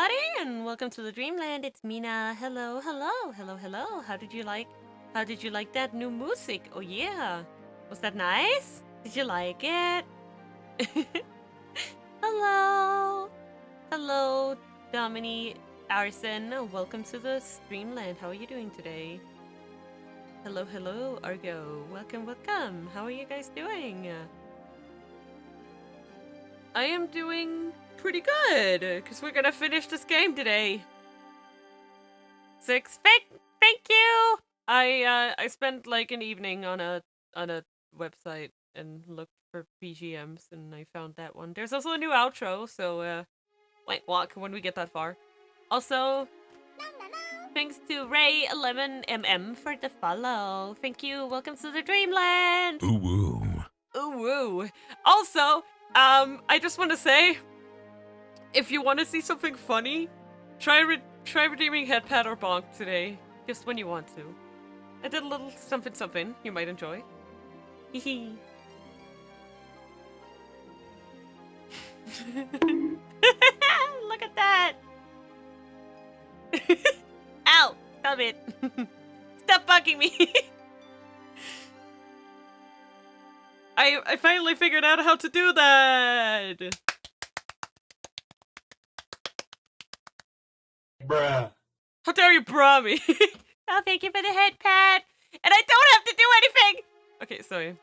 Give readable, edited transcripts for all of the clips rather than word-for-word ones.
everybody, and welcome to the Dreamland. It's Mina. Hello, hello, hello, hello. How did you like that new music? Oh yeah. Was that nice? Did you like it? Hello. Hello, Domini Arson. Welcome to the Dreamland. How are you doing today? Hello, hello, Argo. Welcome, welcome. How are you guys doing? I am doing pretty good, because we're gonna finish this game today. Thank you! I spent like an evening on a website and looked for BGMs, and I found that one. There's also a new outro, so wait, walk when we get that far. Also, thanks to Ray11mm for the follow. Thank you. Welcome to the Dreamland. Ooh woo. Ooh woo. Also, I just want to say, if you want to see something funny, try redeeming Headpad or Bonk today, just when you want to. I did a little something you might enjoy. Hehe. Look at that! Ow! Stop it! Stop bugging me! I finally figured out how to do that! Bruh. How dare you bruh me? Oh, thank you for the headpad! And I don't have to do anything! Okay, sorry.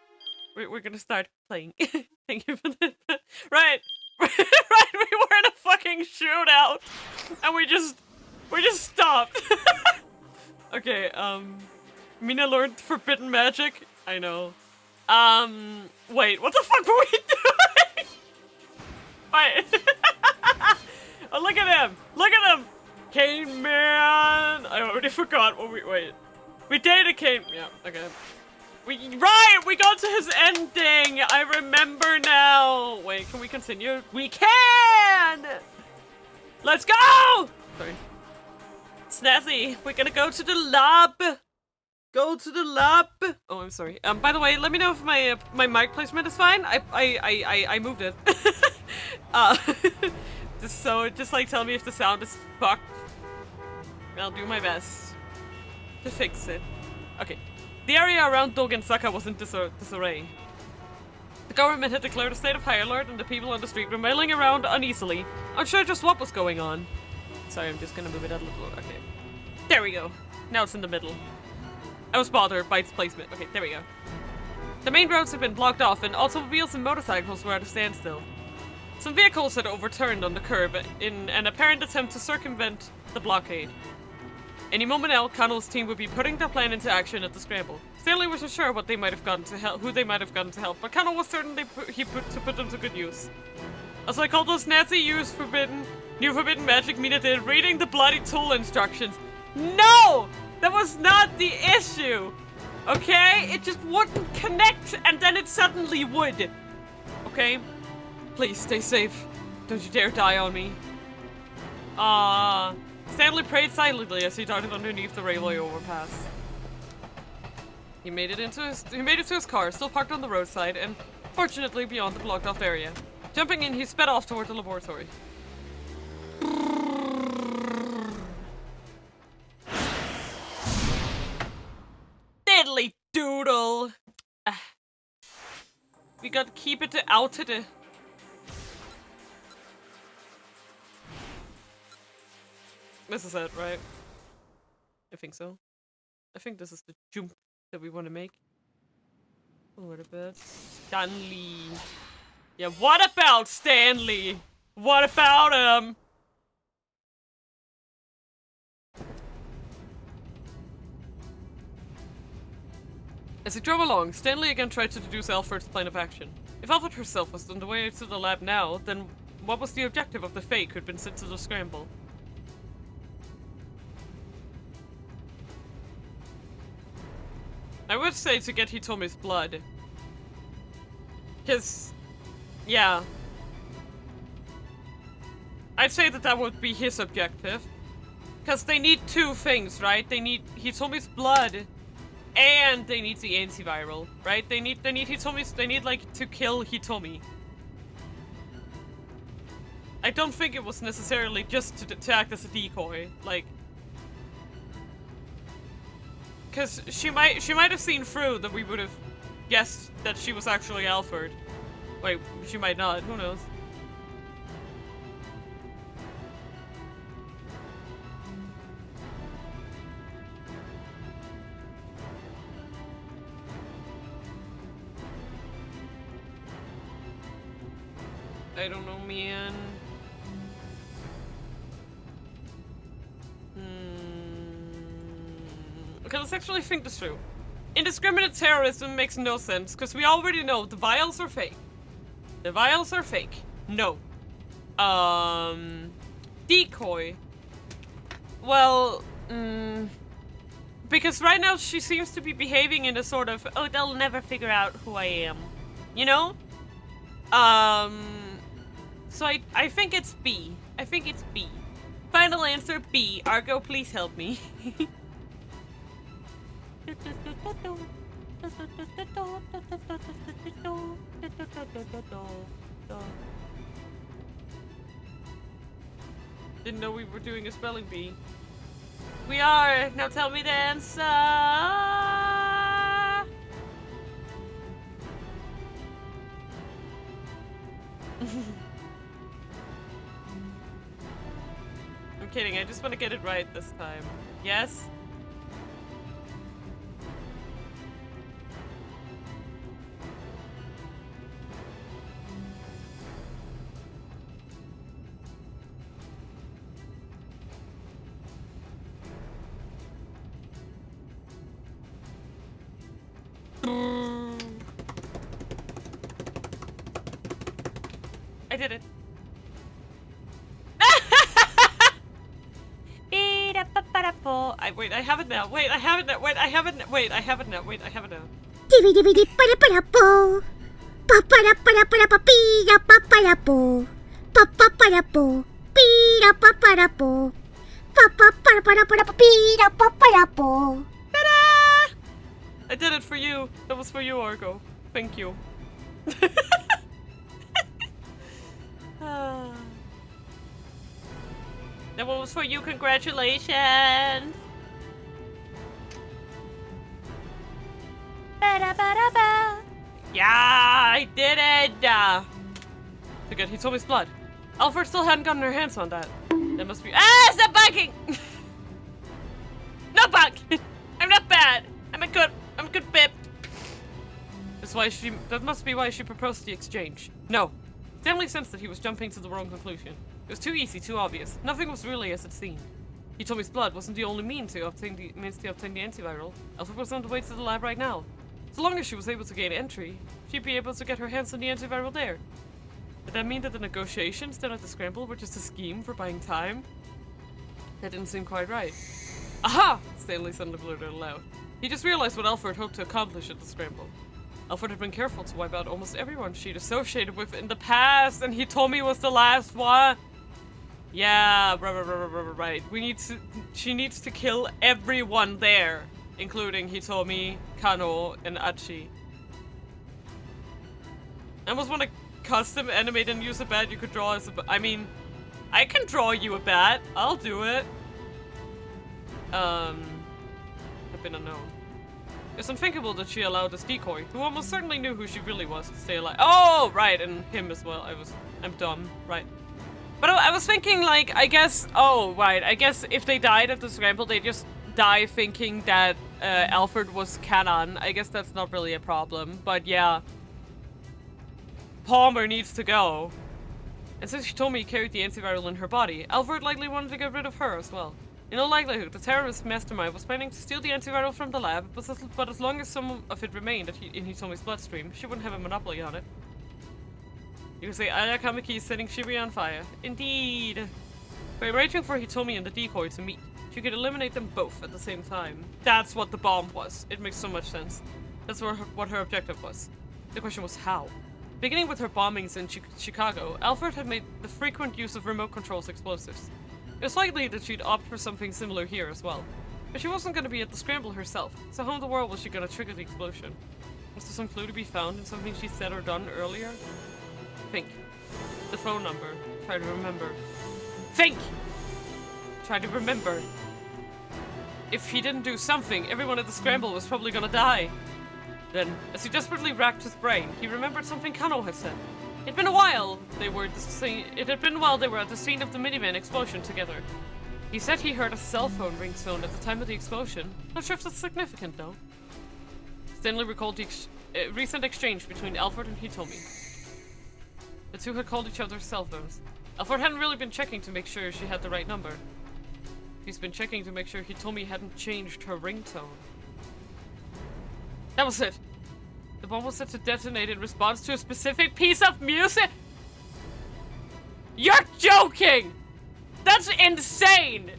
We're gonna start playing. Thank you for that. Right! Right, we were in a fucking shootout! And we just stopped. Okay, Mina learned forbidden magic. I know. Wait, what the fuck were we doing? Wait. Oh, look at him! Look at him! Kane man! I already forgot what wait. We dated Kane. Yeah, okay. We got to his ending! I remember now! Wait, can we continue? We can! Let's go! Sorry. Snazzy, we're gonna go to the lab! Go to the lab! Oh, I'm sorry. By the way, let me know if my mic placement is fine. I moved it. Just like tell me if the sound is fucked. I'll do my best to fix it. Okay. The area around Dogensaka was in disarray. The government had declared a state of high alert and the people on the street were milling around uneasily, unsure just what was going on. Sorry, I'm just gonna move it a little. Okay. There we go. Now it's in the middle. I was bothered by its placement. Okay, there we go. The main roads had been blocked off and automobiles and motorcycles were at a standstill. Some vehicles had overturned on the curb in an apparent attempt to circumvent the blockade. Any moment now, Connell's team would be putting their plan into action at the scramble. Stanley wasn't sure what they might have gotten to help, who they might have gotten to help, but Connell was certain he put them to good use. As I called those Nazi used new forbidden magic, Mina did reading the bloody tool instructions. No! That was not the issue! Okay? It just wouldn't connect, and then it suddenly would. Okay? Please, stay safe. Don't you dare die on me. Stanley prayed silently as he darted underneath the railway overpass. He made it to his car, still parked on the roadside, and fortunately beyond the blocked off area. Jumping in, he sped off toward the laboratory. Diddly doodle! We gotta keep it out to the... This is it, right? I think so. I think this is the jump that we want to make. What about Stanley? Yeah, what about Stanley? What about him? As he drove along, Stanley again tried to deduce Alfred's plan of action. If Alfred herself was on the way to the lab now, then what was the objective of the fake who'd been sent to the scramble? I would say to get Hitomi's blood. Because, yeah. I'd say that would be his objective. Because they need two things, right? They need Hitomi's blood, and they need the antiviral, right? They need like, to kill Hitomi. I don't think it was necessarily just to act as a decoy, like... Because she might have seen through that we would have guessed that she was actually Alfred. Wait, she might not, who knows? I don't know, man. Okay, let's actually think this through. Indiscriminate terrorism makes no sense, because we already know the vials are fake. The vials are fake. No. Decoy. Well, because right now she seems to be behaving in a sort of, oh, they'll never figure out who I am. You know? So I think it's B. I think it's B. Final answer, B. Argo, please help me. Didn't know we were doing a spelling bee. We are! Now tell me the answer! I'm kidding, I just want to get it right this time. Yes? I did it. Wait, I have it now. Wait, I have it now. Wait, I have it now. Wait, I have it now. Wait, I have it now. Dibby dibby dip para para po. Pa para pa pira pa para po. Pa para po. Pira pa para po. Pa para pira pa para po. Ta-da! I did it for you. That was for you, Argo. Thank you. That one was for you. Congratulations. Ba-da-ba-da-ba. Yeah, I did it. So good. He told me it's blood. Alfred still hadn't gotten her hands on that. That must be. Ah, stop bugging. No bug. I'm not bad. I'm a good pip. That must be why she proposed the exchange. No. Stanley sensed that he was jumping to the wrong conclusion. It was too easy, too obvious. Nothing was really as it seemed. He told me his blood wasn't the only means to obtain the antiviral. Alfred was on the way to the lab right now. So long as she was able to gain entry, she'd be able to get her hands on the antiviral there. Did that mean that the negotiations done at the Scramble were just a scheme for buying time? That didn't seem quite right. Aha! Stanley suddenly blurted aloud. He just realized what Alfred hoped to accomplish at the Scramble. Alfred had been careful to wipe out almost everyone she'd associated with in the past, and he told me it was the last one. Yeah, right. She needs to kill everyone there, including Hitomi, Kano, and Achi. I almost want to custom animate and use a bat you could draw as a I mean, I can draw you a bat. I'll do it. Have been unknown. It's unthinkable that she allowed this decoy, who almost certainly knew who she really was, to stay alive. Oh, right, and him as well. I'm dumb, right. But I was thinking, like, I guess, oh, right, I guess if they died at the Scramble, they just die thinking that Alfred was canon. I guess that's not really a problem, but yeah. Palmer needs to go. And since she told me he carried the antiviral in her body, Alfred likely wanted to get rid of her as well. In all likelihood, the terrorist mastermind was planning to steal the antiviral from the lab, but as long as some of it remained in Hitomi's bloodstream, she wouldn't have a monopoly on it. You can say Aya Kamiki is setting Shibuya on fire. Indeed! By arranging for Hitomi and the decoy to meet, she could eliminate them both at the same time. That's what the bomb was. It makes so much sense. That's what her objective was. The question was how. Beginning with her bombings in Chicago, Alfred had made the frequent use of remote controls explosives. It was likely that she'd opt for something similar here as well. But she wasn't going to be at the Scramble herself, so how in the world was she going to trigger the explosion? Was there some clue to be found in something she said or done earlier? Think. The phone number. Try to remember. Think! Try to remember. If he didn't do something, everyone at the scramble was probably gonna die. Then, as he desperately racked his brain, he remembered something Kano had said. It had been while they were at the scene of the minivan explosion together. He said he heard a cell phone ringtone at the time of the explosion. Not sure if that's significant, though. Stanley recalled the recent exchange between Alfred and Hitomi. The two had called each other's cell phones. Alfred hadn't really been checking to make sure she had the right number. He's been checking to make sure Hitomi hadn't changed her ringtone. That was it. The bomb was set to detonate in response to a specific piece of music. You're joking! That's insane!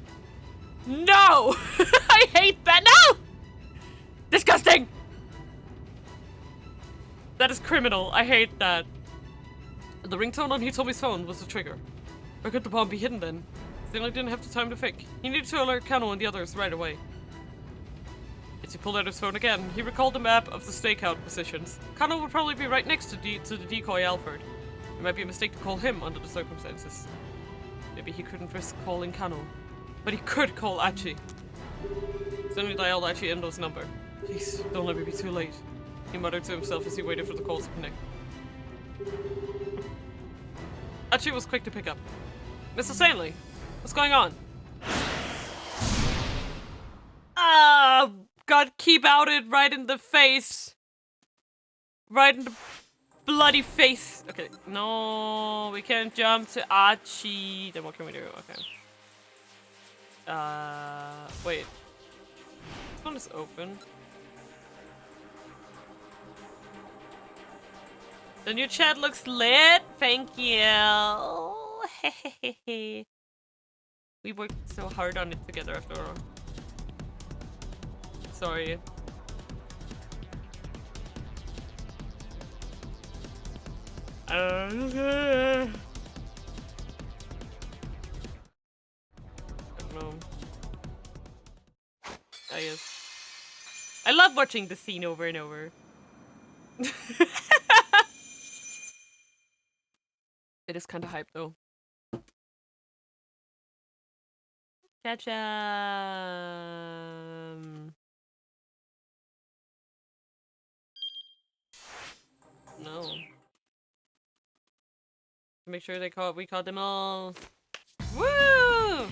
No! I hate that. No! Disgusting! That is criminal. I hate that. The ringtone on Hitomi's phone was the trigger. Where could the bomb be hidden then? Stanley didn't have the time to think. He needed to alert Kano and the others right away. As he pulled out his phone again, he recalled the map of the stakeout positions. Kano would probably be right next to the decoy Alfred. It might be a mistake to call him under the circumstances. Maybe he couldn't risk calling Kano. But he could call Achi. Stanley dialed Achi Endo's number. Please, don't let me be too late. He muttered to himself as he waited for the calls to connect. Achi was quick to pick up. Mr. Stanley, what's going on? Got keep outed right in the face. Right in the bloody face. Okay, no, we can't jump to Achi. Then what can we do? Okay. Wait. This one is open. The new chat looks lit. Thank you. We worked so hard on it together after all. Sorry. I don't know. I guess. I love watching the scene over and over. It is kind of hype though. Ketchup. No. Make sure we caught them all. Woo!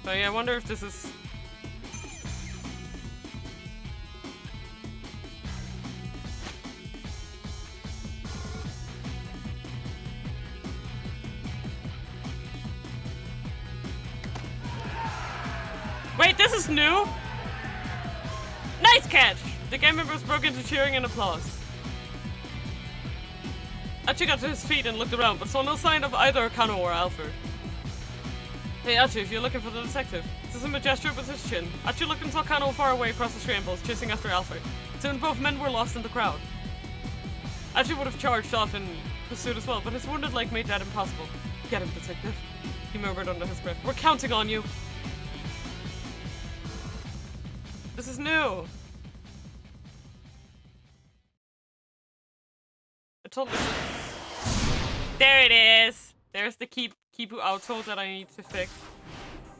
So yeah, I wonder if this is. Wait, this is new? Nice catch! The game members broke into cheering and applause. Achi got to his feet and looked around, but saw no sign of either Kano or Alfred. Hey Achi, if you're looking for the detective. This is a gesture with his chin. Achi looked and saw Kano far away across the scrambles, chasing after Alfred. Soon both men were lost in the crowd. Achi would have charged off in pursuit as well, but his wounded leg made that impossible. Get him, detective. He murmured under his breath. We're counting on you! This is new! I totally... There it is! There's the Kipu auto that I need to fix.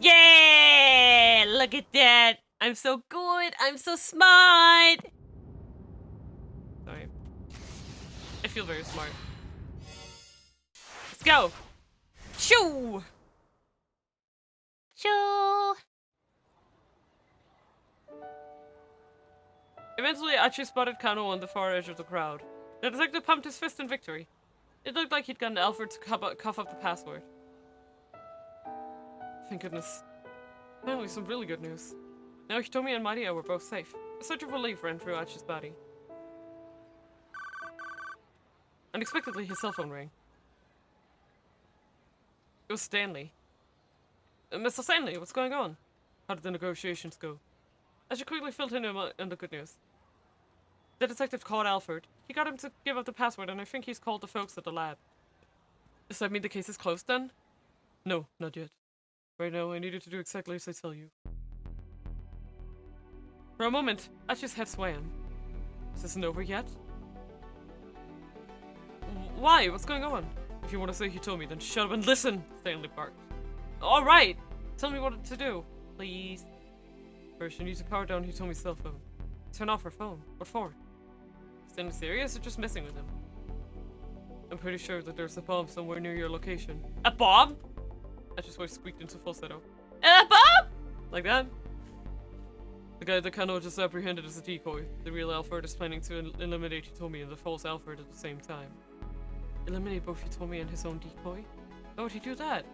Yeah! Look at that! I'm so good! I'm so smart! Sorry. I feel very smart. Let's go! Shoo! Shoo! Eventually, Achi spotted Kano on the far edge of the crowd. The detective pumped his fist in victory. It looked like he'd gotten Alfred to cough up the password. Thank goodness. Finally, some really good news. Now Hitomi and Maria were both safe. A surge of relief ran through Achi's body. Unexpectedly, his cell phone rang. It was Stanley. Mr. Stanley, what's going on? How did the negotiations go? Achi quickly filled in on the good news. The detective called Alfred. He got him to give up the password, and I think he's called the folks at the lab. Does that mean the case is closed then? No, not yet. Right now, I needed to do exactly as I tell you. For a moment, Achi's head swam. Is this over yet? Why? What's going on? If you want to say Hitomi, then shut up and listen, Stanley barked. Alright! Tell me what to do, please. First, you need to power down Hitomi's cell phone. Turn off her phone. What for? Stanley serious or just messing with him? I'm pretty sure that there's a bomb somewhere near your location. A bomb? Achi's voice squeaked into falsetto. A bomb? Like that? The guy that Kano just apprehended as a decoy. The real Alfred is planning to eliminate Hitomi and the false Alfred at the same time. Eliminate both Hitomi and his own decoy? How would he do that?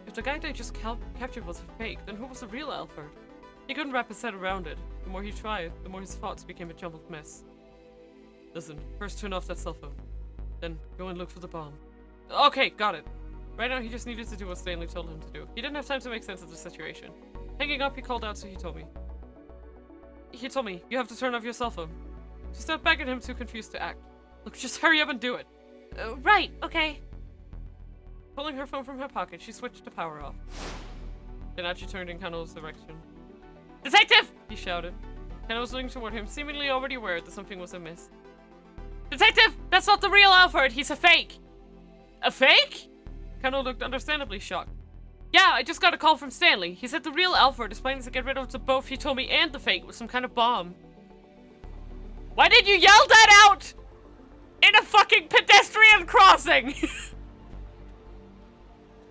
If the guy they just captured was a fake, then who was the real Alfred? He couldn't wrap his head around it. The more he tried, the more his thoughts became a jumbled mess. Listen, first turn off that cell phone. Then go and look for the bomb. Okay, got it. Right now he just needed to do what Stanley told him to do. He didn't have time to make sense of the situation. Hanging up, he called out to Hitomi. Hitomi, you have to turn off your cell phone. She stepped back at him, too confused to act. Look, just hurry up and do it. Right, okay. Pulling her phone from her pocket, she switched to power off. Then Achi turned in Kano's direction. Detective! He shouted. Kano was looking toward him, seemingly already aware that something was amiss. Detective! That's not the real Alfred! He's a fake! A fake? Kano looked understandably shocked. Yeah, I just got a call from Stanley. He said the real Alfred is planning to get rid of both Hitomi and the fake with some kind of bomb. Why did you yell that out? In a fucking pedestrian crossing!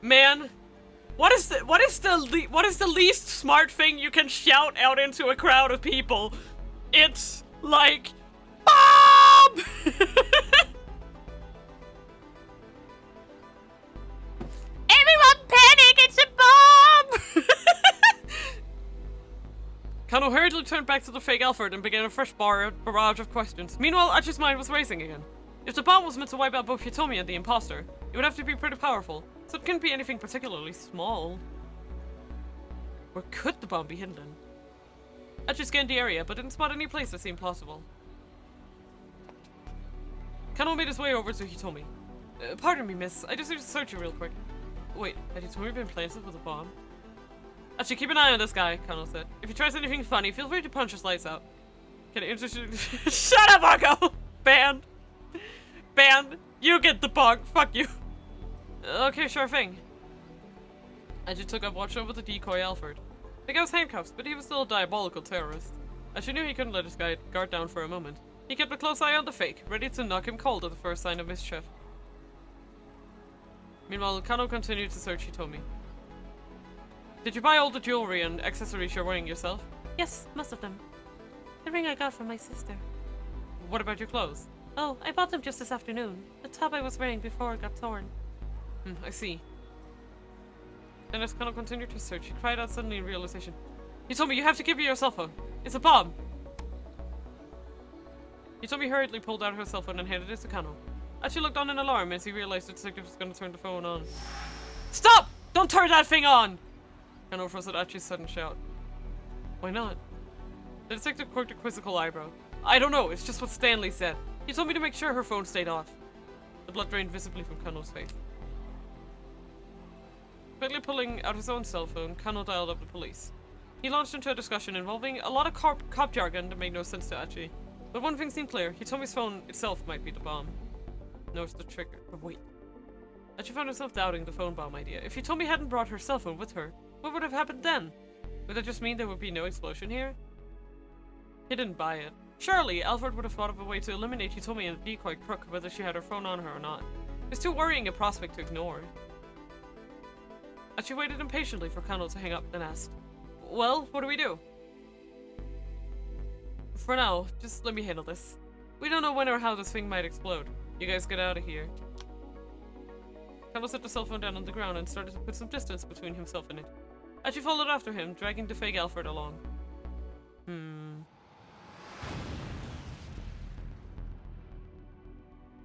Man, what is the least smart thing you can shout out into a crowd of people? It's like bomb! Everyone panic! It's a bomb! Kano hurriedly turned back to the fake Alfred and began a fresh barrage of questions. Meanwhile, Achi's mind was racing again. If the bomb was meant to wipe out both Hitomi and the imposter, it would have to be pretty powerful, so it couldn't be anything particularly small. Where could the bomb be hidden in? Achi scanned the area, but didn't spot any place that seemed plausible. Kano made his way over to Hitomi. Pardon me, miss. I just need to search you real quick. Wait, had Hitomi been planted with a bomb? Actually, keep an eye on this guy, Kano said. If he tries anything funny, feel free to punch his lights out. Can I Shut up, Marco! Banned! Banned! You get the bug! Fuck you! Okay, sure thing. Achi took up watch over the decoy Alfred. The guy was handcuffed, but he was still a diabolical terrorist. Achi knew he couldn't let his guard down for a moment. He kept a close eye on the fake, ready to knock him cold at the first sign of mischief. Meanwhile, Kano continued to search Hitomi. Did you buy all the jewelry and accessories you're wearing yourself? Yes, most of them. The ring I got from my sister. What about your clothes? Oh, I bought them just this afternoon. The top I was wearing before it got torn. I see. Then as Kano continued to search, he cried out suddenly in realization. Hitomi, you have to give me your cell phone. It's a bomb. Hitomi hurriedly pulled out her cell phone and handed it to Kano. Achi looked on in alarm as he realized the detective was going to turn the phone on. Stop! Don't turn that thing on! Kano froze at Achi's sudden shout. Why not? The detective quirked a quizzical eyebrow. I don't know, it's just what Stanley said. He told me to make sure her phone stayed off. The blood drained visibly from Kano's face. Quickly pulling out his own cell phone, Kano dialed up the police. He launched into a discussion involving a lot of cop jargon that made no sense to Achi. But one thing seemed clear, Hitomi's phone itself might be the bomb. No, it's the trigger. But wait. Achi found herself doubting the phone bomb idea. If Hitomi hadn't brought her cell phone with her, what would have happened then? Would that just mean there would be no explosion here? He didn't buy it. Surely, Alfred would have thought of a way to eliminate Hitomi and the decoy crook whether she had her phone on her or not. It's too worrying a prospect to ignore. Achi waited impatiently for Kano to hang up, then asked, well, what do we do? For now, just let me handle this. We don't know when or how this thing might explode. You guys get out of here. Kano set the cell phone down on the ground and started to put some distance between himself and it. Achi followed after him, dragging the fake Alfred along.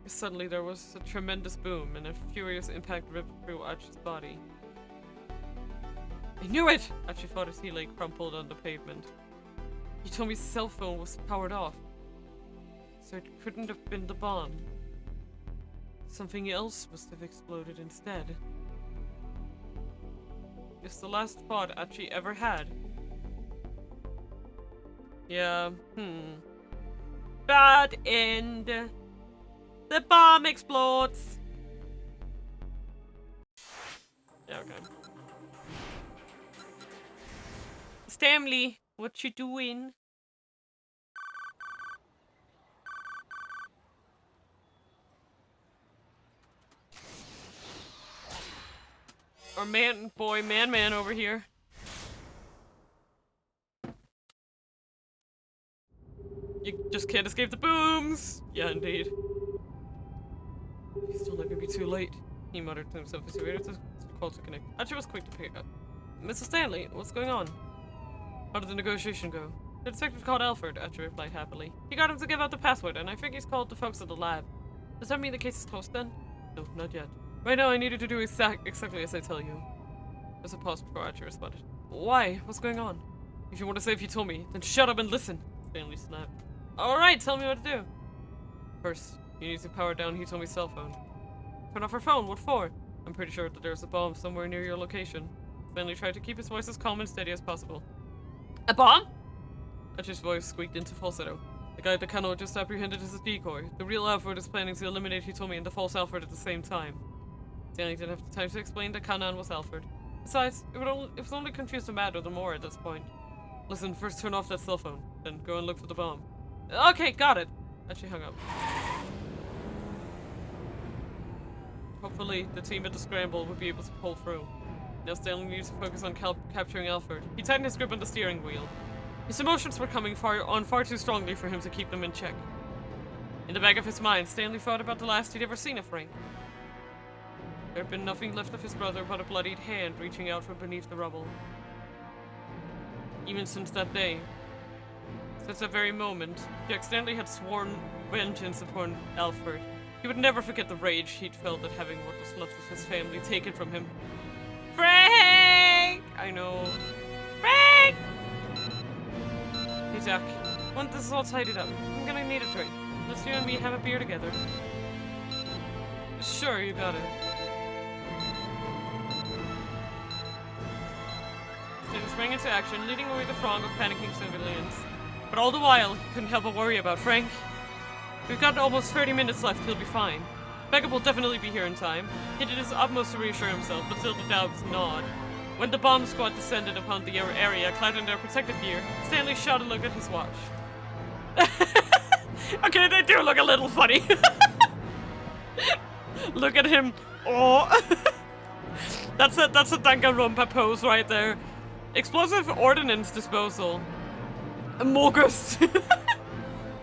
Suddenly there was a tremendous boom and a furious impact ripped through Achi's body. I knew it! Achi thought as he lay crumpled on the pavement. Hitomi's cell phone was powered off, so it couldn't have been the bomb. Something else must have exploded instead. It's the last thought Achi ever had. Yeah, Bad end. The bomb explodes. Okay. Stanley, what you doing? Or man over here. You just can't escape the booms! Yeah, indeed. He's still not gonna be too late, he muttered to himself as he waited for the call to connect. Archie was quick to pick it up. Mrs. Stanley, what's going on? How did the negotiation go? The detective called Alfred, Archie replied happily. He got him to give out the password, and I think he's called the folks at the lab. Does that mean the case is closed then? No, not yet. Right now I needed to do exactly as I tell you. There's a pause before Archie responded. Why? What's going on? If you want to say if you told me, then shut up and listen, Stanley snapped. Alright, tell me what to do. First, you need to power down Hitomi's cell phone. Turn off her phone, what for? I'm pretty sure that there's a bomb somewhere near your location. Stanley tried to keep his voice as calm and steady as possible. A bomb? Archie's voice squeaked into falsetto. The guy that Kano just apprehended is a decoy. The real Alfred is planning to eliminate Hitomi and the false Alfred at the same time. Stanley didn't have the time to explain that Kanan was Alfred. Besides, it was only confused the matter the more at this point. Listen, first turn off that cell phone, then go and look for the bomb. Okay, got it. Archie hung up. Hopefully, the team at the Scramble would be able to pull through. Now Stanley needs to focus on capturing Alfred. He tightened his grip on the steering wheel. His emotions were coming far too strongly for him to keep them in check. In the back of his mind, Stanley thought about the last he'd ever seen of Frank. There had been nothing left of his brother but a bloodied hand reaching out from beneath the rubble. Even since that day, since that very moment, Jack Stanley had sworn vengeance upon Alfred. He would never forget the rage he'd felt at having what was left of his family taken from him. Frank! I know. Frank! Hey Jack, once this is all tidied up, I'm gonna need a drink. Let's you and me have a beer together. Sure, you got it. Stanley sprang into action, leading away the throng of panicking civilians. But all the while, he couldn't help but worry about Frank. We've got almost 30 minutes left, he'll be fine. Beckham will definitely be here in time. He did his utmost to reassure himself, but still the doubts gnawed. When the bomb squad descended upon the area, clad in their protective gear, Stanley shot and looked at his watch. Okay, they do look a little funny. Look at him. Oh. That's a Danganronpa pose right there. Explosive ordnance disposal. Mogus.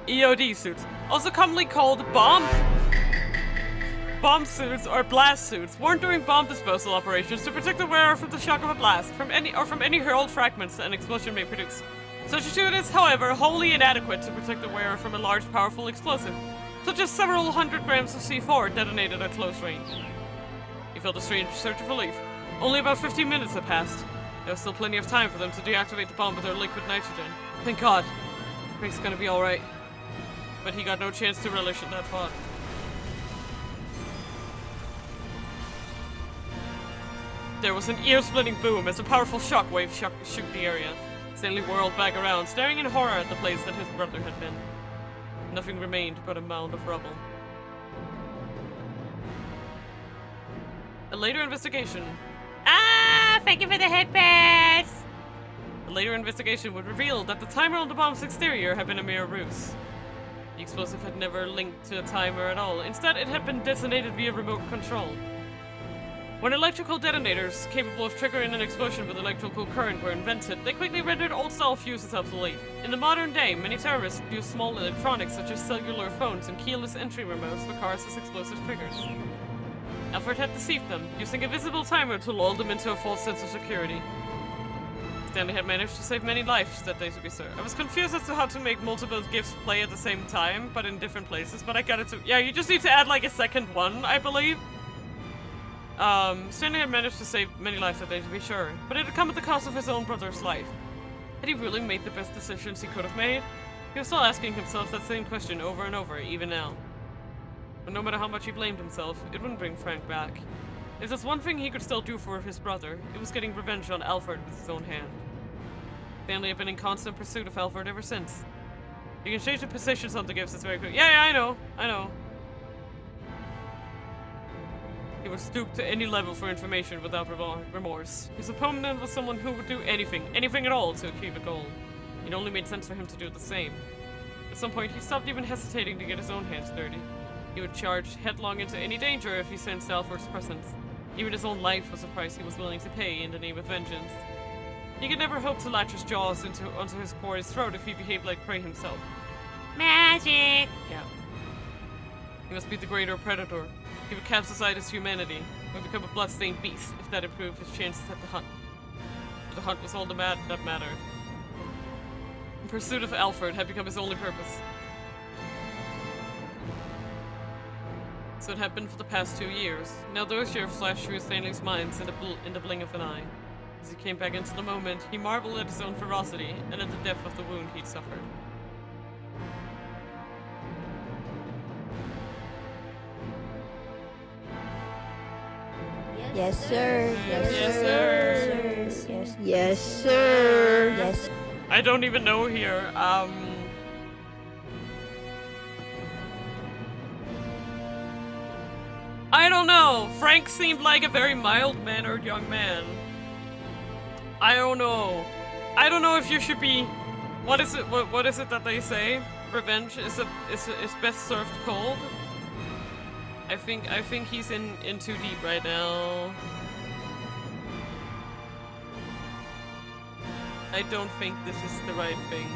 EOD suits, also commonly called bomb suits or blast suits, worn during bomb disposal operations to protect the wearer from the shock of a blast, from any hurled fragments that an explosion may produce. Such a suit is, however, wholly inadequate to protect the wearer from a large, powerful explosive, such as several hundred grams of C4 detonated at close range. He felt a strange surge of relief. Only about 15 minutes had passed. There was still plenty of time for them to deactivate the bomb with their liquid nitrogen. Thank God. Frank's gonna be alright. But he got no chance to relish in that thought. There was an ear-splitting boom as a powerful shockwave shook the area. Stanley whirled back around, staring in horror at the place that his brother had been. Nothing remained but a mound of rubble. A later investigation. Thank you for the headbands! A later investigation would reveal that the timer on the bomb's exterior had been a mere ruse. The explosive had never linked to a timer at all. Instead, it had been detonated via remote control. When electrical detonators capable of triggering an explosion with electrical current were invented, they quickly rendered old-style fuses obsolete. In the modern day, many terrorists use small electronics such as cellular phones and keyless entry remotes for cars as explosive triggers. Alfred had deceived them, using a visible timer to lull them into a false sense of security. Stanley had managed to save many lives that day, to be sure. I was confused as to how to make multiple gifts play at the same time, but in different places, but I got it to- yeah, you just need to add like a second one, I believe. Stanley had managed to save many lives that day, to be sure, but it had come at the cost of his own brother's life. Had he really made the best decisions he could have made? He was still asking himself that same question over and over, even now. But no matter how much he blamed himself, it wouldn't bring Frank back. If there's one thing he could still do for his brother, it was getting revenge on Alfred with his own hand. Stanley had been in constant pursuit of Alfred ever since. You can change the positions on the gifts, it's very good. Yeah, I know. He would stoop to any level for information without remorse. His opponent was someone who would do anything at all to achieve a goal. It only made sense for him to do the same. At some point, he stopped even hesitating to get his own hands dirty. He would charge headlong into any danger if he sensed Alfred's presence. Even his own life was a price he was willing to pay in the name of vengeance. He could never hope to latch his jaws onto his quarry's throat if he behaved like prey himself. Magic! Yeah. He must be the greater predator. He would cast aside his humanity. He would become a blood-stained beast if that improved his chances at the hunt. But the hunt was all that mattered. The pursuit of Alfred had become his only purpose. So it had been for the past 2 years. Now those years flashed through Stanley's mind in the blink of an eye. As he came back into the moment, he marveled at his own ferocity and at the depth of the wound he'd suffered. Yes, sir. Yes, Yes, sir. sir. Yes, yes, sir. Yes. I don't even know here. I don't know. Frank seemed like a very mild-mannered young man. I don't know. I don't know if you should be. What is it? What is it that they say? Revenge is best served cold. I think he's in too deep right now. I don't think this is the right thing.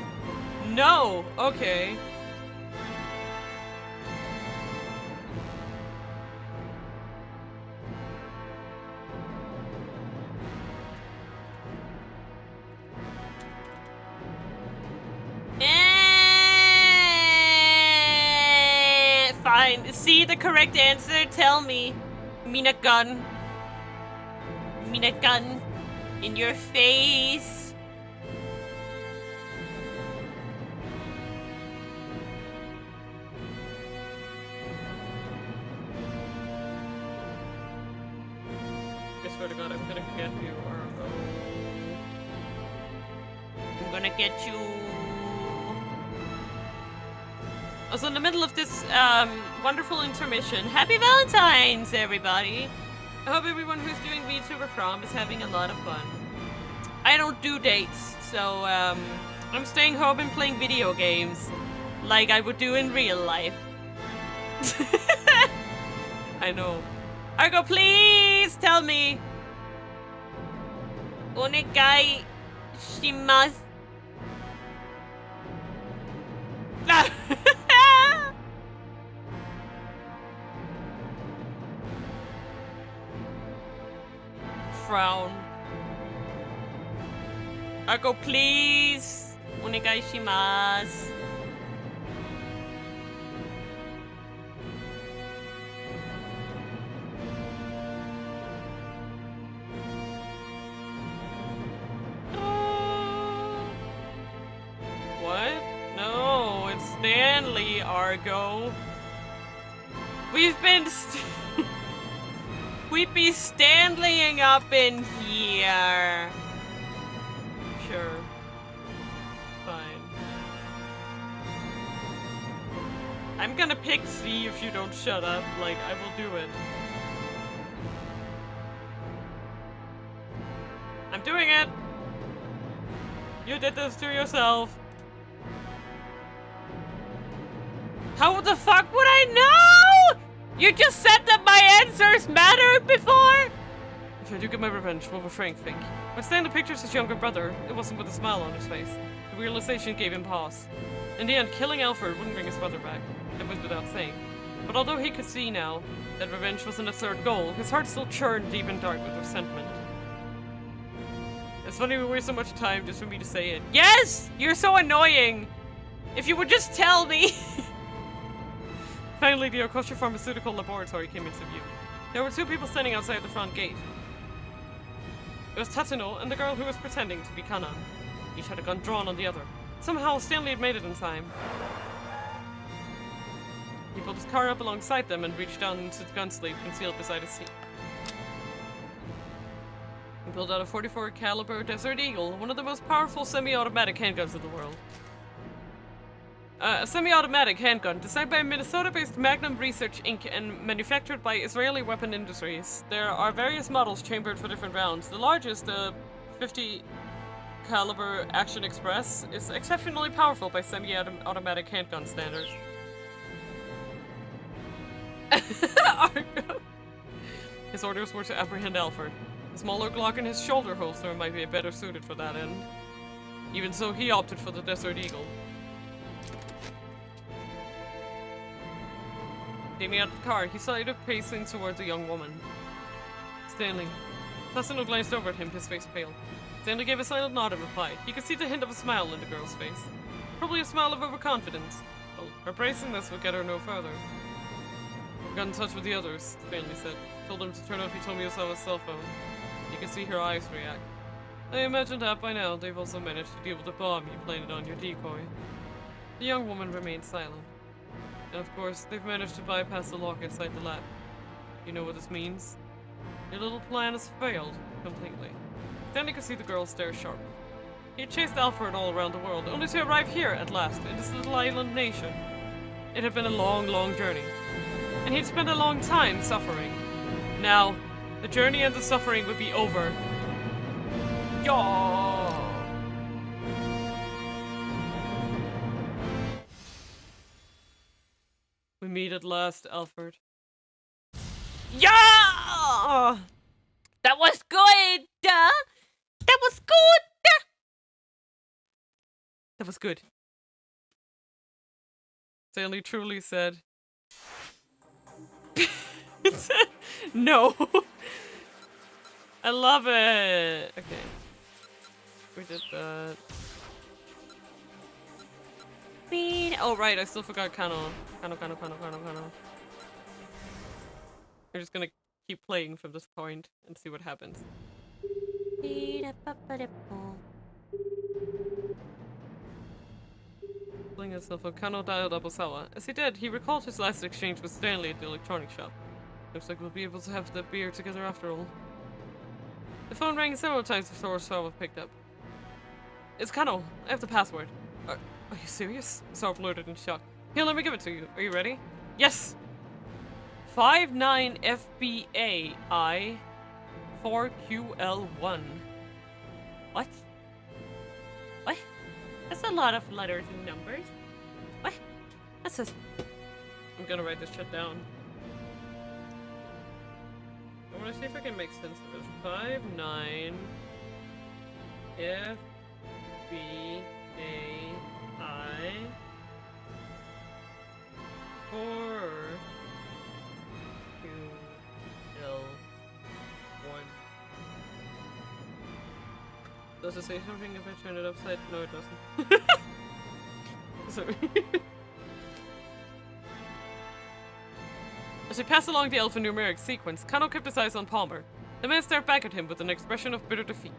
No! Okay. Fine. See the correct answer? Tell me. Mina gun. Mina gun. In your face. I swear to God, I'm gonna get you, or I'm gonna get you. Also, in the middle of this wonderful intermission, Happy Valentine's, everybody. I hope everyone who's doing VTuber prom is having a lot of fun. I don't do dates, so I'm staying home and playing video games, like I would do in real life. I know. I go, please tell me. Onegai shimasu. Frown. I go, please. Onegai shimasu. What? No, it's Stanley, Argo. We've been We be Stanleying up in here. Sure. Fine. I'm gonna pick C if you don't shut up. Like, I will do it. I'm doing it! You did this to yourself. How the fuck would I know? You just said that my answers mattered before? If I do get my revenge, what will Frank think? When Stanley pictures his younger brother, it wasn't with a smile on his face. The realization gave him pause. In the end, killing Alfred wouldn't bring his brother back. That went without saying. But although he could see now that revenge wasn't a third goal, his heart still churned deep and dark with resentment. It's funny we waste so much time just for me to say it. Yes! You're so annoying! If you would just tell me! Finally, the Okosha Pharmaceutical Laboratory came into view. There were two people standing outside the front gate. It was Tatsuno and the girl who was pretending to be Kanan. Each had a gun drawn on the other. Somehow, Stanley had made it in time. He pulled his car up alongside them and reached down into the gun sleeve concealed beside his seat. He pulled out a .44 caliber Desert Eagle, one of the most powerful semi-automatic handguns in the world. A semi-automatic handgun designed by Minnesota-based Magnum Research Inc. and manufactured by Israeli Weapon Industries. There are various models chambered for different rounds. The largest, the 50 caliber Action Express, is exceptionally powerful by semi-automatic handgun standards. His orders were to apprehend Alfred. The smaller Glock in his shoulder holster might be better suited for that end. Even so, he opted for the Desert Eagle. Getting out of the car, he started pacing towards a young woman. Stanley. Tassino glanced over at him, his face pale. Stanley gave a silent nod and replied. He could see the hint of a smile in the girl's face. Probably a smile of overconfidence. Well, her bracing this would get her no further. I got in touch with the others, Stanley said. Told them to turn off Utomio's cell phone. You could see her eyes react. I imagine that by now they've also managed to deal with the bomb you planted on your decoy. The young woman remained silent. And of course, they've managed to bypass the lock inside the lab. You know what this means? Your little plan has failed completely. Stanley could see the girl stare sharply. He had chased Alfred all around the world, only to arrive here at last, in this little island nation. It had been a long, long journey. And he'd spent a long time suffering. Now, the journey and the suffering would be over. Yaw! We meet at last, Alfred. Yeah! That was good! That was good! That was good. Stanley truly said. It said no. I love it. Okay. We did that. Oh right, I still forgot Kano. Kano. We're just gonna keep playing from this point and see what happens. Pulling himself up, Kano dialed up Osawa. As he did, he recalled his last exchange with Stanley at the electronics shop. Looks like we'll be able to have the beer together after all. The phone rang several times before Osawa picked up. It's Kano. I have the password. Are you serious? Osawa blurted in shock. Here, let me give it to you. Are you ready? Yes! 59FBAI 4QL1. What? What? That's a lot of letters and numbers. What? That's just... I'm gonna write this shit down. I wanna see if I can make sense of it. 59 FBAI 4QL1. Does it say something if I turn it upside? No, it doesn't. Sorry. As he passed along the alphanumeric sequence, Kano kept his eyes on Palmer. The man stared back at him with an expression of bitter defeat.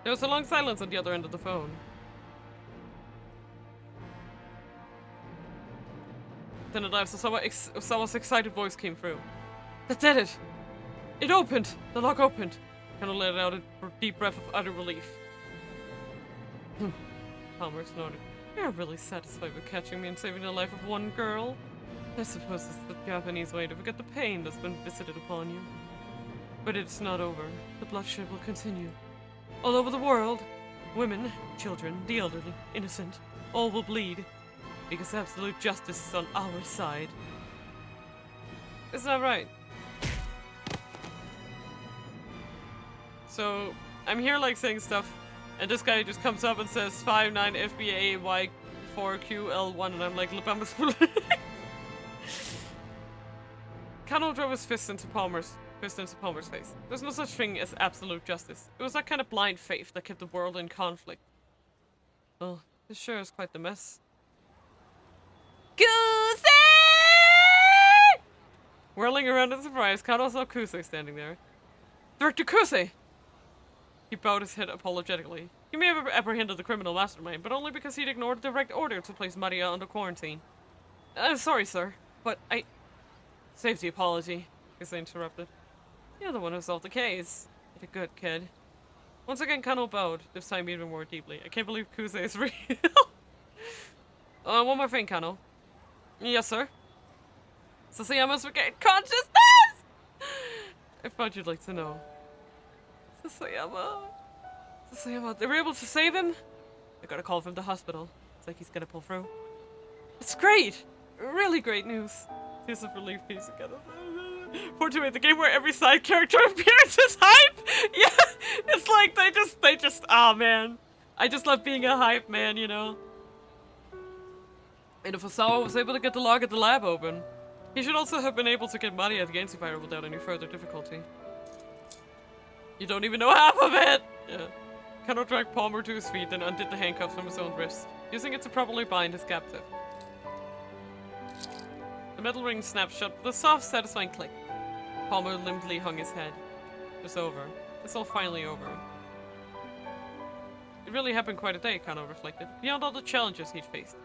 There was a long silence on the other end of the phone. Then at last, Osawa's excited voice came through. That did it! It opened! The lock opened! Kano let out a deep breath of utter relief. Palmer snorted. You're really satisfied with catching me and saving the life of one girl? I suppose it's the Japanese way to forget the pain that's been visited upon you. But it's not over. The bloodshed will continue. All over the world, women, children, the elderly, innocent, all will bleed. Because absolute justice is on our side. Is that right? So, I'm here like saying stuff, and this guy just comes up and says 59FBAY4QL1, and I'm like, Kano drove his fist into Palmer's face. There's no such thing as absolute justice. It was that kind of blind faith that kept the world in conflict. Well, this sure is quite the mess. Kuse! Whirling around in surprise, Kano saw Kuse standing there. Director Kuse! He bowed his head apologetically. He may have apprehended the criminal mastermind, but only because he'd ignored a direct order to place Maria under quarantine. I'm sorry, sir, but I... Safety apology, Kuse interrupted. You're the one who solved the case. You're a good kid. Once again, Kano bowed, this time even more deeply. I can't believe Kuze is real. One more thing, Kano. Yes, sir. Sasayama's regained consciousness! I thought you'd like to know. Sasayama, they were able to save him? I got a call from the hospital. It's like he's gonna pull through. It's great! Really great news. Tears of relief piece together. Fortunately, the game where every side character appears is hype! Yeah! It's like they just, ah, man. I just love being a hype man, you know? And if Osawa was able to get the log at the lab open, he should also have been able to get Maria the Gensifier without any further difficulty. You don't even know half of it! Yeah. Kano dragged Palmer to his feet, then undid the handcuffs from his own wrist, using it to properly bind his captive. The metal ring snapped shut with a soft, satisfying click. Palmer limply hung his head. It's over. It's all finally over. It really happened quite a day, Kano reflected, beyond all the challenges he'd faced.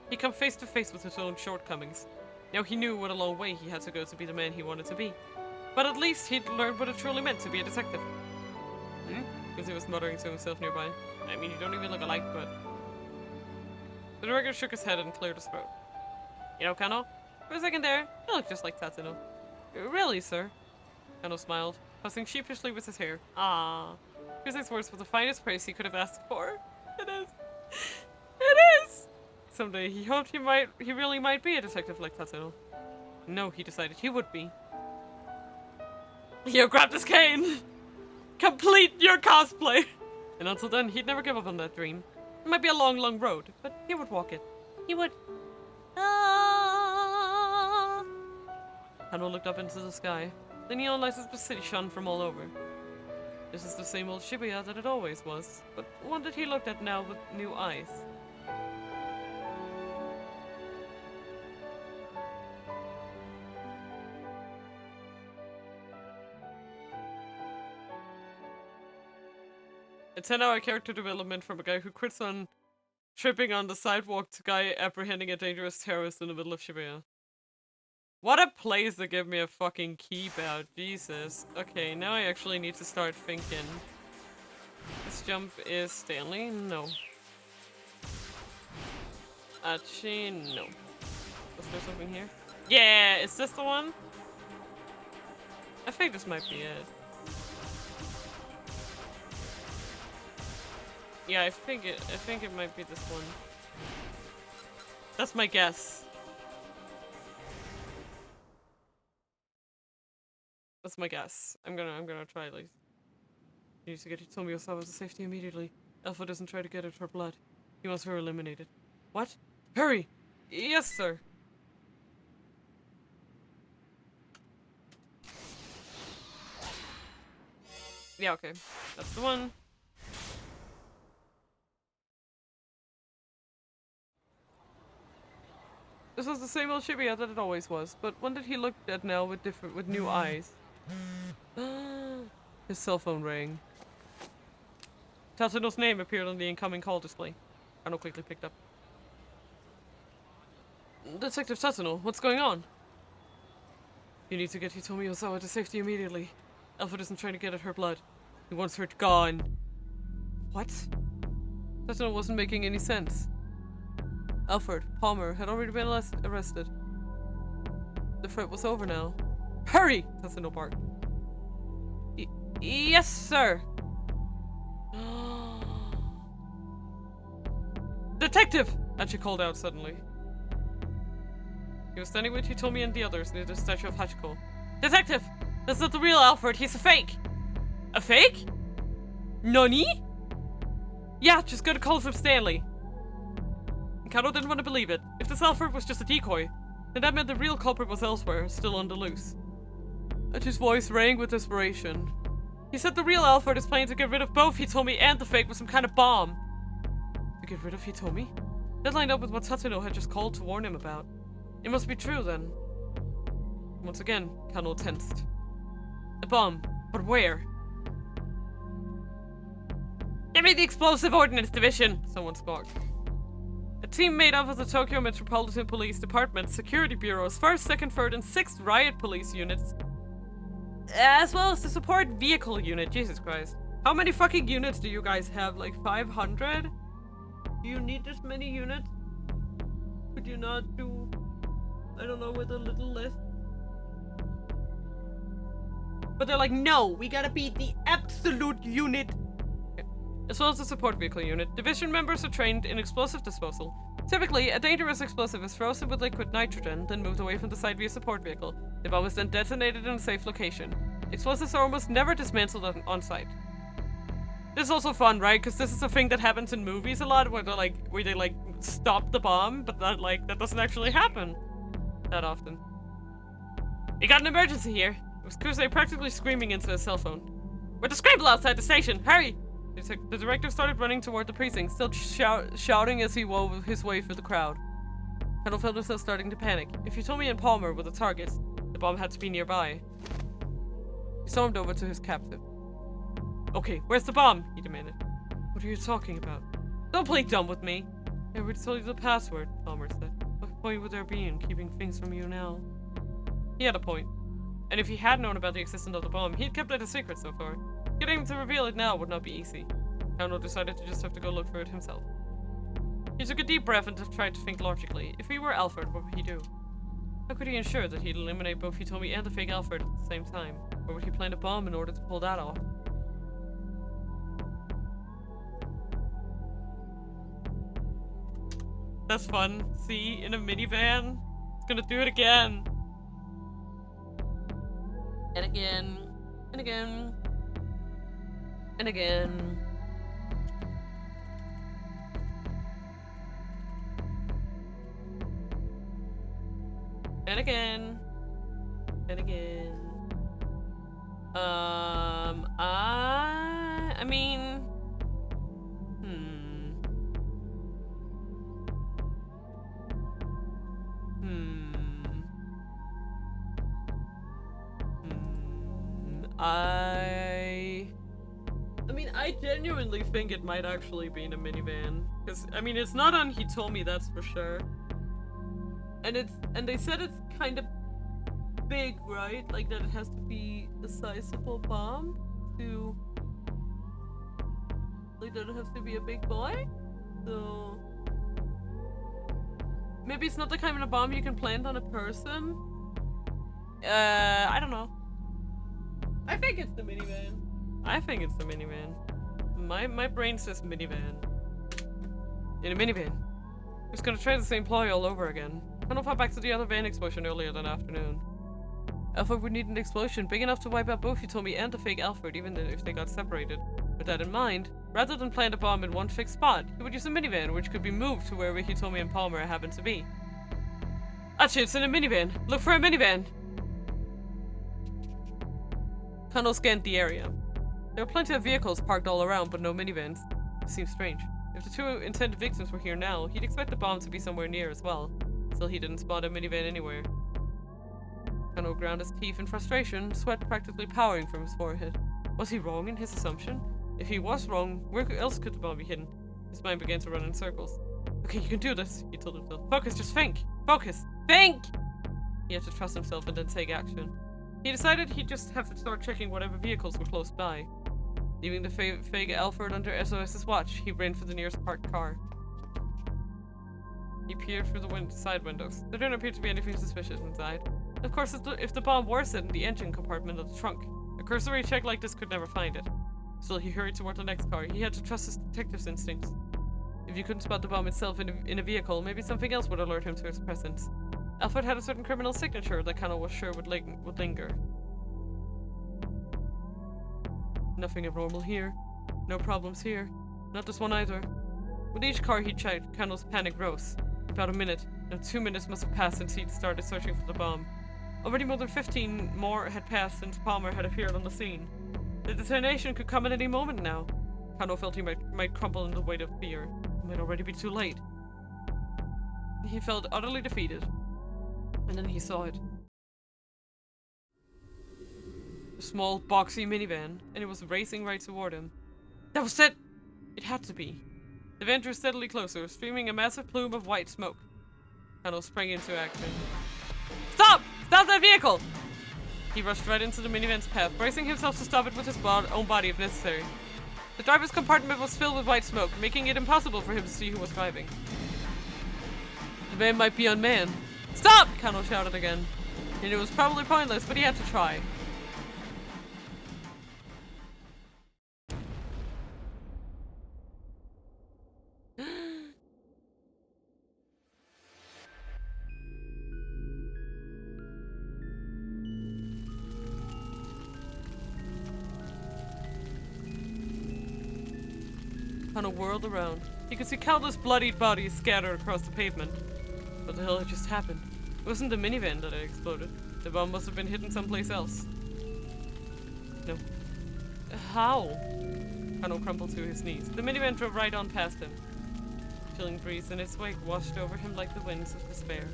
He'd come face to face with his own shortcomings. Now he knew what a long way he had to go to be the man he wanted to be. But at least he'd learned what it truly meant to be a detective. Because he was muttering to himself nearby. I mean, you don't even look alike, but... The director shook his head and cleared his throat. You know, Kano? For a second there, you look just like Tatsuno. Really, sir? Kano smiled, fussing sheepishly with his hair. Ah. Kuze's words were the finest praise he could have asked for. It is. It is! Someday he hoped he really might be a detective like Tatsuno. No, he decided he would be. Yo, grab this cane! Complete your cosplay! And until then, he'd never give up on that dream. It might be a long, long road, but he would walk it. He would. Ah. Kano looked up into the sky. The neon lights of the city shone from all over. This is the same old Shibuya that it always was, but one that he looked at now with new eyes. A 10-hour character development from a guy who quits on tripping on the sidewalk to guy apprehending a dangerous terrorist in the middle of Shibuya. What a place to give me a fucking keyboard, Jesus. Okay, now I actually need to start thinking. This jump is Stanley? No. Actually, no. Is there something here? Yeah, is this the one? I think this might be it. Yeah, I think it might be this one. That's my guess. That's my guess. I'm gonna try at least. You need to get Hitomi Osawa to safety immediately. Alpha doesn't try to get at her blood. He wants her eliminated. What? Hurry! Yes, sir. Yeah, okay. That's the one. This was the same old Shibuya that it always was, but one that he looked at now with new eyes. His cell phone rang. Tatsuno's name appeared on the incoming call display. Kano quickly picked up. Detective Tatsuno, what's going on? You need to get Hitomi Osawa to safety immediately. Alpha isn't trying to get at her blood. He wants her gone. What? Tatsuno wasn't making any sense. Alfred Palmer had already been arrested. The threat was over now. Hurry! Tatsuno barked. Yes, sir! Detective! And she called out suddenly. He was standing with Hitomi and the others near the statue of Hachiko. Detective! That's not the real Alfred, he's a fake! A fake? Nani? Yeah, just got a call from Stanley. Kano didn't want to believe it. If this Alfred was just a decoy, then that meant the real culprit was elsewhere, still on the loose. And his voice rang with desperation. He said the real Alfred is planning to get rid of both Hitomi and the fake with some kind of bomb. To get rid of Hitomi? That lined up with what Tatsuno had just called to warn him about. It must be true then. Once again, Kano tensed. A bomb, but where? Give me the Explosive Ordnance Division, someone sparked. A team made up of the Tokyo Metropolitan Police Department, Security Bureau's 1st, 2nd, 3rd, and 6th Riot Police units, as well as the Support Vehicle Unit, Jesus Christ, How many fucking units do you guys have? Like 500? Do you need this many units? Could you not do, I don't know, with a little less? But they're like, no, we gotta be the absolute unit. Okay. As well as the support vehicle unit, division members are trained in explosive disposal. Typically, a dangerous explosive is frozen with liquid nitrogen, then moved away from the site via support vehicle. The bomb is then detonated in a safe location. Explosives are almost never dismantled on site. This is also fun, right? Because this is a thing that happens in movies a lot, where they stop the bomb, but that doesn't actually happen that often. We got an emergency here. It was Kusei practically screaming into his cell phone. We're the scramble outside the station! Hurry! The director started running toward the precinct, still shouting as he wove his way through the crowd. Kendall felt himself starting to panic. If Hitomi and Palmer were the targets, the bomb had to be nearby. He stormed over to his captive. Okay, where's the bomb? He demanded. What are you talking about? Don't play dumb with me. I already told you the password, Palmer said. What point would there be in keeping things from you now? He had a point. And if he had known about the existence of the bomb, he'd kept it a secret so far. Getting him to reveal it now would not be easy. Kano decided to just have to go look for it himself. He took a deep breath and tried to think logically. If he were Alfred, what would he do? How could he ensure that he'd eliminate both Hitomi and the fake Alfred at the same time? Or would he plant a bomb in order to pull that off? That's fun. See, in a minivan. It's gonna do it again. And again. And again. And again. And again. And again. I mean... I mean, I genuinely think it might actually be in a minivan. Because, I mean, it's not on Hitomi, that's for sure. And they said it's kind of big, right? Like that it has to be a sizable bomb to... Like that it has to be a big boy? So... Maybe it's not the kind of bomb you can plant on a person? I don't know. I think it's the minivan. I think it's the minivan. My brain says minivan. In a minivan. He was gonna try the same ploy all over again. Connell thought back to the other van explosion earlier that afternoon. Alfred would need an explosion big enough to wipe out both Hitomi and the fake Alfred, even if they got separated. With that in mind, rather than plant a bomb in one fixed spot, he would use a minivan, which could be moved to wherever Hitomi and Palmer happened to be. Actually, it's in a minivan. Look for a minivan! Kano scanned the area. There were plenty of vehicles parked all around, but no minivans. It seemed strange. If the two intended victims were here now, he'd expect the bomb to be somewhere near as well. Still, he didn't spot a minivan anywhere. Kano ground his teeth in frustration, sweat practically powering from his forehead. Was he wrong in his assumption? If he was wrong, where else could the bomb be hidden? His mind began to run in circles. Okay, you can do this, he told himself. Focus, just think! Focus! Think! He had to trust himself and then take action. He decided he'd just have to start checking whatever vehicles were close by. Leaving the fake Alfred under SOS's watch, he ran for the nearest parked car. He peered through the side windows. There didn't appear to be anything suspicious inside. Of course, if the bomb were set in the engine compartment of the trunk, a cursory check like this could never find it. Still, he hurried toward the next car. He had to trust his detective's instincts. If you couldn't spot the bomb itself in a vehicle, maybe something else would alert him to its presence. Alfred had a certain criminal signature that Kano was sure would linger. Nothing abnormal here. No problems here. Not this one either. With each car he checked, Kano's panic rose. About a minute, and 2 minutes must have passed since he'd started searching for the bomb. Already more than 15 more had passed since Palmer had appeared on the scene. The detonation could come at any moment now. Kano felt he might crumple in the weight of fear. It might already be too late. He felt utterly defeated. And then he saw it. A small, boxy minivan, and it was racing right toward him. That was it! It had to be. The van drew steadily closer, streaming a massive plume of white smoke. Kano sprang into action. Stop! Stop that vehicle! He rushed right into the minivan's path, bracing himself to stop it with his own body if necessary. The driver's compartment was filled with white smoke, making it impossible for him to see who was driving. The van might be unmanned. Stop! Kano shouted again. And it was probably pointless, but he had to try. Kano whirled around. He could see countless bloodied bodies scattered across the pavement. What the hell had just happened? It wasn't the minivan that had exploded. The bomb must have been hidden someplace else. No. How? Kano crumpled to his knees. The minivan drove right on past him. Chilling breeze in its wake washed over him like the winds of despair.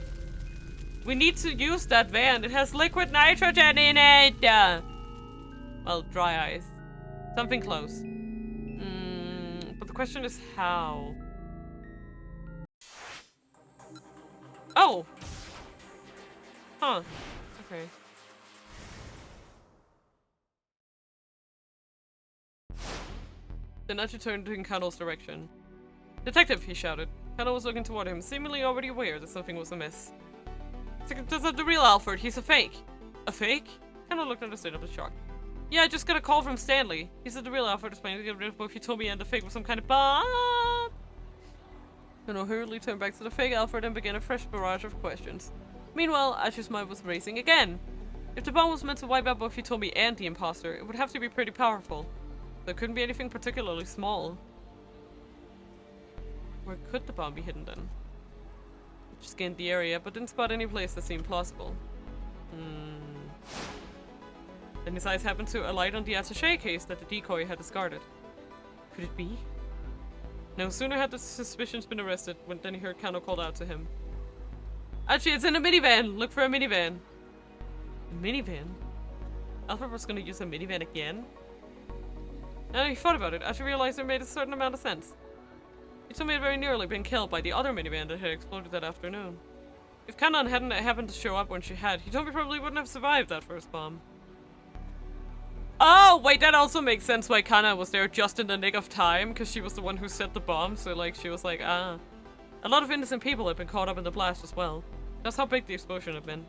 We need to use that van. It has liquid nitrogen in it! Well, dry ice. Something close. But the question is how? Oh! Huh. Okay. Then Achi turned in Kano's direction. Detective, he shouted. Kano was looking toward him, seemingly already aware that something was amiss. That's not the real Alfred, he's a fake. A fake? Kano looked understandably shocked. Yeah, I just got a call from Stanley. He said the real Alfred is planning to get rid of both Hitomi and the fake with some kind of bomb. Kano hurriedly turned back to the fake Alfred and began a fresh barrage of questions. Meanwhile, Ashi's mind was racing again. If the bomb was meant to wipe out both Hitomi and the imposter, it would have to be pretty powerful. There couldn't be anything particularly small. Where could the bomb be hidden then? He scanned the area, but didn't spot any place that seemed plausible. Then his eyes happened to alight on the attaché case that the decoy had discarded. Could it be? No sooner had the suspicions been arrested than he heard Kano called out to him. Actually, it's in a minivan! Look for a minivan! A minivan? Alfred was gonna use a minivan again? And he thought about it, Ashi realized it made a certain amount of sense. Hitomi had very nearly been killed by the other minivan that had exploded that afternoon. If Kanan hadn't happened to show up when she had, Hitomi probably wouldn't have survived that first bomb. Oh, wait, that also makes sense why Kana was there just in the nick of time, because she was the one who set the bomb, so like, she was like, ah. A lot of innocent people had been caught up in the blast as well. That's how big the explosion had been.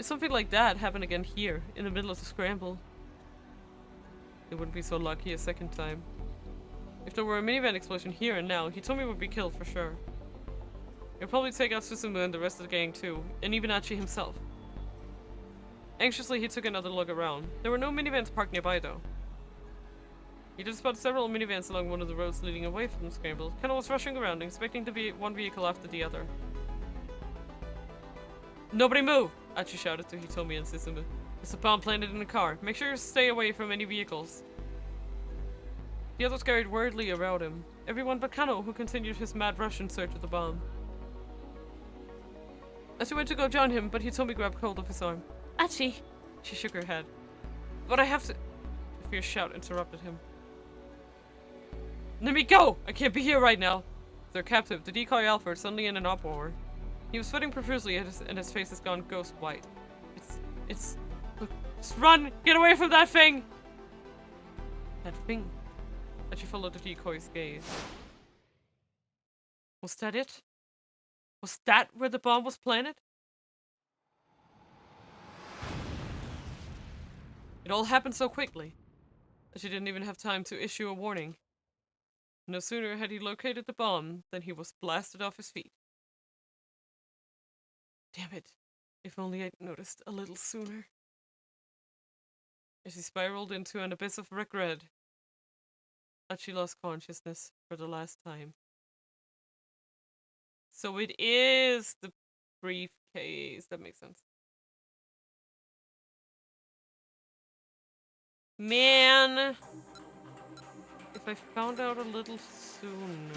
If something like that happened again here, in the middle of the scramble, it wouldn't be so lucky a second time. If there were a minivan explosion here and now, Hitomi would be killed for sure. It would probably take out Susumu and the rest of the gang too, and even Achi himself. Anxiously, he took another look around. There were no minivans parked nearby though. He did spot several minivans along one of the roads leading away from the scramble. Kano was rushing around, expecting to be one vehicle after the other. Nobody move! Achi shouted to Hitomi and Susumu. There's a bomb planted in the car. Make sure you stay away from any vehicles. The others scurried worriedly around him. Everyone but Kano, who continued his mad rush in search of the bomb. Achi went to go join him, but Hitomi grabbed hold of his arm. Achi! She shook her head. But I have to— A fierce shout interrupted him. Let me go! I can't be here right now! Their captive, the decoy Alfred, suddenly in an uproar. He was sweating profusely and his face has gone ghost white. Look, just run! Get away from that thing! That thing? Achi followed the decoy's gaze. Was that it? Was that where the bomb was planted? It all happened so quickly that she didn't even have time to issue a warning. No sooner had he located the bomb than he was blasted off his feet. Damn it. If only I'd noticed a little sooner. As he spiraled into an abyss of regret, Achi lost consciousness for the last time. So it is the briefcase. That makes sense. Man! If I found out a little sooner...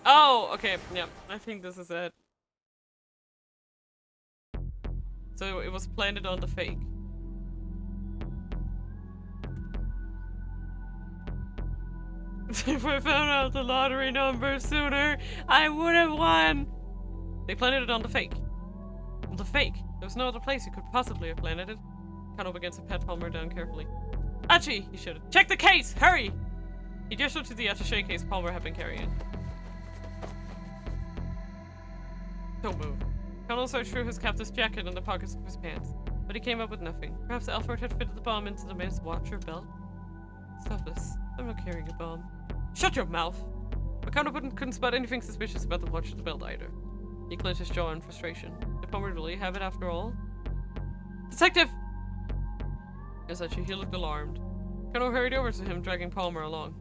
Oh, okay, yeah, I think this is it. So it was planted on the fake. If I found out the lottery number sooner, I would have won! They planted it on the fake. On the fake? There was no other place you could possibly have planted it. Kano began to pat Palmer down carefully. Achi! He shouted. Check the case! Hurry! He gestured to the attaché case Palmer had been carrying. Don't move. Kano searched through his captive's jacket and the pockets of his pants, but he came up with nothing. Perhaps Alfred had fitted the bomb into the man's watch or belt? Stop this. I'm not carrying a bomb. Shut your mouth! But Kano couldn't spot anything suspicious about the watch or the belt either. He clenched his jaw in frustration. Did Palmer really have it after all? Detective! Yes, Achi, he looked alarmed. Kano hurried over to him, dragging Palmer along.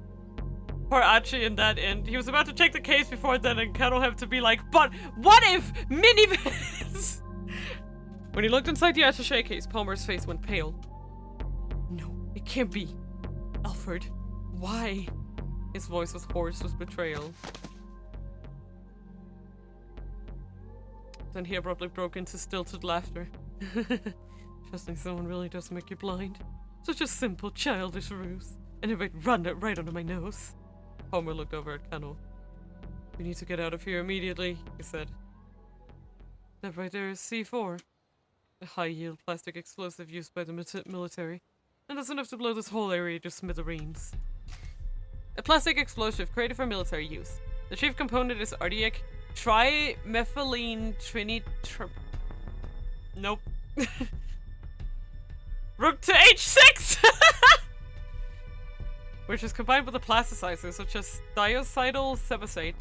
Poor Achi in that end. He was about to check the case before then, and Kano had to be like, but what if minivans? When he looked inside the attaché case, Palmer's face went pale. No, it can't be. Alfred, why? His voice was hoarse with betrayal. Then he abruptly broke into stilted laughter. Trusting someone really does make you blind. Such a simple, childish ruse. And it might run it right under my nose. Palmer looked over at Kano. We need to get out of here immediately, he said. That right there is C4. A high-yield plastic explosive used by the military. And that's enough to blow this whole area to smithereens. A plastic explosive created for military use. The chief component is ardiac trimethylene Nope. Rook to H6! Which is combined with a plasticizer such as diacetyl sebacate.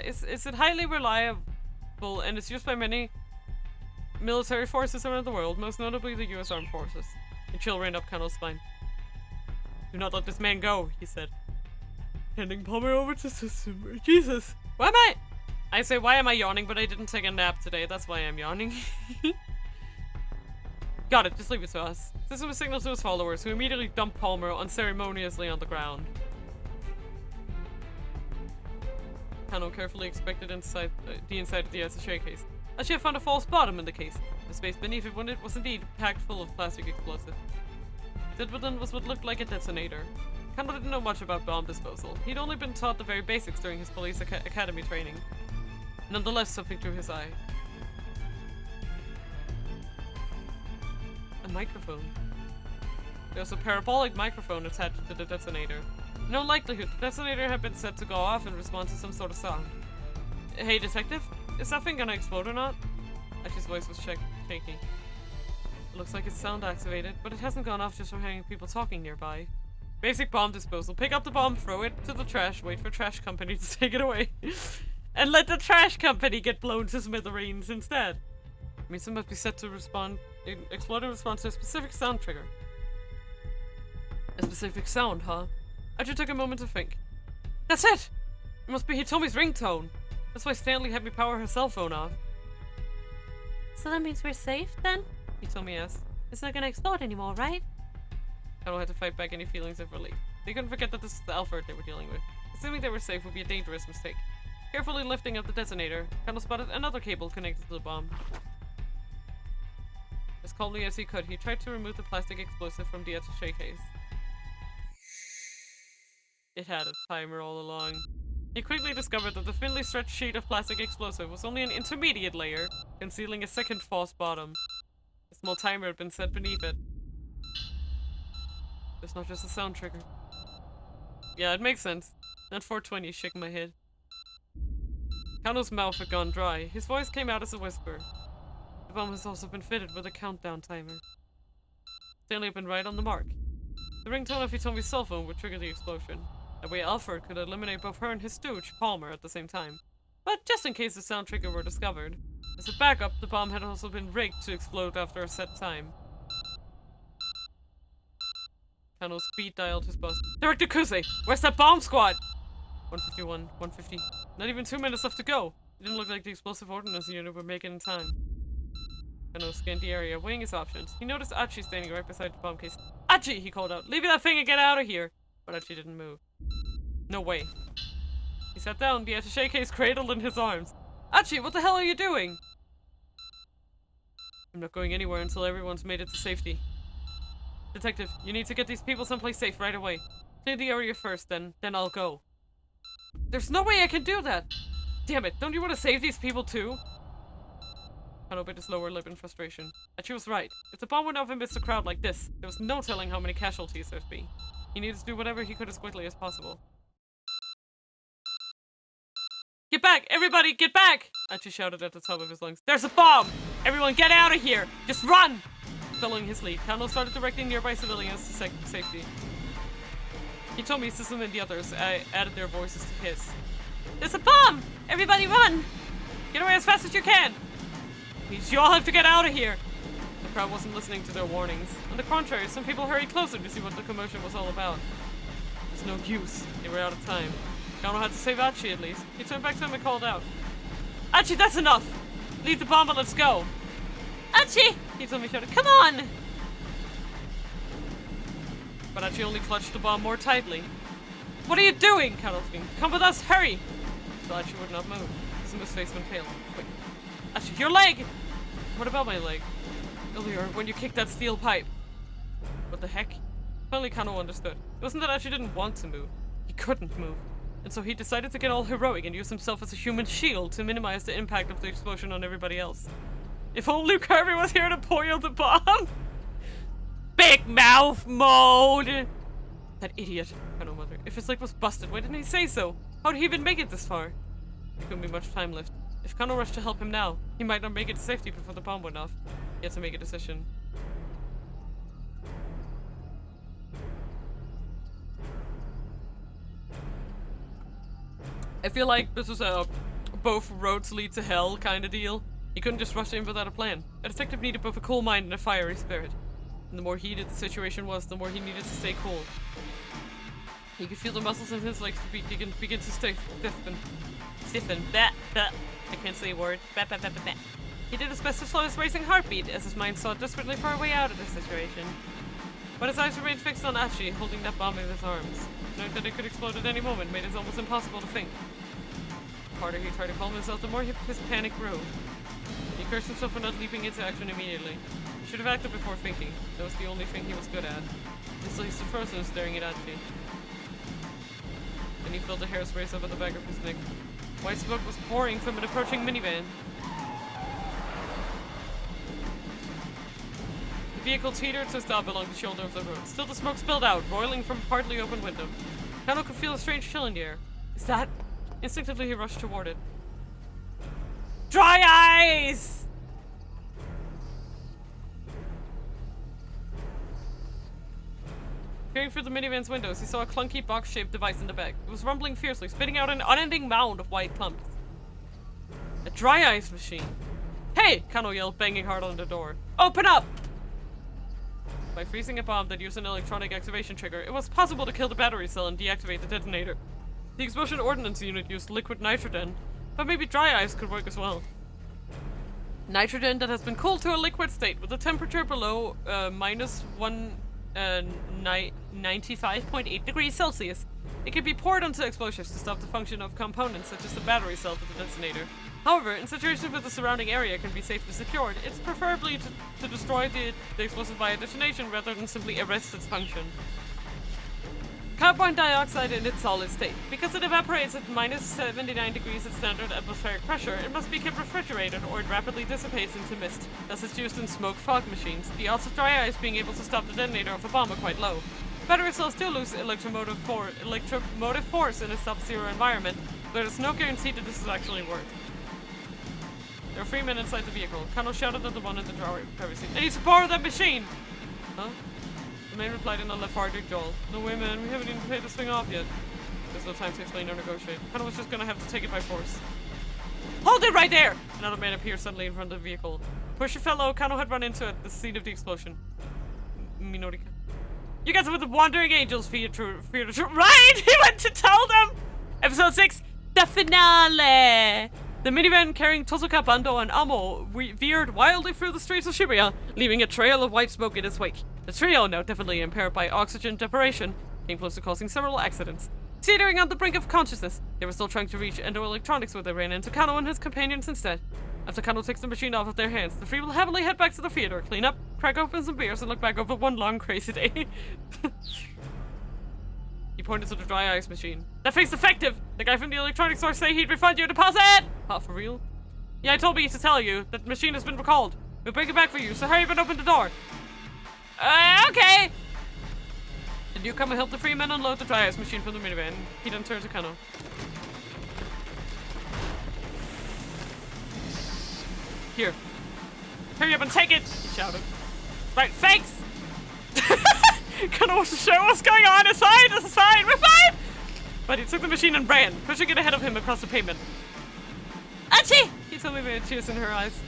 Is it highly reliable and is used by many military forces around the world, most notably the US Armed Forces. A chill ran up Kano's spine. Do not let this man go, he said. Handing Palmer over to System. Jesus! Why am I say, why am I yawning, but I didn't take a nap today. That's why I'm yawning. Got it, just leave it to us. System was signaled to his followers, who immediately dumped Palmer unceremoniously on the ground. Kano carefully inspected the inside of the attaché case. As she had found a false bottom in the case. The space beneath it was indeed packed full of plastic explosive. Filled within was what looked like a detonator. Kano didn't know much about bomb disposal. He'd only been taught the very basics during his police academy training. Nonetheless, something drew his eye. A microphone. There was a parabolic microphone attached to the detonator. In all likelihood, the detonator had been set to go off in response to some sort of sound. Hey, detective? Is that thing gonna explode or not? Ashi's voice was shaky. It looks like it's sound activated, but it hasn't gone off just from hearing people talking nearby. Basic bomb disposal. Pick up the bomb, throw it to the trash, wait for trash company to take it away. And let the trash company get blown to smithereens instead. It means it must be set to explode in response to a specific sound trigger. A specific sound, huh? I just took a moment to think. That's it! It must be Hitomi's ringtone. That's why Stanley had me power her cell phone off. So that means we're safe, then? Hitomi asked. It's not gonna explode anymore, right? Kano had to fight back any feelings of relief. They couldn't forget that this is the Alfred they were dealing with. Assuming they were safe would be a dangerous mistake. Carefully lifting up the detonator, Kano spotted another cable connected to the bomb. As calmly as he could, he tried to remove the plastic explosive from the attaché case. It had a timer all along. He quickly discovered that the thinly stretched sheet of plastic explosive was only an intermediate layer, concealing a second false bottom. A small timer had been set beneath it. It's not just a sound trigger. Yeah, it makes sense. Not 420, shaking my head. Kano's mouth had gone dry. His voice came out as a whisper. The bomb has also been fitted with a countdown timer. Stanley had been right on the mark. The ringtone of Hitomi's cell phone would trigger the explosion. That way Alfred could eliminate both her and his stooge, Palmer, at the same time. But just in case the sound trigger were discovered. As a backup, the bomb had also been rigged to explode after a set time. Kano speed dialed his boss. Director Kuse! Where's that bomb squad? 151, 150. Not even 2 minutes left to go. It didn't look like the explosive ordnance unit would make it in time. Kano scanned the area, weighing his options. He noticed Achi standing right beside the bomb case. Achi! He called out. Leave that thing and get out of here! But Achi didn't move. No way. He sat down, the attaché case cradled in his arms. Achi, what the hell are you doing? I'm not going anywhere until everyone's made it to safety. Detective, you need to get these people someplace safe right away. Clear the area first, then I'll go. There's no way I can do that! Damn it, don't you want to save these people too? Kano bit his lower lip in frustration. And she was right. If the bomb went off amidst a crowd like this, there was no telling how many casualties there'd be. He needed to do whatever he could as quickly as possible. Get back! Everybody, get back! Archie shouted at the top of his lungs. There's a bomb! Everyone get out of here! Just run! Following his lead, Kano started directing nearby civilians to safety. He told me Sisum and the others added their voices to his. There's a bomb! Everybody run! Get away as fast as you can! You all have to get out of here! The crowd wasn't listening to their warnings. On the contrary, some people hurried closer to see what the commotion was all about. There's no use. They were out of time. Kano had to save Archie at least. He turned back to him and called out. Archie, that's enough! Leave the bomb and let's go! Archie! He told me shouted, come on! But Archie only clutched the bomb more tightly. What are you doing? Kano screamed. Come with us, hurry! So Archie would not move. Suma's face went pale. Wait. Archie, your leg! What about my leg? Earlier, when you kicked that steel pipe. What the heck? Finally Kano understood. It wasn't that Archie didn't want to move. He couldn't move. And so he decided to get all heroic and use himself as a human shield to minimize the impact of the explosion on everybody else. If only Kirby was here to boil the bomb! Big mouth mode! That idiot, Kano muttered. If his leg was busted, why didn't he say so? How'd he even make it this far? There couldn't be much time left. If Kano rushed to help him now, he might not make it to safety before the bomb went off. He had to make a decision. I feel like this was a both roads lead to hell kind of deal. He couldn't just rush in without a plan. A detective needed both a cool mind and a fiery spirit. And the more heated the situation was, the more he needed to stay cool. He could feel the muscles in his legs begin to stiffen. I can't say a word. He did his best to slow his racing heartbeat as his mind sought desperately for a way out of the situation. But his eyes remained fixed on Archie, holding that bomb in his arms. Knowing that it could explode at any moment made it almost impossible to think. The harder he tried to calm himself, the more his panic grew. He cursed himself for not leaping into action immediately. He should have acted before thinking. That was the only thing he was good at. Still he stood frozen, staring at Archie. Then he felt the hairs race up at the back of his neck. White smoke was pouring from an approaching minivan. The vehicle teetered to a stop along the shoulder of the road. Still the smoke spilled out, boiling from a partly open window. Kano could feel a strange chill in the air. Is that? Instinctively he rushed toward it. Dry eyes! Peering through the minivan's windows, he saw a clunky box-shaped device in the back. It was rumbling fiercely, spitting out an unending mound of white clumps. A dry ice machine. Hey! Kano yelled, banging hard on the door. Open up! By freezing a bomb that used an electronic activation trigger, it was possible to kill the battery cell and deactivate the detonator. The explosion ordnance unit used liquid nitrogen, but maybe dry ice could work as well. Nitrogen that has been cooled to a liquid state with a temperature below minus 95.8 degrees Celsius. It can be poured onto explosives to stop the function of components such as the battery cell for the detonator. However, in situations where the surrounding area can be safely secured, it's preferably to destroy the explosive via detonation rather than simply arrest its function. Carbon dioxide in its solid state. Because it evaporates at minus 79 degrees at standard atmospheric pressure, it must be kept refrigerated or it rapidly dissipates into mist. Thus it's used in smoke fog machines. The odds of dry ice being able to stop the detonator of a bomb are quite low. Battery cells do lose electromotive force in a sub-zero environment, but there's no guarantee that this is actually work. There are 3 men inside the vehicle. Kano shouted at the one in the driver's seat. I need to borrow that machine! Huh? The man replied in a lethargic drawl. No way, man. We haven't even paid this thing off yet. There's no time to explain or negotiate. Kano was just gonna have to take it by force. Hold it right there! Another man appeared suddenly in front of the vehicle. Push a fellow Kano had run into at the scene of the explosion. Minorika. You guys are with the Wandering Angels, fear true. Right! He went to tell them! Episode 6, the finale! The minivan carrying Tozuka, Bando, and Amo veered wildly through the streets of Shibuya, leaving a trail of white smoke in its wake. The trio, now definitely impaired by oxygen deprivation, came close to causing several accidents. Teetering on the brink of consciousness, they were still trying to reach Endo Electronics where they ran into Kano and his companions instead. After Kano takes the machine off of their hands, the three will happily head back to the theater, clean up, crack open some beers, and look back over one long crazy day. He pointed to the dry ice machine. That thing's defective! The guy from the electronics store say he'd refund your deposit! Oh, for real? Yeah, I told me to tell you that the machine has been recalled. We'll bring it back for you, so hurry up and open the door. Okay. The newcomer helped the free man unload the dry ice machine from the minivan. He then turned to Kano. Here. Hurry up and take it, he shouted. Right, thanks! Kano was sure what's going on. It's fine, we're fine! But he took the machine and ran, pushing it ahead of him across the pavement. Achie! He told me with tears in her eyes.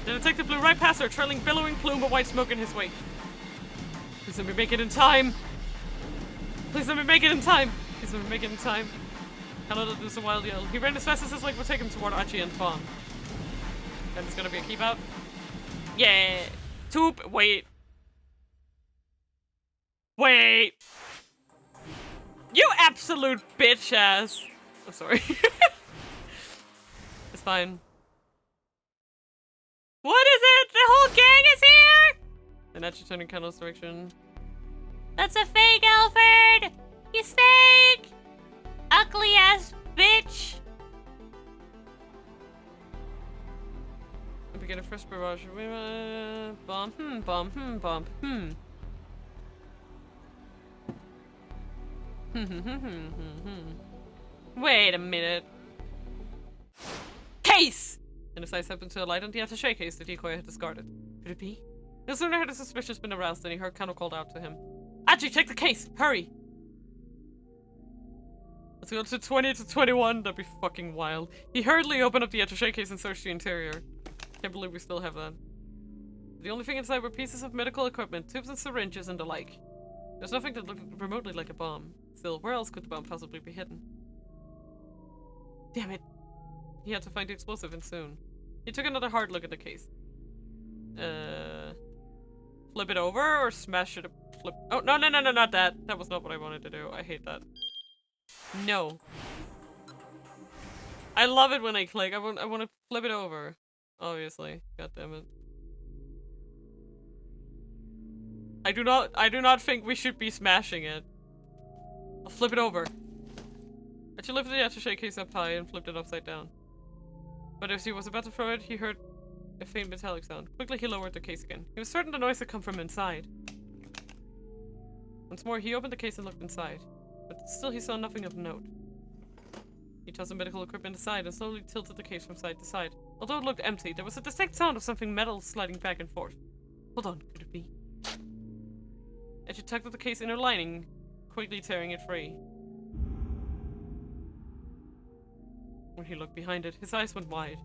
The detective blew right past her, trailing billowing plume of white smoke in his wake. Please let me make it in time. Please let me make it in time. Please let me make it in time. Kano let loose a wild yell. He ran as fast as his leg would take him toward Achie and the bomb. And it's gonna be a keep out. Yeah. Wait. Wait. You absolute bitch ass. I'm sorry. It's fine. What is it? The whole gang is here? And Achie turned in Kano's direction. That's a fake, Alfred! He's fake! Ugly ass bitch! We begin a fresh barrage. Bomb, bomb. Wait a minute. Case! And his eyes happened to alight on the attaché case the decoy had discarded. Could it be? No sooner had his suspicions been aroused than he heard Kano called out to him. Achie, check the case! Hurry! Let's go to 20 to 21. That'd be fucking wild. He hurriedly opened up the attaché case and searched the interior. Can't believe we still have that. The only thing inside were pieces of medical equipment, tubes and syringes and the like. There's nothing that looked remotely like a bomb. Still, where else could the bomb possibly be hidden? Damn it. He had to find the explosive and soon. He took another hard look at the case. Flip it over or smash it? Flip. Oh, no, not that. That was not what I wanted to do. I hate that. No. I love it when I click. I want to flip it over. Obviously. God damn it. I do not think we should be smashing it. I'll flip it over. Achie lifted the attaché case up high and flipped it upside down. But as he was about to throw it, he heard a faint metallic sound. Quickly he lowered the case again. He was certain the noise had come from inside. Once more, he opened the case and looked inside. But still he saw nothing of note. He tossed the medical equipment aside and slowly tilted the case from side to side. Although it looked empty, there was a distinct sound of something metal sliding back and forth. Hold on, could it be? Achie tugged at the case inner lining, quickly tearing it free. When he looked behind it, his eyes went wide.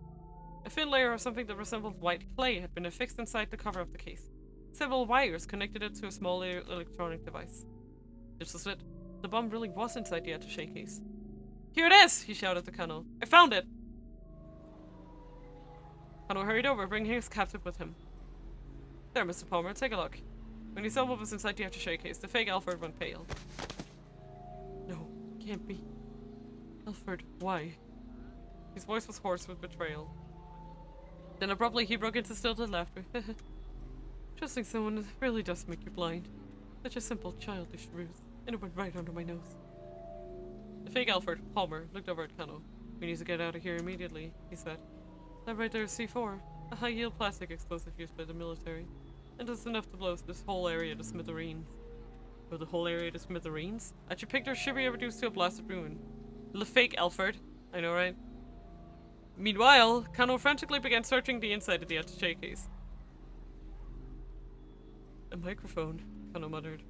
A thin layer of something that resembled white clay had been affixed inside the cover of the case. Several wires connected it to a small electronic device. This was it. The bomb really was inside the attaché case. Here it is! He shouted to Kano. I found it! Kano hurried over, bringing his captive with him. There, Mr. Palmer, take a look. When he saw what was inside the attaché case, the fake Alfred went pale. No, can't be. Alfred, why? His voice was hoarse with betrayal. Then abruptly he broke into stilted laughter. Trusting someone really does make you blind. Such a simple, childish ruse, and it went right under my nose. The fake Alfred, Palmer, looked over at Kano. We need to get out of here immediately, he said. That right there is C4, a high-yield plastic explosive used by the military. And it's enough to blow this whole area to smithereens. Blow the whole area to smithereens? Achie picked her Shibuya reduced to a blasted ruin. The fake Alfred. I know, right? Meanwhile, Kano frantically began searching the inside of the attaché case. A microphone, Kano muttered.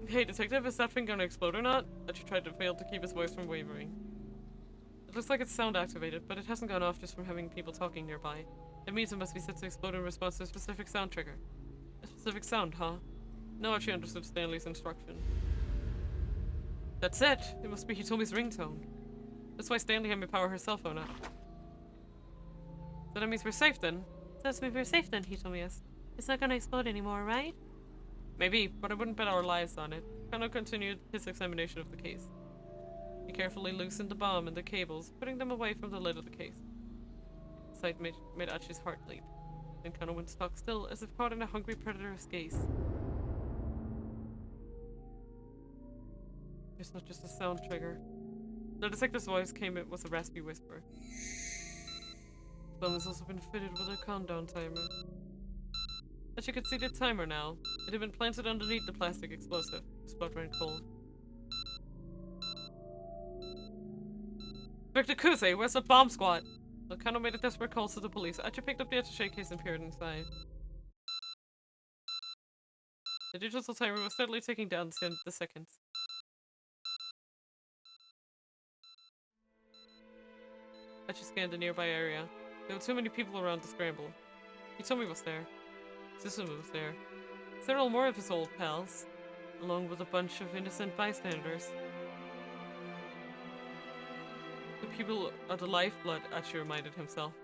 Hey, detective, is that thing gonna explode or not? Achie tried to fail to keep his voice from wavering. It looks like it's sound activated, but it hasn't gone off just from having people talking nearby. It means it must be set to explode in response to a specific sound trigger. A specific sound, huh? Now Achie understood Stanley's instruction. That's it! It must be Hitomi's ringtone. That's why Stanley had me power her cell phone up. So that means we're safe then? That means we're safe then, Hitomi asked. It's not gonna explode anymore, right? Maybe, but I wouldn't bet our lives on it. Kano continued his examination of the case. He carefully loosened the bomb and the cables, putting them away from the lid of the case. The sight made Achie's heart leap. Then Kano went stock still, as if caught in a hungry predator's gaze. It's not just a sound trigger. The detective's voice was a raspy whisper. bomb has also been fitted with a countdown timer. As you can see the timer now, it had been planted underneath the plastic explosive. The spot ran cold. Inspector Kuze, where's the bomb squad? Kano made a desperate call to the police. Archie picked up the attaché case and peered inside. The digital timer was steadily ticking down the seconds. Archie scanned the nearby area. There were too many people around to scramble. Hitomi was there. Susumu was there. Several more of his old pals, along with a bunch of innocent bystanders. The people are the lifeblood, Archie reminded himself.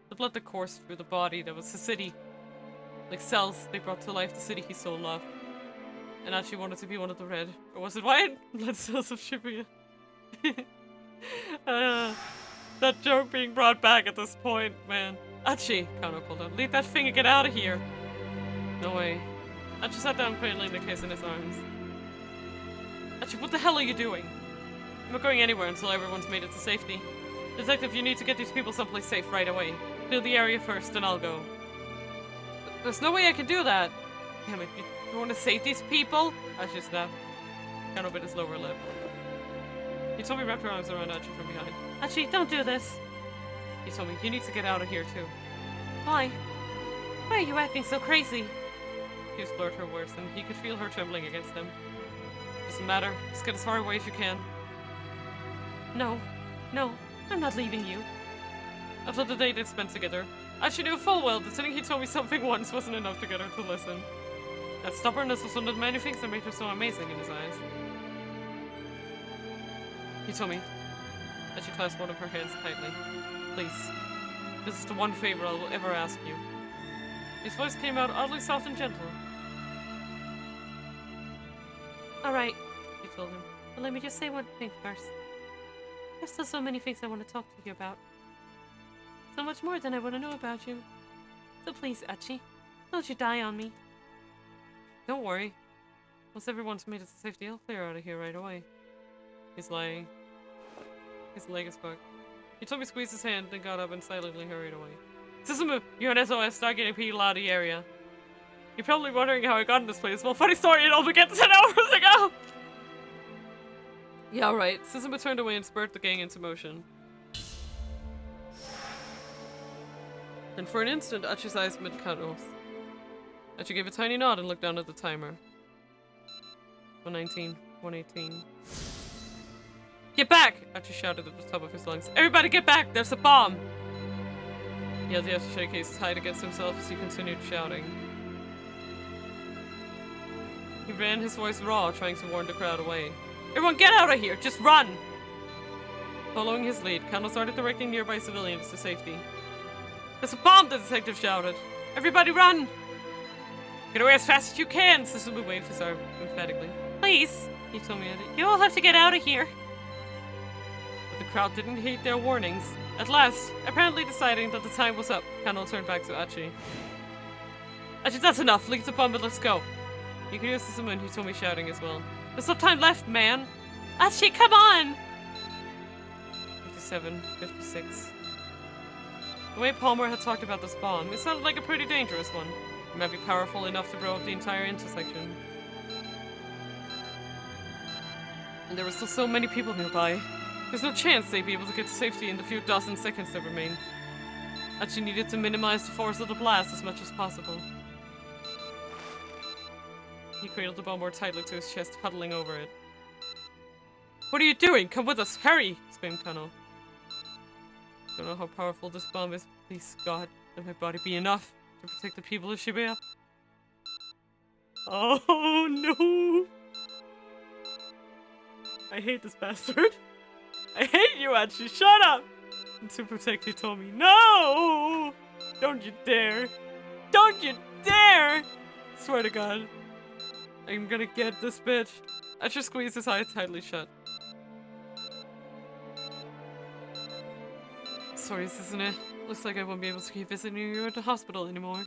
The blood that coursed through the body that was the city. Like cells, they brought to life the city he so loved. And Archie wanted to be one of the red, or was it white? Blood cells of Shibuya. That joke being brought back at this point, man. Archie, Kano called out. Leave that thing and get out of here. No way. Archie sat down, cradling the case in his arms. Archie, what the hell are you doing? I'm not going anywhere until everyone's made it to safety. Detective, you need to get these people someplace safe right away. Clear the area first, and I'll go. There's no way I can do that. Damn it, you want to save these people? Archie snapped. Kano bit his lower lip. Hitomi wrapped her arms around Archie from behind. Archie, don't do this. Hitomi, you need to get out of here too. Why? Why are you acting so crazy? He blurred her words, and he could feel her trembling against him. Doesn't matter. Just get as far away as you can. No. No. I'm not leaving you. After the day they'd spent together, Archie knew full well that telling Hitomi something once wasn't enough to get her to listen. That stubbornness was one of the many things that made her so amazing in his eyes. Hitomi. Archie clasped one of her hands tightly. Please. This is the one favor I will ever ask you. His voice came out oddly soft and gentle. Alright, he told him. But let me just say one thing first. There's still so many things I want to talk to you about. So much more than I want to know about you. So please, Archie, don't you die on me. Don't worry. Once everyone's made it to safety, I'll clear out of here right away. He's lying. His leg is bugged. Hitomi squeezed his hand, then got up and silently hurried away. Susumu, you're an SOS, start getting people out of the area. You're probably wondering how I got in this place. Well, funny story, it all began 10 hours ago! Yeah, right. Susumu turned away and spurred the gang into motion. And for an instant, Archie's eyes met Kano's. Archie gave a tiny nod and looked down at the timer. 119, 118. Get back! Archie shouted at the top of his lungs. Everybody get back! There's a bomb! He held the attaché case tight against himself as he continued shouting. He ran, his voice raw, trying to warn the crowd away. Everyone get out of here! Just run! Following his lead, Kano started directing nearby civilians to safety. There's a bomb! The detective shouted. Everybody run! Get away as fast as you can! Susumu waved his arm emphatically. Please, he told me, you all have to get out of here. But the crowd didn't heed their warnings. At last, apparently deciding that the time was up, Kano turned back to Archie. Archie, that's enough. Leave the bomb and let's go. You can hear Susumu and Hitomi shouting as well. There's no time left, man! Archie, come on! 57, 56. The way Palmer had talked about this bomb, it sounded like a pretty dangerous one. It might be powerful enough to blow up the entire intersection. And there were still so many people nearby. There's no chance they'd be able to get to safety in the few dozen seconds that remained. Archie needed to minimize the force of the blast as much as possible. He cradled the bomb more tightly to his chest, huddling over it. What are you doing? Come with us! Hurry! Screamed Kano. Don't know how powerful this bomb is. Please, God, let my body be enough to protect the people of Shibuya. Oh no! I hate this bastard. I hate you, Archie. Shut up! And to protect Hitomi. No! Don't you dare! Don't you dare! Swear to God. I'm gonna get this bitch. Archie squeezed his eyes tightly shut. Sorry, isn't it? Looks like I won't be able to keep visiting you at the hospital anymore.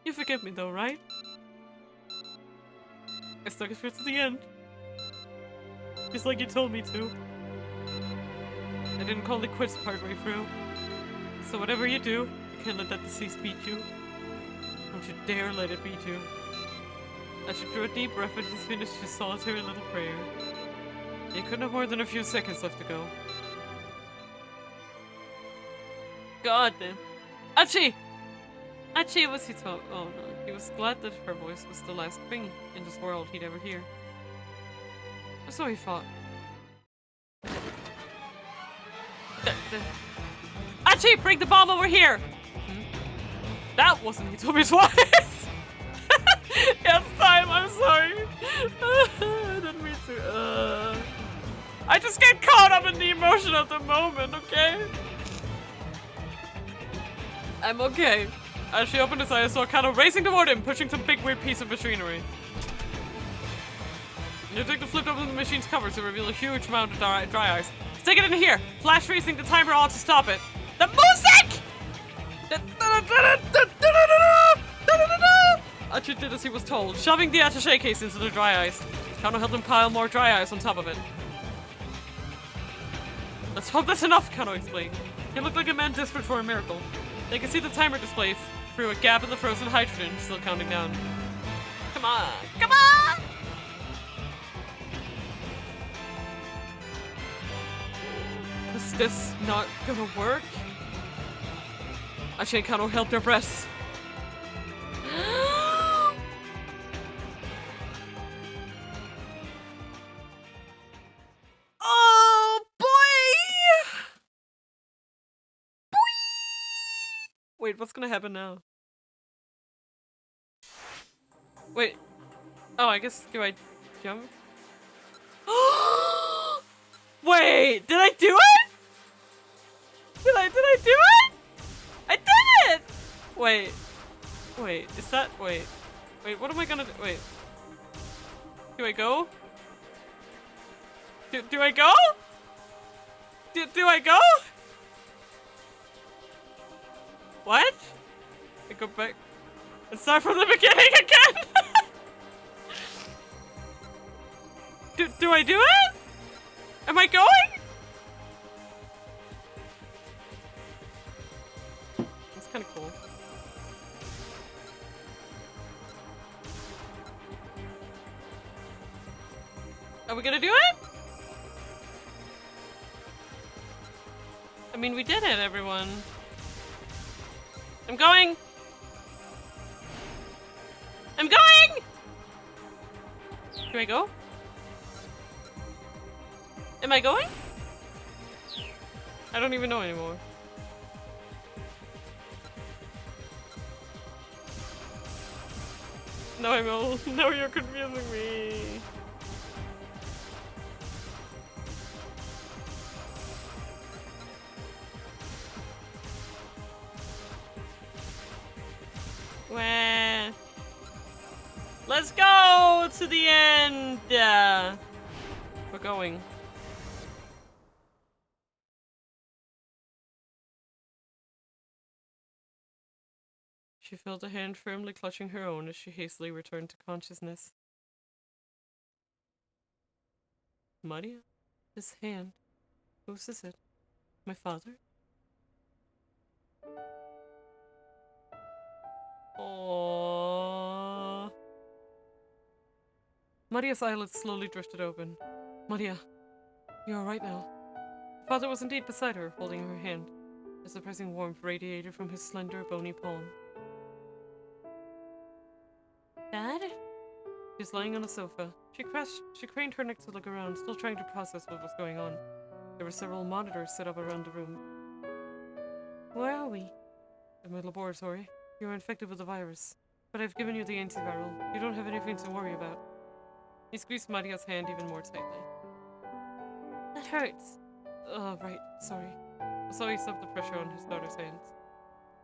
You forgive me though, right? I stuck it through to the end. Just like you told me to. I didn't call it quits partway through. So whatever you do, you can't let that disease beat you. Don't you dare let it beat you. As you drew a deep breath as he finished his solitary little prayer. You couldn't have more than a few seconds left to go. God damn. Achi! Achi was he told. Oh no. He was glad that her voice was the last thing in this world he'd ever hear. Or so he thought. Achi, bring the bomb over here! That wasn't Hitomi's voice! Yes, time, I'm sorry. I didn't mean to. I just get caught up in the emotion of the moment, okay? I'm okay. As she opened his eyes, saw Kano racing toward him, pushing some big weird piece of machinery. The detective flipped open the machine's cover to reveal a huge mound of dry ice. Stick it in here! Flash racing the timer on to stop it. The music! Achi did as he was told, shoving the attaché case into the dry ice. Kano helped him pile more dry ice on top of it. Let's hope that's enough, Kano explained. He looked like a man desperate for a miracle. They could see the timer display through a gap in the frozen hydrogen, still counting down. Come on! Come on! Is this not gonna work? Achi and Kano held their breaths. Oh boy! Wait, what's gonna happen now? Wait. Oh, I guess, do I jump? Wait, did I do it? Did I do it? I did it! Wait. Wait, is that, wait, what am I gonna do? Wait. Do I go? Do I go? Do I go? What? I go back and start from the beginning again? do I do it? Am I going? That's kind of cool. Are we gonna do it? I mean, we did it, everyone. I'm going! I'm going! Do I go? Am I going? I don't even know anymore. No, I'm old. No, you're confusing me. Where? Let's go to the end. We're going. She felt a hand firmly clutching her own as she hastily returned to consciousness. Maria? His hand. Whose is it? My father? Aww. Maria's eyelids slowly drifted open. Maria, you're alright now. Father was indeed beside her, holding her hand. A surprising warmth radiated from his slender, bony palm. Dad? She was lying on a sofa. She craned her neck to look around, still trying to process what was going on. There were several monitors set up around the room. Where are we? In my laboratory. You're infected with the virus. But I've given you the antiviral. You don't have anything to worry about. He squeezed Maria's hand even more tightly. That hurts. Oh, right. Sorry. I saw he stopped the pressure on his daughter's hands.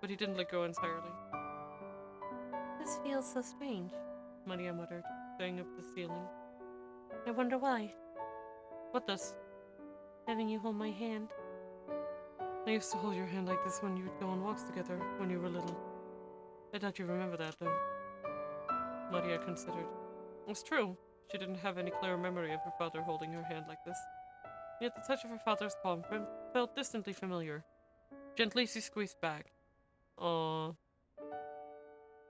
But he didn't let go entirely. This feels so strange, Maria muttered, staring up at the ceiling. I wonder why. What does? Having you hold my hand. I used to hold your hand like this when you would go on walks together when you were little. I doubt you remember that, though. Maria considered. It's true. She didn't have any clear memory of her father holding her hand like this. Yet the touch of her father's palm felt distantly familiar. Gently she squeezed back. Aww.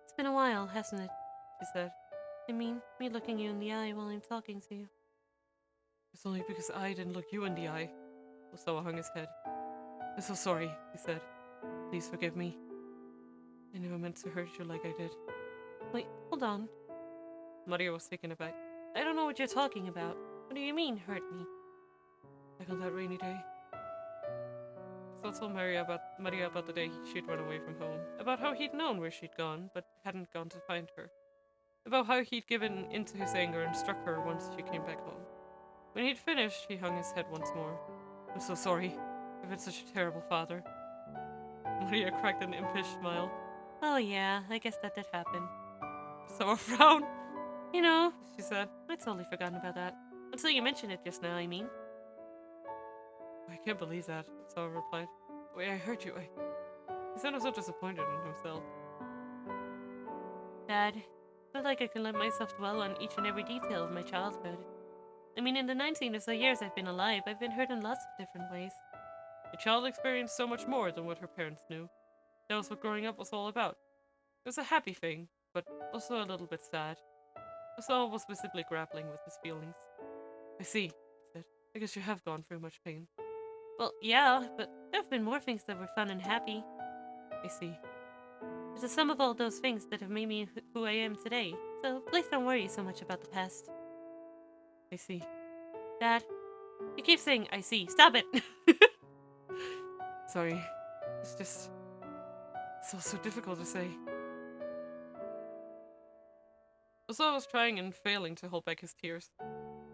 It's been a while, hasn't it? She said. I mean, me looking you in the eye while I'm talking to you. It's only because I didn't look you in the eye. Osawa hung his head. I'm so sorry, he said. Please forgive me. I never meant to hurt you like I did. Wait, hold on. Maria was taken aback. I don't know what you're talking about. What do you mean, hurt me? Like on that rainy day. So told Maria about the day she'd run away from home. About how he'd known where she'd gone, but hadn't gone to find her. About how he'd given into his anger and struck her once she came back home. When he'd finished, he hung his head once more. I'm so sorry. I've been such a terrible father. Maria cracked an impish smile. Oh yeah, I guess that did happen. So a frown. You know, She said. I'd totally forgotten about that. Until you mentioned it just now, I mean. I can't believe that, Sawa replied. Wait, I hurt you. He sounded so disappointed in himself. Dad, I feel like I can let myself dwell on each and every detail of my childhood. I mean, in the 19 or so years I've been alive, I've been hurt in lots of different ways. The child experienced so much more than what her parents knew. That was what growing up was all about. It was a happy thing, but also a little bit sad. Osawa was visibly grappling with his feelings. I see, he said. I guess you have gone through much pain. Well, yeah, but there have been more things that were fun and happy. I see. It's the sum of all those things that have made me who I am today, so please don't worry so much about the past. I see. Dad, you keep saying I see. Stop it! Sorry. It's just... It's so difficult to say. Osawa was trying and failing to hold back his tears.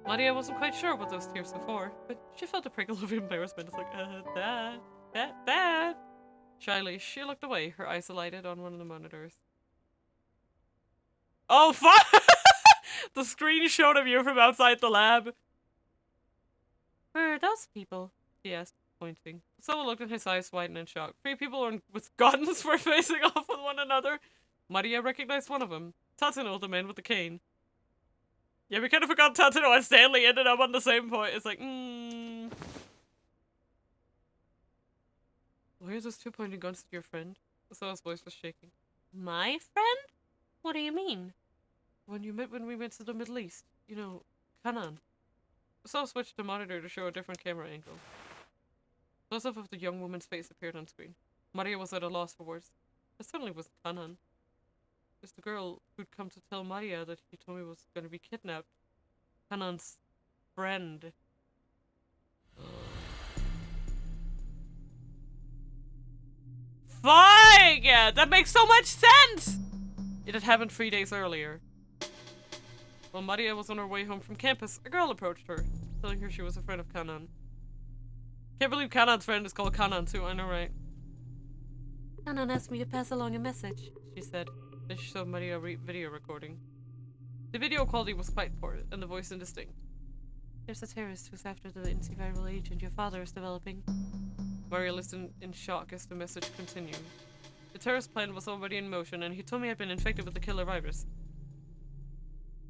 Maria wasn't quite sure what those tears were for, but she felt a prickle of embarrassment. It's like, Dad. Shyly, she looked away, her eyes alighted on one of the monitors. Oh, fuck! The screenshot of you from outside the lab. Where are those people? He asked, pointing. Someone looked and his eyes widened in shock. 3 people with guns were facing off with one another. Maria recognized one of them. Tatsuno, the man with the cane. Yeah, we kind of forgot Tatsuno and Stanley ended up on the same point. It's like, Why are those 2 pointing guns at your friend? Osawa's voice was shaking. My friend? What do you mean? When we went to the Middle East. You know, Kanan. Osawa switched the monitor to show a different camera angle. Close-up of the young woman's face appeared on screen. Maria was at a loss for words. It certainly was Kanan. It's the girl who'd come to tell Maria that he told me was going to be kidnapped. Kanan's friend. Fine! Yeah, that makes so much sense! It had happened 3 days earlier. While Maria was on her way home from campus, a girl approached her, telling her she was a friend of Kanan. Can't believe Kanan's friend is called Kanan too, I know, right? Kanan asked me to pass along a message, She said. Then she showed Maria a video recording. The video quality was quite poor, and the voice indistinct. There's a terrorist who's after the antiviral agent your father is developing. Maria listened in shock as the message continued. The terrorist plan was already in motion, and he told me I'd been infected with the killer virus.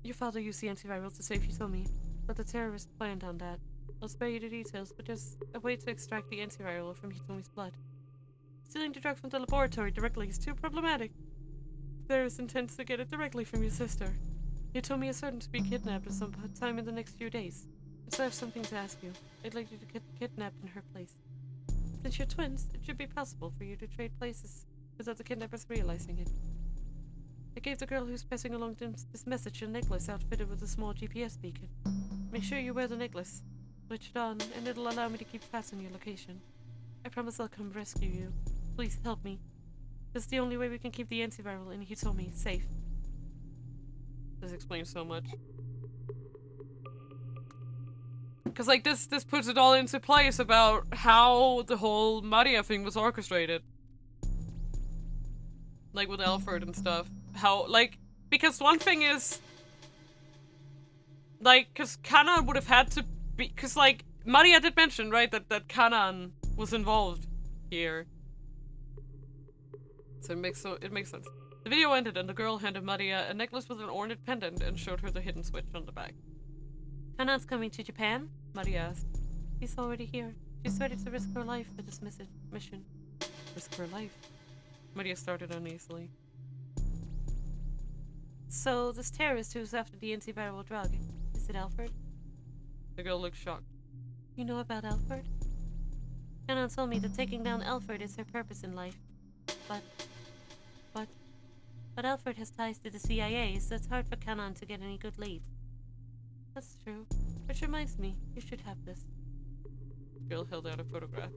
Your father used the antiviral to save Hitomi, but the terrorist planned on that. I'll spare you the details, but there's a way to extract the antiviral from Hitomi's blood. Stealing the drug from the laboratory directly is too problematic. The terrorist intends to get it directly from your sister. Hitomi is certain to be kidnapped at some time in the next few days. So I have something to ask you. I'd like you to get kidnapped in her place. Since you're twins, it should be possible for you to trade places without the kidnappers realizing it. I gave the girl who's passing along this message a necklace outfitted with a small GPS beacon. Make sure you wear the necklace. Switch it on, and it'll allow me to keep tabs on your location. I promise I'll come rescue you. Please help me. This is the only way we can keep the antiviral in Hitomi safe. This explains so much. Because, like, this puts it all into place about how the whole Maria thing was orchestrated. Like, with Alfred and stuff. How, like, because one thing is... Like, because Kanan would have had to be... Because, like, Maria did mention, right, that Kanan was involved here. So it makes sense. The video ended and the girl handed Maria a necklace with an ornate pendant and showed her the hidden switch on the back. Kanan's coming to Japan? Maria asked. She's already here. She's ready to risk her life for this mission. risk her life. Maria started uneasily. So, this terrorist who's after the antiviral drug, is it Alfred? The girl looked shocked. You know about Alfred? Kanan told me that taking down Alfred is her purpose in life. But Alfred has ties to the CIA, so it's hard for Kanan to get any good leads. That's true. Which reminds me, you should have this. The girl held out a photograph.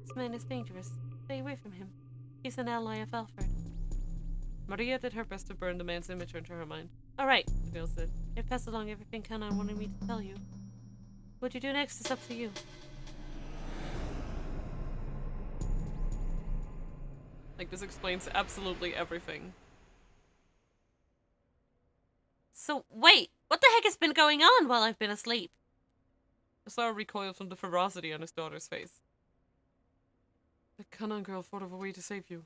This man is dangerous. Stay away from him. He's an ally of Alfred. Maria did her best to burn the man's image into her mind. Alright, The girl said. I passed along everything Kanan wanted me to tell you. What you do next is up to you. Like, this explains absolutely everything. So, wait! What the heck has been going on while I've been asleep? Asar recoiled from the ferocity on his daughter's face. The Kanan girl thought of a way to save you.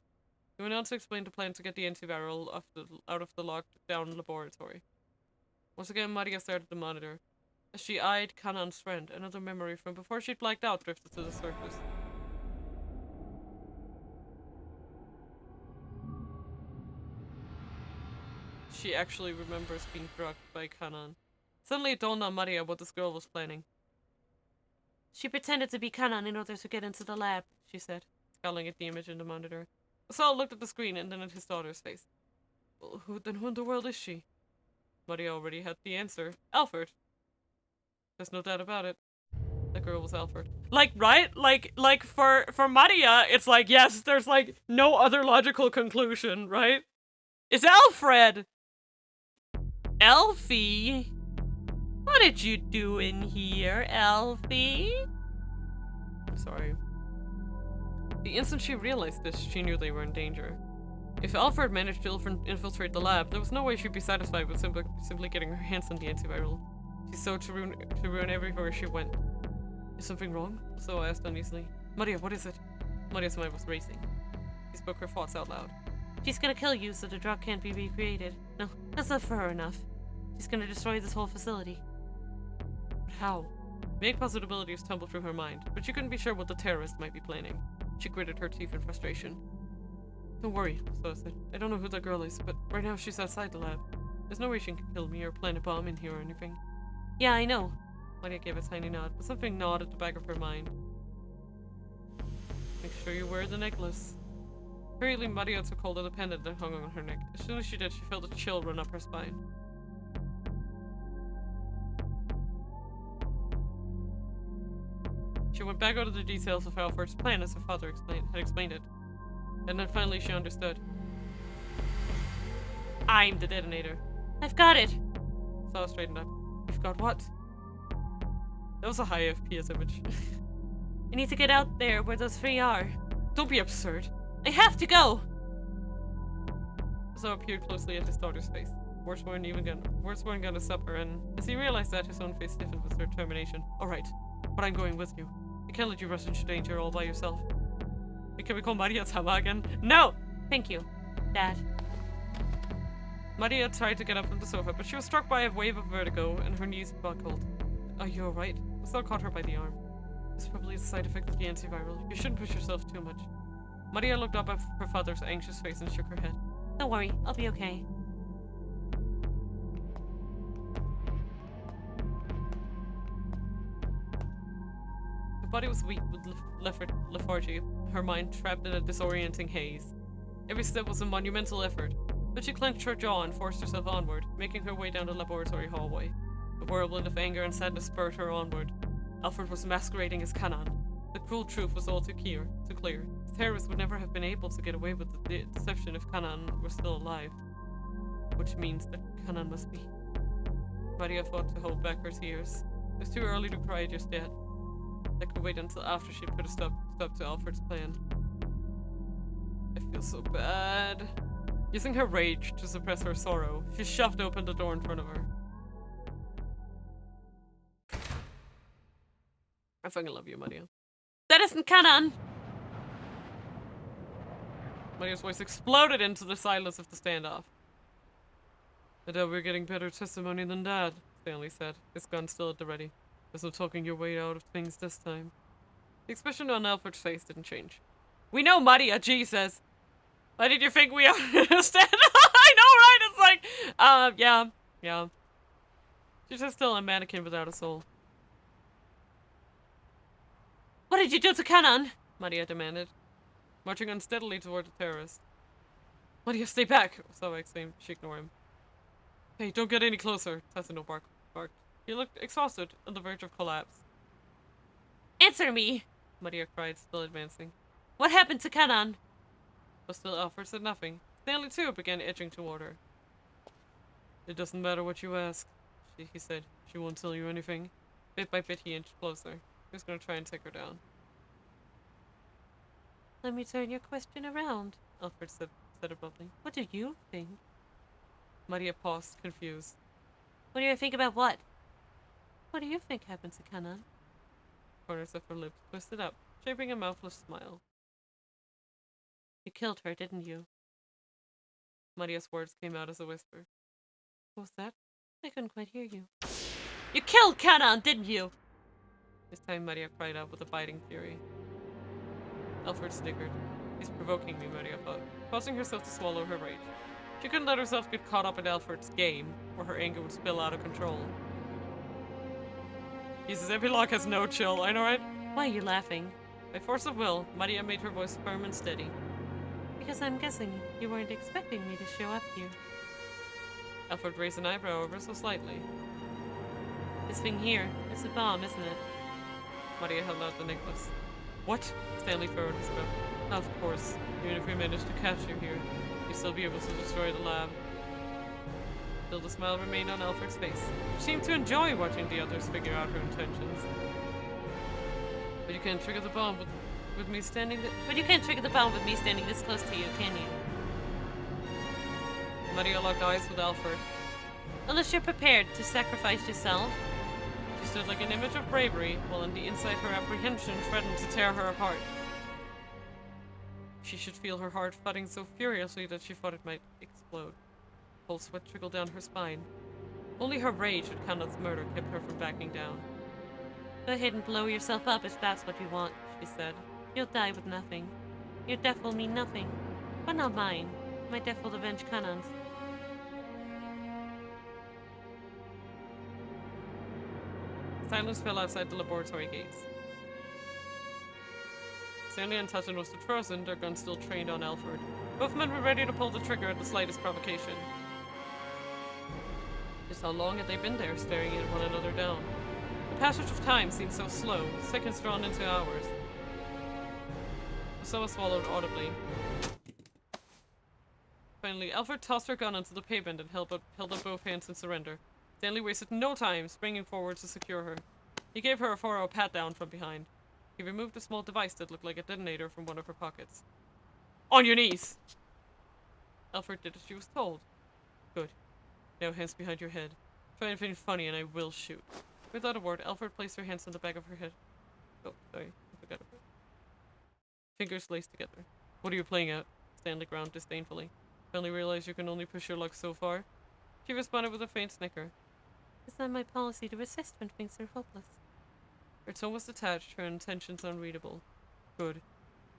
He went on to explain the plan to get the antiviral out of the locked-down laboratory. Once again, Maria stared at the monitor. As she eyed Kanan's friend, another memory from before she'd blacked out drifted to the surface. She actually remembers being drugged by Kanan. Suddenly it dawned on Maria what this girl was planning. She pretended to be Kanan in order to get into the lab, She said, scowling at the image in the monitor. Asal looked at the screen and then at his daughter's face. Well, who in the world is she? Maria already had the answer. Alfred. There's no doubt about it. That girl was Alfred. Like, right? Like for Maria, it's like, yes, there's like no other logical conclusion, right? It's Alfred! Elfie? What did you do in here, Elfie? I'm sorry. The instant she realized this, she knew they were in danger. If Alfred managed to infiltrate the lab, there was no way she'd be satisfied with simply getting her hands on the antiviral. She sowed to ruin everywhere she went. Is something wrong? So I asked uneasily. Maria, what is it? Maria's mind was racing. She spoke her thoughts out loud. She's gonna kill you so the drug can't be recreated. No, that's not for her enough. She's gonna destroy this whole facility. But how? Vague possibilities tumbled through her mind, but she couldn't be sure what the terrorist might be planning. She gritted her teeth in frustration. Don't worry, so I said. I don't know who that girl is, but right now she's outside the lab. There's no way she can kill me or plant a bomb in here or anything. Yeah, I know. Maria gave a tiny nod, but something gnawed at the back of her mind. Make sure you wear the necklace. Hurriedly, Maria took hold of the pendant that hung on her neck. As soon as she did, she felt a chill run up her spine. She went back over the details of Alfred's plan as her father had explained it. And then finally she understood. I'm the detonator. I've got it! Saw straightened up. You've got what? That was a high FPS image. I need to get out there where those three are. Don't be absurd. I have to go! So peered closely at his daughter's face. Words weren't gonna stop her, and as he realized that, his own face stiffened with determination. Alright, but I'm going with you. I can't let you rush into danger all by yourself. Can we call Maria-sama again? No! Thank you, Dad. Maria tried to get up from the sofa, but she was struck by a wave of vertigo, and her knees buckled. Are you alright? Asal caught her by the arm. It's probably a side effect of the antiviral. You shouldn't push yourself too much. Maria looked up at her father's anxious face and shook her head. Don't worry, I'll be okay. Her body was weak with lethargy, her mind trapped in a disorienting haze. Every step was a monumental effort, but she clenched her jaw and forced herself onward, making her way down the laboratory hallway. The whirlwind of anger and sadness spurred her onward. Alfred was masquerading as Kanan. The cruel truth was all too clear. The terrorists would never have been able to get away with the deception if Kanan were still alive. Which means that Kanan must be. Maria fought to hold back her tears. It was too early to cry just yet. They could wait until after she'd put a stop to Alfred's plan. I feel so bad. Using her rage to suppress her sorrow, she shoved open the door in front of her. I fucking love you, Maria. That isn't Kanan! Maria's voice exploded into the silence of the standoff. I doubt we're getting better testimony than Dad, Stanley said, his gun still at the ready. There's no talking your way out of things this time. The expression on Alfred's face didn't change. We know Maria, G says. Why did you think we understand? I know, right? It's like, yeah. She's just still a mannequin without a soul. What did you do to Kanan? Maria demanded, marching unsteadily toward the terrorist. Maria, stay back! Sawa exclaimed. She ignored him. Hey, don't get any closer, Tatsuno barked. He looked exhausted, on the verge of collapse. Answer me! Maria cried, still advancing. What happened to Kanan? But still Alfred said nothing. Stanley too began edging toward her. It doesn't matter what you ask, he said. She won't tell you anything. Bit by bit he inched closer. He was going to try and take her down. Let me turn your question around, Alfred said abruptly. What do you think? Maria paused, confused. What do you think about what? What do you think happened to Kanan? Corners of her lips twisted up, shaping a mouthless smile. You killed her, didn't you? Maria's words came out as a whisper. What was that? I couldn't quite hear you. You killed Kanan, didn't you? This time Maria cried out with a biting fury. Alfred snickered. He's provoking me, Maria thought, causing herself to swallow her rage. She couldn't let herself get caught up in Alfred's game, or her anger would spill out of control. Jesus, Epilogue has no chill, I know, right? Why are you laughing? By force of will, Maria made her voice firm and steady. Because I'm guessing you weren't expecting me to show up here. Alfred raised an eyebrow ever so slightly. This thing here, it's a bomb, isn't it? Maria held out the necklace. What? Stanley furrowed his brow. Of course. Even if we managed to catch you here, you'd still be able to destroy the lab. Still the smile remained on Alfred's face. She seemed to enjoy watching the others figure out her intentions. But you can't trigger the bomb with me standing this close to you, can you? Maria locked eyes with Alfred. Unless you're prepared to sacrifice yourself. She stood like an image of bravery, while on the inside her apprehension threatened to tear her apart. She should feel her heart thudding so furiously that she thought it might explode. Cold sweat trickled down her spine. Only her rage at Kanan's murder kept her from backing down. Go ahead and blow yourself up if that's what you want, she said. You'll die with nothing. Your death will mean nothing. But not mine. My death will avenge Kanan's. Silence fell outside the laboratory gates. Stanley and Tatsuno stood frozen, their guns still trained on Alfred. Both men were ready to pull the trigger at the slightest provocation. Just how long had they been there, staring at one another down? The passage of time seemed so slow, seconds drawn into hours. Sawa swallowed audibly. Finally, Alfred tossed her gun onto the pavement and held up both hands in surrender. Stanley wasted no time, springing forward to secure her. He gave her a thorough pat-down from behind. He removed a small device that looked like a detonator from one of her pockets. On your knees! Alfred did as she was told. Good. Now hands behind your head. Try anything funny and I will shoot. Without a word, Alfred placed her hands on the back of her head. Oh, sorry. I forgot about it. Fingers laced together. What are you playing at? Stanley ground disdainfully. Finally realized you can only push your luck so far? She responded with a faint snicker. It's not my policy to resist when things are hopeless. Her tone was detached, her intentions unreadable. Good.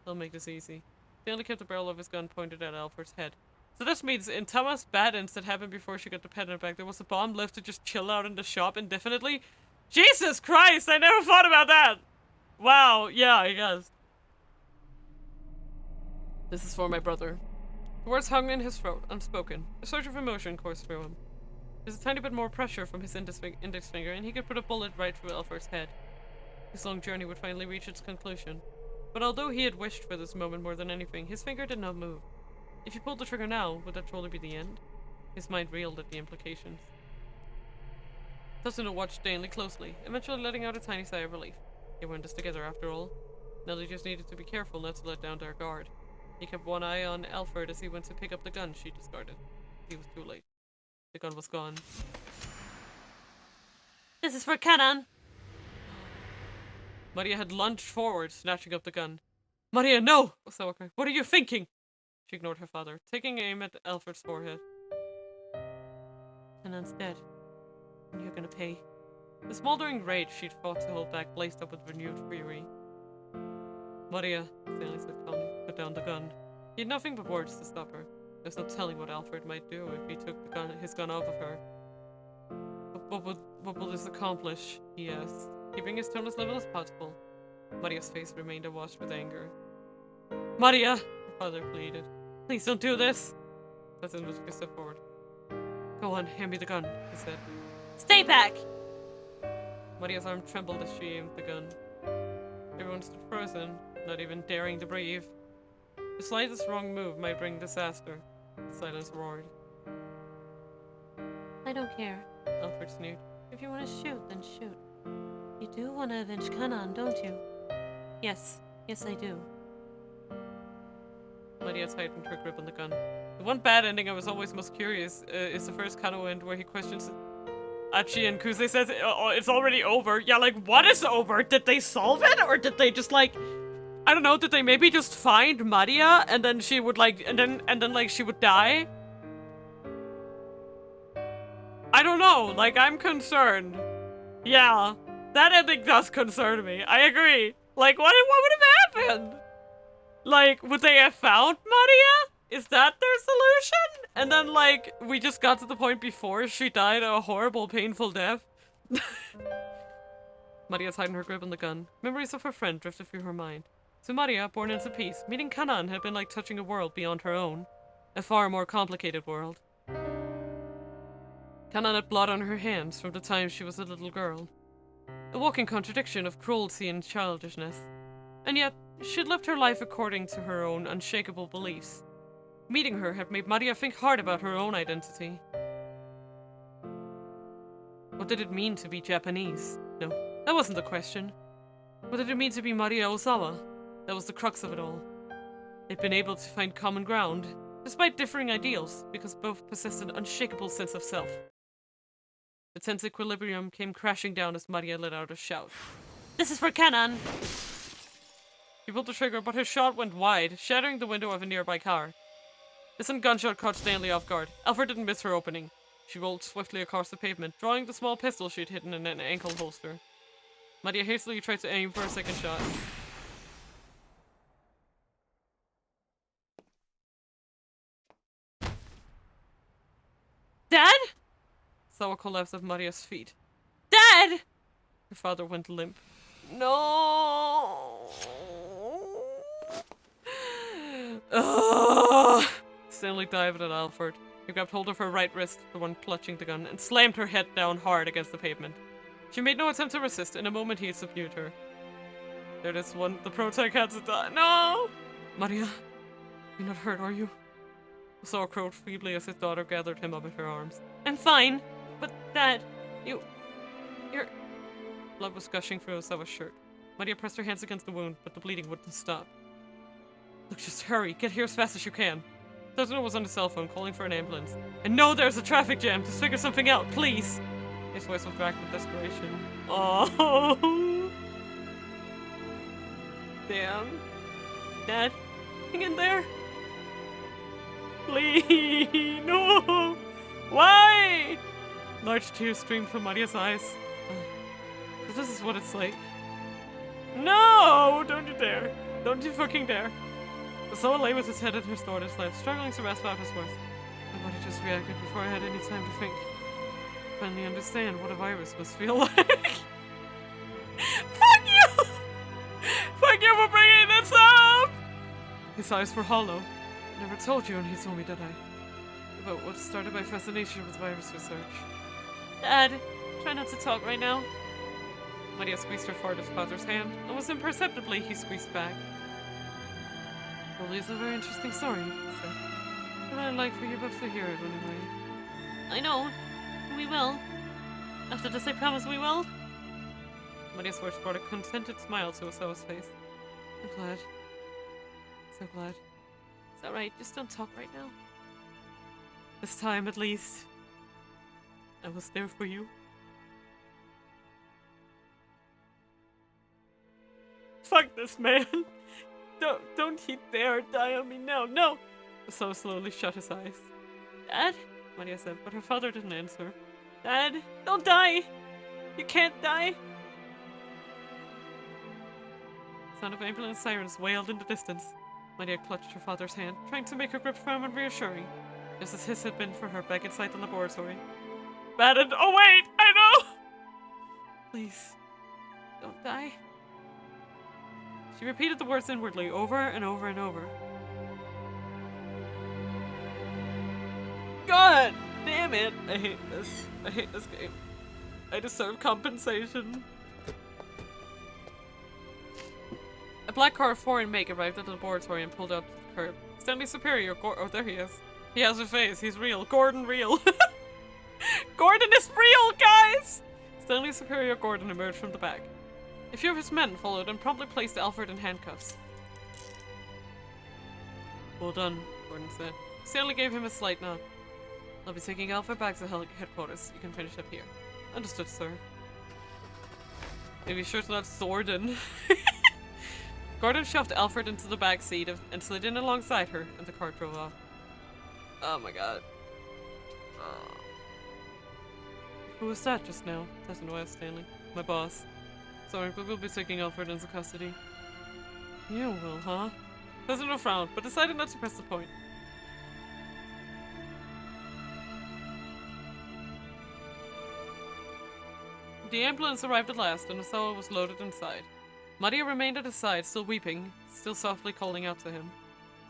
I'll make this easy. Stanley kept the barrel of his gun pointed at Alfred's head. So this means in Tama's bad incident happened before she got the pendant back, there was a bomb left to just chill out in the shop indefinitely? Jesus Christ, I never thought about that! Wow, yeah, I guess. This is for my brother. The words hung in his throat, unspoken. A surge of emotion coursed through him. There's a tiny bit more pressure from his index finger, and he could put a bullet right through Alfred's head. His long journey would finally reach its conclusion. But although he had wished for this moment more than anything, his finger did not move. If he pulled the trigger now, would that truly be the end? His mind reeled at the implications. Tatsuno watched Stanley closely, eventually letting out a tiny sigh of relief. They were in this together after all. Now they just needed to be careful not to let down their guard. He kept one eye on Alfred as he went to pick up the gun she discarded. He was too late. The gun was gone. This is for Kanan! Maria had lunged forward, snatching up the gun. Maria, no! Sawa cried. What are you thinking? She ignored her father, taking aim at Alfred's forehead. Kanan's dead. And you're gonna pay. The smoldering rage she'd fought to hold back blazed up with renewed fury. Maria, Stanley said calmly. put down the gun. He had nothing but words to stop her. There's no telling what Alfred might do if he took his gun off of her. What will this accomplish? He asked, keeping his tone as level as possible. Maria's face remained awash with anger. Maria! Her father pleaded. Please don't do this! Cousin took a step forward. Go on, hand me the gun, he said. Stay back! Maria's arm trembled as she aimed the gun. Everyone stood frozen, not even daring to breathe. The slightest wrong move might bring disaster. The silence roared. I don't care. Alfred sneered. If you want to shoot, then shoot. You do want to avenge Kanan, don't you? Yes. Yes, I do. Maria tightened her grip on the gun. The one bad ending I was always most curious is the first Kano end where he questions Achi and Kuze says it's already over. Yeah, like, what is over? Did they solve it? Or did they just, like, I don't know, did they maybe just find Maria and then she would, like, and then like, she would die? I don't know, like, I'm concerned. Yeah, that ending does concern me. I agree. Like, what would have happened? Like, would they have found Maria? Is that their solution? And then, like, we just got to the point before she died a horrible, painful death. Maria tightened her grip on the gun. Memories of her friend drifted through her mind. To Maria, born into peace, meeting Kanan had been like touching a world beyond her own. A far more complicated world. Kanan had blood on her hands from the time she was a little girl. A walking contradiction of cruelty and childishness. And yet, she'd lived her life according to her own unshakable beliefs. Meeting her had made Maria think hard about her own identity. What did it mean to be Japanese? No, that wasn't the question. What did it mean to be Maria Ozawa? That was the crux of it all. They'd been able to find common ground, despite differing ideals, because both possessed an unshakable sense of self. The tense equilibrium came crashing down as Maria let out a shout. This is for Kanan! He pulled the trigger, but his shot went wide, shattering the window of a nearby car. The sudden gunshot caught Stanley off guard. Alfred didn't miss her opening. She rolled swiftly across the pavement, drawing the small pistol she'd hidden in an ankle holster. Maria hastily tried to aim for a second shot. Dad? Sawa collapsed at Maria's feet. Dad! Her father went limp. No. Ugh. Stanley dived at Alfred. He grabbed hold of her right wrist, the one clutching the gun, and slammed her head down hard against the pavement. She made no attempt to resist. In a moment, he had subdued her. There is one. The protag had to die. No! Maria, you're not hurt, are you? Sawa crowed feebly as his daughter gathered him up in her arms. I'm fine, but Dad, you're... Blood was gushing through Osawa's shirt. Maria pressed her hands against the wound, but the bleeding wouldn't stop. Look, just hurry. Get here as fast as you can. Totsuno was on the cell phone, calling for an ambulance. And no, there's a traffic jam. Just figure something out, please. His voice was racked with desperation. Oh. Damn. Dad, hang in there. Please, no. Why? Large tears streamed from Maria's eyes. This is what it's like. No! Don't you dare. Don't you fucking dare. Sawa lay with his head at her daughter's lap, struggling to rasp out his words. My body just reacted before I had any time to think. Finally understand what a virus must feel like. Fuck you! Fuck you for bringing this up! His eyes were hollow. I never told you, and he told me, did I? About what started my fascination with virus research. Dad, try not to talk right now. Maria squeezed her father's hand, almost imperceptibly he squeezed back. Probably is a very interesting story, he said. But I'd like for you both to hear it anyway. I know. We will. After this, I promise we will. Maria's words brought a contented smile to Osawa's face. I'm glad. So glad. It's alright, just don't talk right now. This time, at least, I was there for you. Fuck this man! Don't he dare die on me now, no! Osawa slowly shut his eyes. Dad? Maria said, but her father didn't answer. Dad, don't die! You can't die! The sound of ambulance sirens wailed in the distance. Maria clutched her father's hand, trying to make her grip firm and reassuring, just as his had been for her back inside the laboratory. Madden, oh wait, I know! Please, don't die. She repeated the words inwardly, over and over and over. God damn it! I hate this. I hate this game. I deserve compensation. A black car of foreign make arrived at the laboratory and pulled up to the curb. Stanley Superior, oh there he is. He has a face, he's real. Gordon real. Gordon is real, guys! Stanley Superior Gordon emerged from the back. A few of his men followed and promptly placed Alfred in handcuffs. Well done, Gordon said. Stanley gave him a slight nod. I'll be taking Alfred back to headquarters. You can finish up here. Understood, sir. Maybe sure to not Zordon. Gordon shoved Alfred into the back seat and slid in alongside her, and the car drove off. Oh my god. Who was that just now? Doesn't know, Stanley. My boss. Sorry, but we'll be taking Alfred into custody. You will, huh? President frowned, but decided not to press the point. The ambulance arrived at last, and Osawa was loaded inside. Maria remained at his side, still weeping, still softly calling out to him.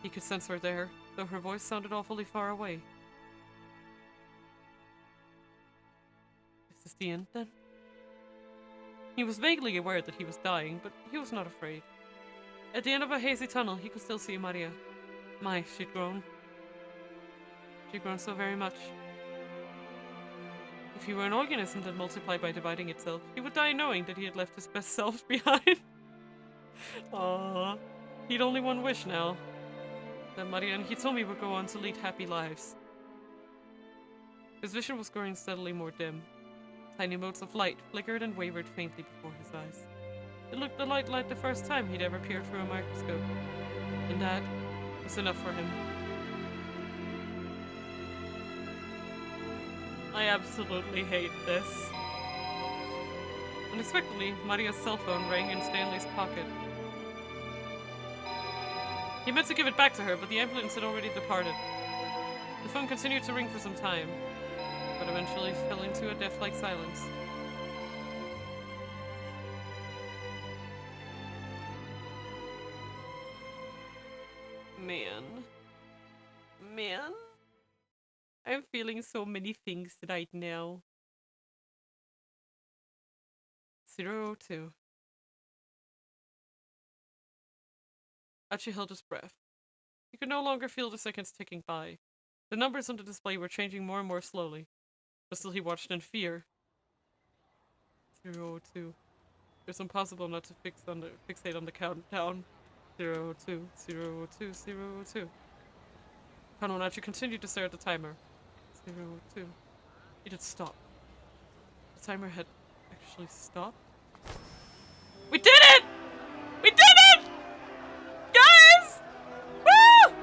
He could sense her there, though her voice sounded awfully far away. Is this the end, then? He was vaguely aware that he was dying, but he was not afraid. At the end of a hazy tunnel, he could still see Maria. My, she'd grown. She'd grown so very much. If he were an organism that multiplied by dividing itself, he would die knowing that he had left his best self behind. Aww. He'd only one wish now. That Maria and Hitomi would go on to lead happy lives. His vision was growing steadily more dim. Tiny motes of light flickered and wavered faintly before his eyes. It looked a light like the first time he'd ever peered through a microscope. And that was enough for him. I absolutely hate this. Unexpectedly, Maria's cell phone rang in Stanley's pocket. He meant to give it back to her, but the ambulance had already departed. The phone continued to ring for some time, but eventually fell into a death-like silence. Man. I'm feeling so many things right now. 02. Achi held his breath. He could no longer feel the seconds ticking by. The numbers on the display were changing more and more slowly, but still he watched in fear. 02. It's impossible not to fixate on the countdown. 02, 02, 02. Kanonachi continued to stare at the timer. 02. It had stopped. The timer had actually stopped. We did it! We did it! Guys! Woo!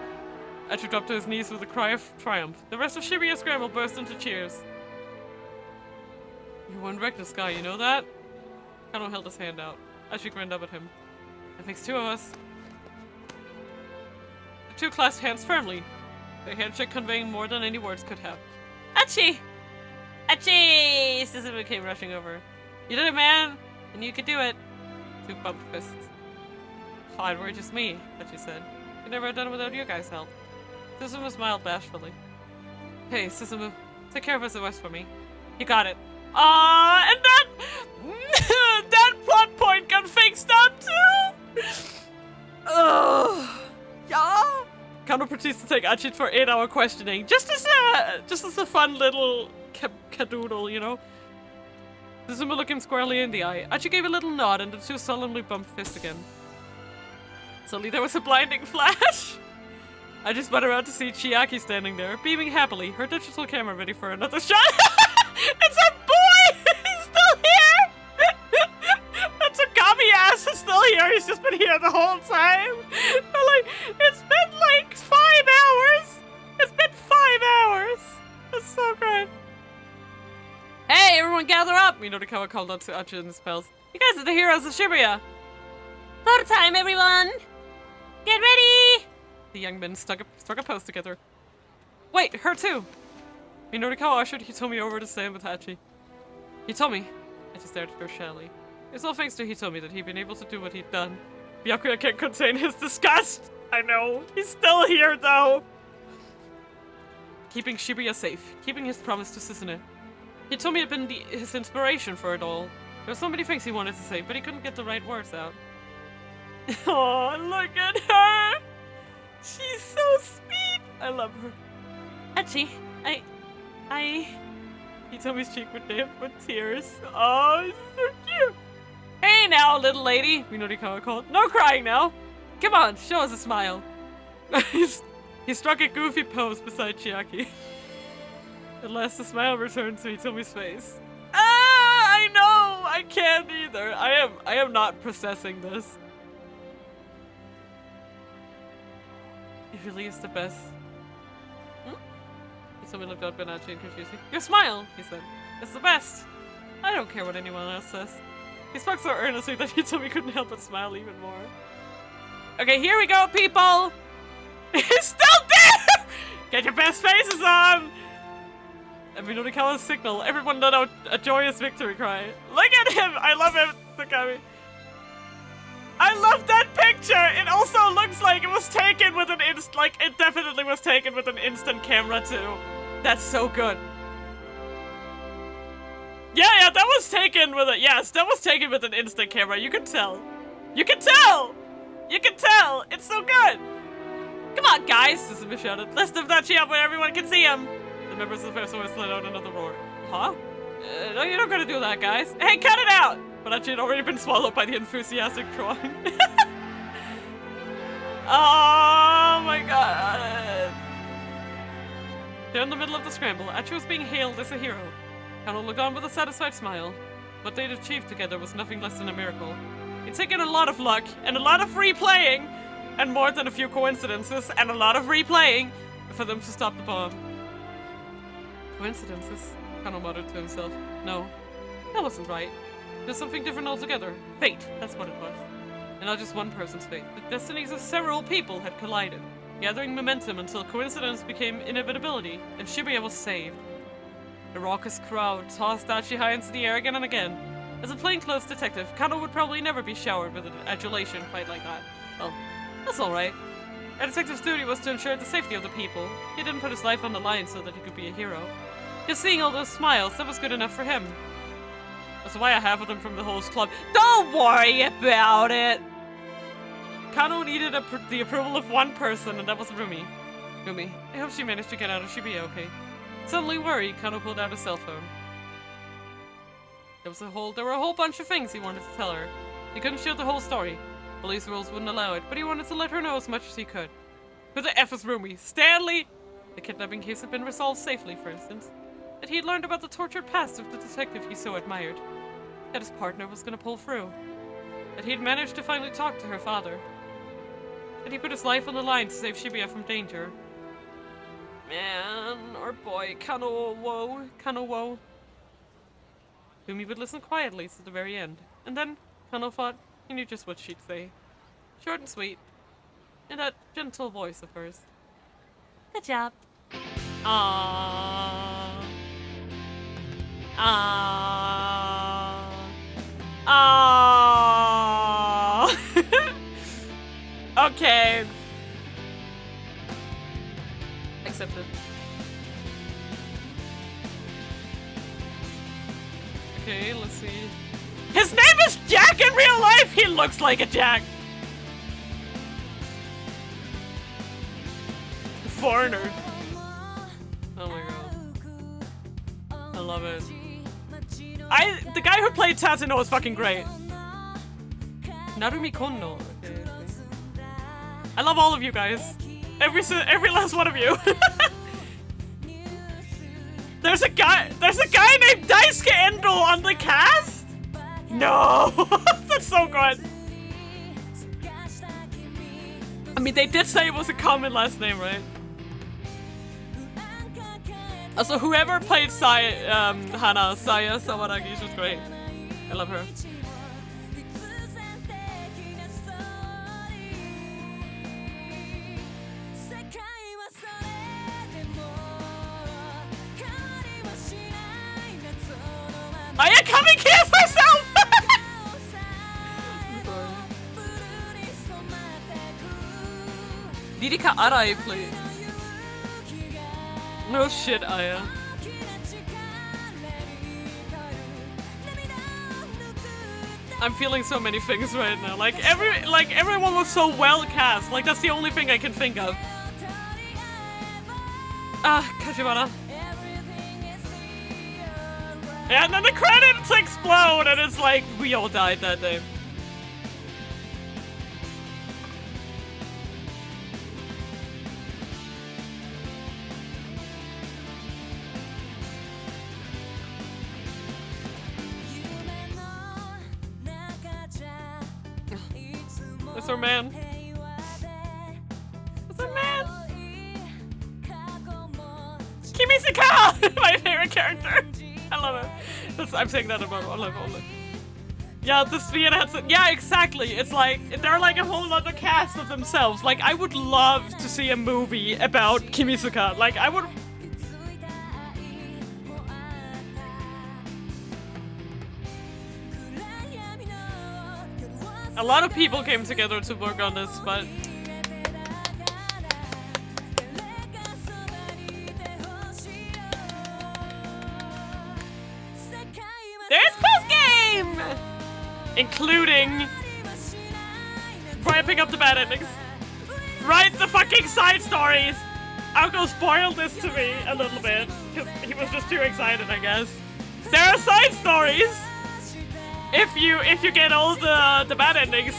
Achi dropped to his knees with a cry of triumph. The rest of Shibuya Scramble burst into cheers. You won reckless guy, you know that? Kano held his hand out. Achi grinned up at him. That makes two of us. The two clasped hands firmly, their handshake conveying more than any words could have. Achi! Achi! Suzumu came rushing over. You did it, man! And you could do it. Two bumped fists. Oh, it were just me, Achi said. Could never have done it without your guys' help. Suzumu smiled bashfully. Hey, Suzumu, take care of us the West for me. You got it. And that... that plot point got fixed up, too! Ugh. Yeah? Kano proceeds to take Achi for 8-hour questioning, just as a fun little cadoodle, you know? Suzumu looked him squarely in the eye. Achi gave a little nod and the two solemnly bumped fists again. Suddenly there was a blinding flash. I just spun around to see Chiaki standing there, beaming happily, her digital camera ready for another shot. It's our boy! He's still here! That Takami ass is still here. He's just been here the whole time. It's been like 5 hours. It's been 5 hours. That's so great. Hey, everyone gather up! Minotikawa called out to Achi and his pals. You guys are the heroes of Shibuya. Photo time, everyone! Get ready! The young men struck a pose together. Wait, her too! Minorikawa ushered Hitomi over to say with Hachi. Hitomi. I just stared at her shyly. It's all thanks to Hitomi that he'd been able to do what he'd done. Byakuya can't contain his disgust! I know. He's still here though! Keeping Shibuya safe. Keeping his promise to Susanoo. Hitomi had been his inspiration for it all. There were so many things he wanted to say, but he couldn't get the right words out. Oh, look at her! She's so sweet! I love her. Hachi, Hitomi's cheek would damp with tears. Oh, she's so cute! Hey now, little lady! Minorikawa called. No crying now! Come on, show us a smile. He struck a goofy pose beside Chiaki. At last the smile returned to Hitomi's face. Ah, I know! I can't either. I am not processing this. It really is the best. Hitomi looked up at Hachi and confused me. Your smile, he said. It's the best. I don't care what anyone else says. He spoke so earnestly that Hitomi couldn't help but smile even more. Okay, here we go, people! He's still there! Get your best faces on! And Minorikawa's signal, everyone let out a joyous victory cry. Look at him! I love him, Sakami. I love that picture! It also looks like it was taken with an it definitely was taken with an instant camera too. That's so good. Yeah, that was taken with that was taken with an instant camera. You can tell. You can tell! You can tell! It's so good! Come on, guys! Suzume shouted. Let's lift that up where everyone can see him! The members of the first voice let out another roar. Huh? No, you're not gonna do that, guys. Hey, cut it out! But Hachi had already been swallowed by the enthusiastic throng. Oh my god! They're in the middle of the scramble. Hachi was being hailed as a hero. Kano looked on with a satisfied smile. What they'd achieved together was nothing less than a miracle. It's taken a lot of luck, and a lot of replaying, and more than a few coincidences, and a lot of replaying, for them to stop the bomb. Coincidences? Kano muttered to himself. No, that wasn't right. There's something different altogether. Fate, that's what it was. And not just one person's fate. The destinies of several people had collided, gathering momentum until coincidence became inevitability, and Shibuya was saved. The raucous crowd tossed Hachi high into the air again and again. As a plainclothes detective, Kano would probably never be showered with adulation quite like that. Well, that's alright. A detective's duty was to ensure the safety of the people. He didn't put his life on the line so that he could be a hero. Just seeing all those smiles, that was good enough for him. That's why I have them from the host club. Don't worry about it! Kano needed the approval of one person, and that was Rumi. Rumi, I hope she managed to get out of Shibuya okay. Suddenly worried, Kano pulled out his cell phone. There were a whole bunch of things he wanted to tell her. He couldn't share the whole story. Police rules wouldn't allow it, but he wanted to let her know as much as he could. Who the F is Rumi? Stanley! The kidnapping case had been resolved safely, for instance. That he had learned about the tortured past of the detective he so admired. That his partner was gonna pull through. That he'd managed to finally talk to her father. That he put his life on the line to save Shibuya from danger. Man, or boy, Kano wo. Rumi would listen quietly to the very end. And then, Kano thought he knew just what she'd say. Short and sweet. In that gentle voice of hers. Good job. Aww. Okay. Accepted. Okay, let's see. His name is Jack in real life! He looks like a Jack! Foreigner. Oh my god. I love it. The guy who played Tatsuno is fucking great. Narumi Konno. Okay, okay. I love all of you guys. Every last one of you. There's a guy named Daisuke Endo on the cast? No! That's so good. I mean, they did say it was a common last name, right? Also, whoever played Hana, Saya Sawaragi, she was great. I love her. Mirika Arai, please. No shit, Aya. I'm feeling so many things right now. Like everyone was so well cast. Like that's the only thing I can think of. Ah, Kajimara. Yeah, and then the credits explode, and it's like we all died that day. It's our man. It's our man. Kimisaka! My favorite character. I love it. I'm saying that about Olive. Yeah, the Svea had some, yeah, exactly. It's like, they're like a whole other cast of themselves. Like, I would love to see a movie about Kimisaka. Like, I would... A lot of people came together to work on this, but... There's post-game! Including... ramping up the bad endings. Write the fucking side stories! Alko spoiled this to me a little bit, because he was just too excited, I guess. There are side stories! If you get all the bad endings.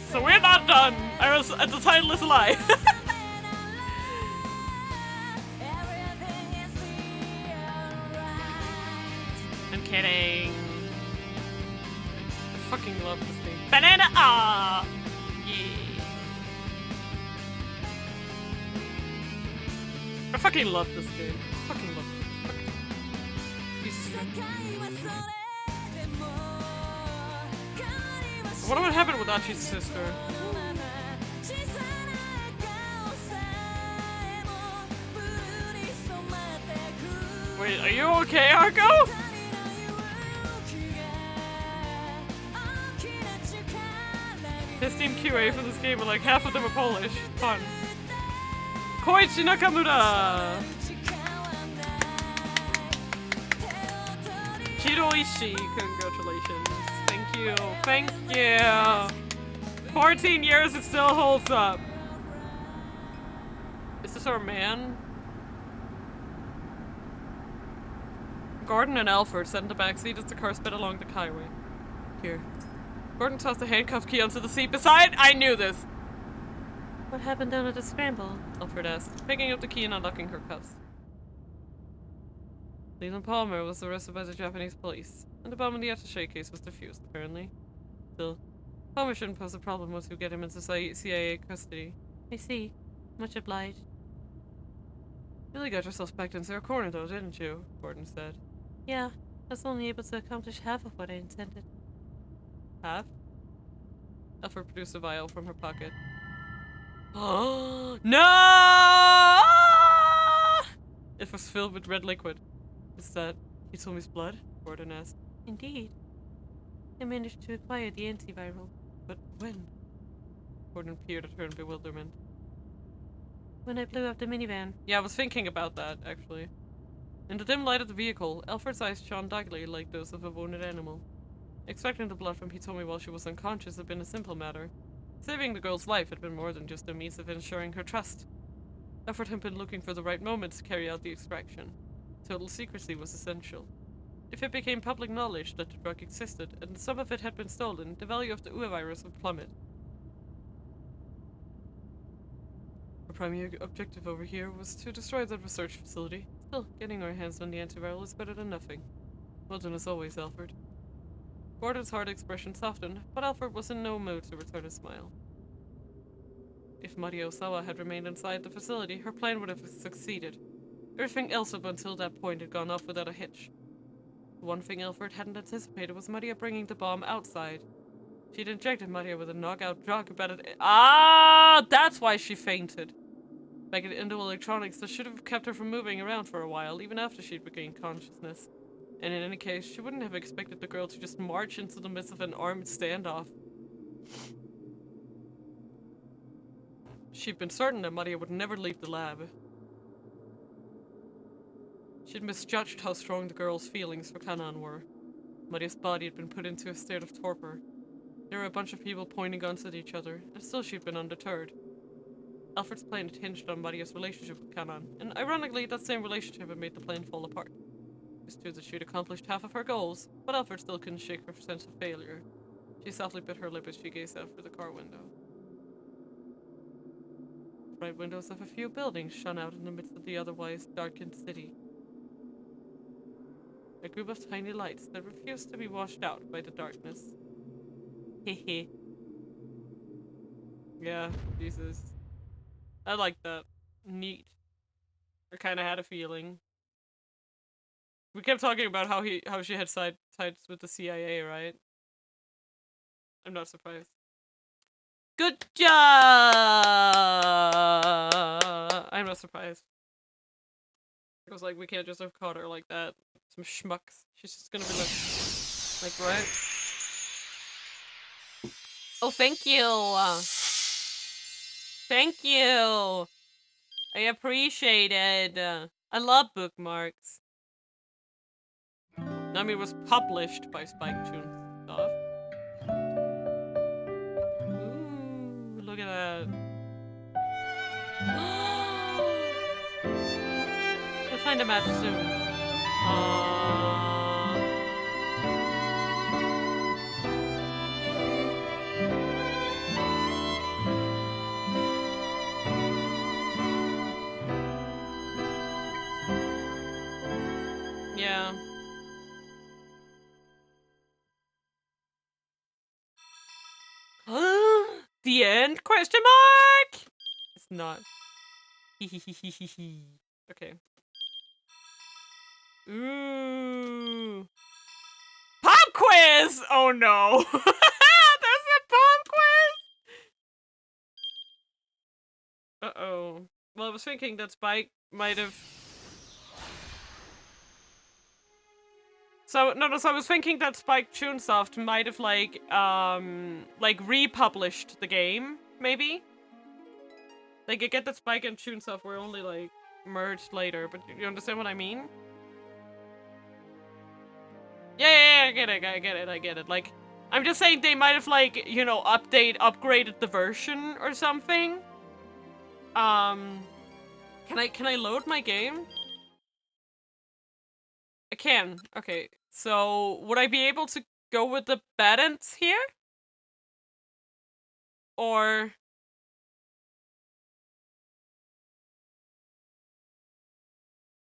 So we're not done. The title is a lie. I'm kidding. I fucking love this thing. Banana! Ah! Yeah. I fucking love this game. Fucking love it. Fucking. Jesus Christ. What would happen with Achi's sister? Wait, are you okay, Arko? His team QA for this game, but like half of them are Polish. Fun. Koichi Nakamura! Jiro Ishii, congratulations. Thank you. Thank you. 14 years, it still holds up. Is this our man? Gordon and Alfred sat in the backseat as the car sped along the highway. Here. Gordon tossed the handcuff key onto the seat beside. I knew this! What happened down at the scramble? Alfred asked, picking up the key and unlocking her cuffs. Leland Palmer was arrested by the Japanese police, and the bomb in the attaché case was defused, apparently. Still, Palmer shouldn't pose a problem once you get him into CIA custody. I see. Much obliged. Really got yourself backed into a corner though, didn't you? Gordon said. Yeah, I was only able to accomplish half of what I intended. Half? Alfred produced a vial from her pocket. Oh no! It was filled with red liquid. Is that Hitomi's blood? Gordon asked. Indeed. I managed to acquire the antiviral. But when? Gordon peered at her in bewilderment. When I blew up the minivan. Yeah, I was thinking about that, actually. In the dim light of the vehicle, Alfred's eyes shone darkly like those of a wounded animal. Extracting the blood from Hitomi while she was unconscious had been a simple matter. Saving the girl's life had been more than just a means of ensuring her trust. Alfred had been looking for the right moment to carry out the extraction. Total secrecy was essential. If it became public knowledge that the drug existed, and some of it had been stolen, the value of the Ua virus would plummet. Our primary objective over here was to destroy the research facility. Still, getting our hands on the antiviral is better than nothing. Well done as always, Alfred. Gordon's hard expression softened, but Alfred was in no mood to return a smile. If Maria Osawa had remained inside the facility, her plan would have succeeded. Everything else up until that point had gone off without a hitch. The one thing Alfred hadn't anticipated was Maria bringing the bomb outside. She'd injected Maria with a knockout drug about it. Ah, that's why she fainted. Back at Indo Electronics, that should have kept her from moving around for a while, even after she'd regained consciousness. And in any case, she wouldn't have expected the girl to just march into the midst of an armed standoff. She'd been certain that Maria would never leave the lab. She'd misjudged how strong the girl's feelings for Kanan were. Maria's body had been put into a state of torpor. There were a bunch of people pointing guns at each other, and still she'd been undeterred. Alfred's plan had hinged on Maria's relationship with Kanan, and ironically, that same relationship had made the plan fall apart. It was true that she'd accomplished half of her goals, but Alfred still couldn't shake her sense of failure. She softly bit her lip as she gazed out through the car window. The bright windows of a few buildings shone out in the midst of the otherwise darkened city. A group of tiny lights that refused to be washed out by the darkness. Hehe. Yeah, Jesus. I like that. Neat. I kinda had a feeling. We kept talking about how she had sides with the CIA, right? I'm not surprised. Good job! I'm not surprised. It was like, we can't just have caught her like that. Some schmucks. She's just gonna be like, right? Oh, thank you! Thank you! I appreciate it. I love bookmarks. Nami was published by Spike Chunsoft. Ooh, look at that. We'll find a match soon. Yeah. The end? Question mark? It's not. Okay. Ooh. Pop quiz! Oh no. There's a pop quiz! Uh-oh. Well, I was thinking that Spike might have... So I was thinking that Spike Chunsoft might have, like republished the game, maybe? Like, I get that Spike and Chunsoft were only, like, merged later, but you understand what I mean? Yeah, I get it. Like, I'm just saying they might have, like, you know, upgraded the version or something. Can I load my game? I can. Okay, so would I be able to go with the bad ends here? Or...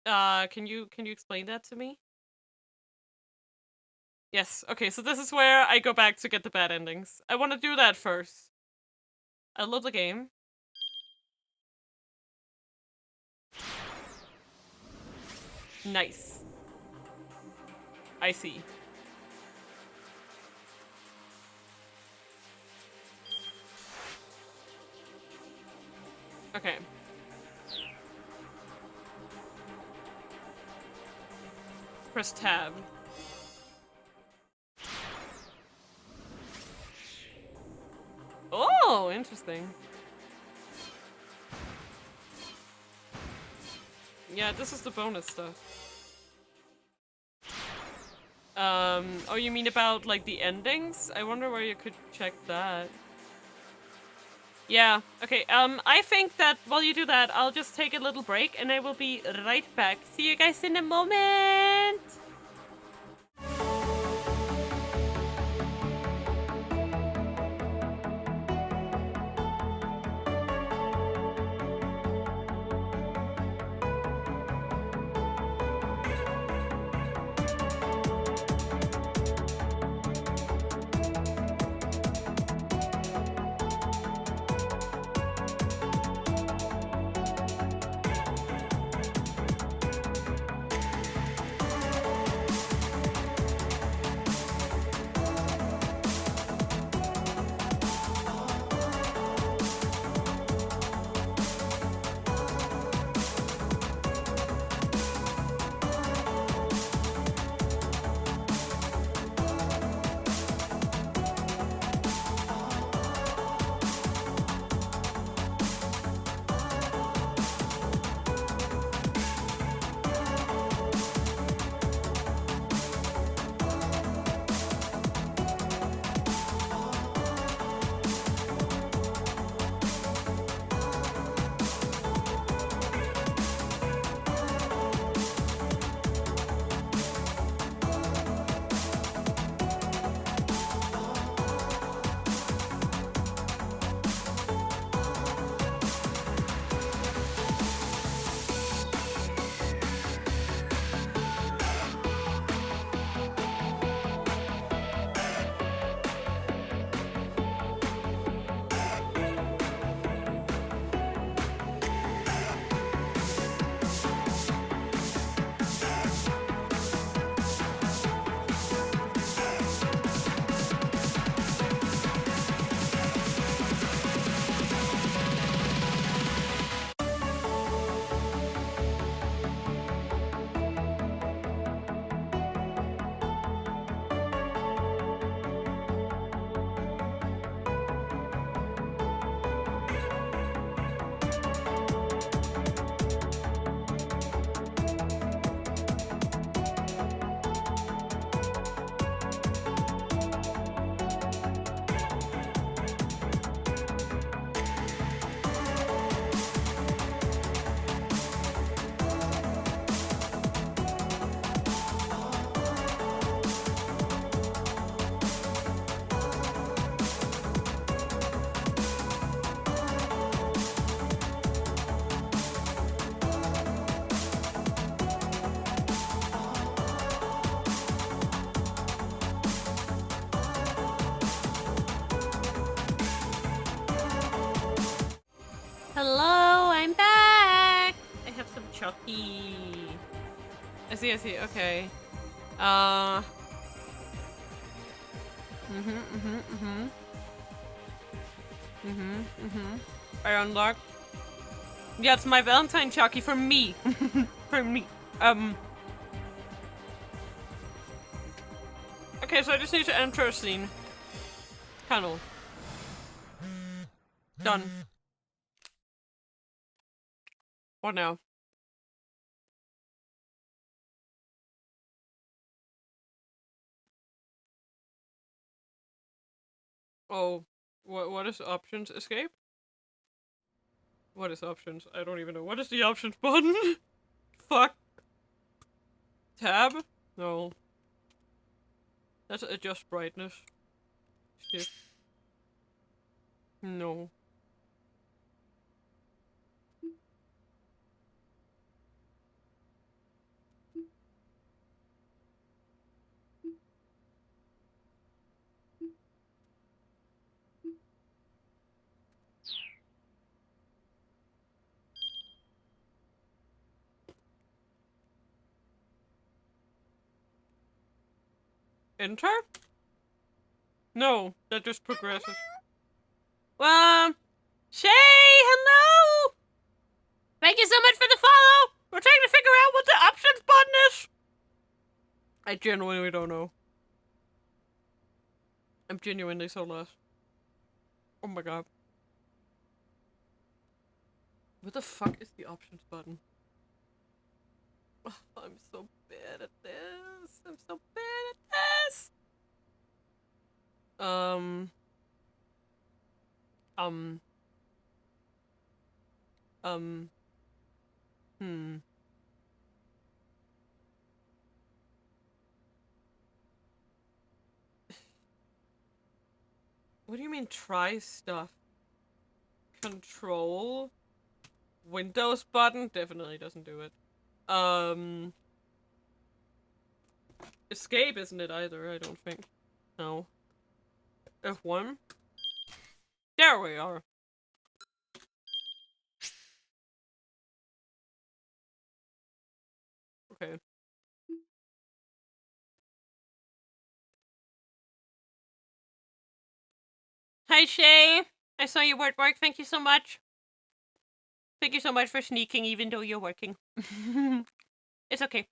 can you explain that to me? Yes, okay, so this is where I go back to get the bad endings. I want to do that first. I love the game. Nice. I see. Okay. Press tab. Oh, interesting. Yeah, this is the bonus stuff. Oh, you mean about, like, the endings? I wonder where you could check that. Yeah, okay, I think that while you do that, I'll just take a little break and I will be right back. See you guys in a moment! I see. Okay. I unlocked. Yeah, it's my Valentine Chucky for me. For me. Okay, so I just need to enter a scene. Tunnel. Done. What now? Oh, what is options? Escape? What is options? I don't even know. What is the options button? Fuck. Tab? No. That's adjust brightness. Shift. No. Enter? No, that just progresses. Shay, hello! Thank you so much for the follow! We're trying to figure out what the options button is! I genuinely don't know. I'm genuinely so lost. Oh my god. What the fuck is the options button? Oh, I'm so bad at this. I'm so bad at this! Um... Hmm. What do you mean try stuff? Control? Windows button? Definitely doesn't do it. Escape isn't it either, I don't think. No. F1? There we are. Okay. Hi Shay! I saw you were at work, thank you so much. Thank you so much for sneaking even though you're working. It's okay.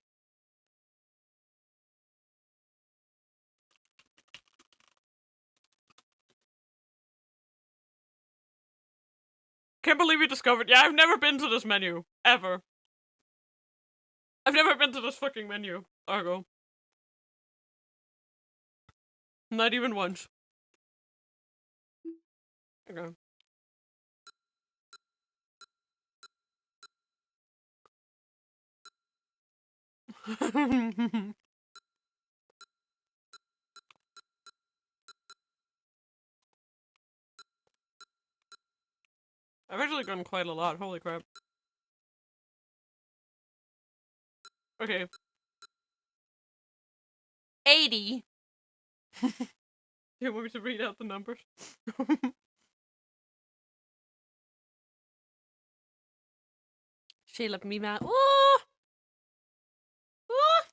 Can't believe you discovered. Yeah, I've never been to this menu. Ever. I've never been to this fucking menu. Argo. Not even once. Okay. I've actually done quite a lot, holy crap. Okay. 80. You want me to read out the numbers? She left me mad. Ooh! Ooh!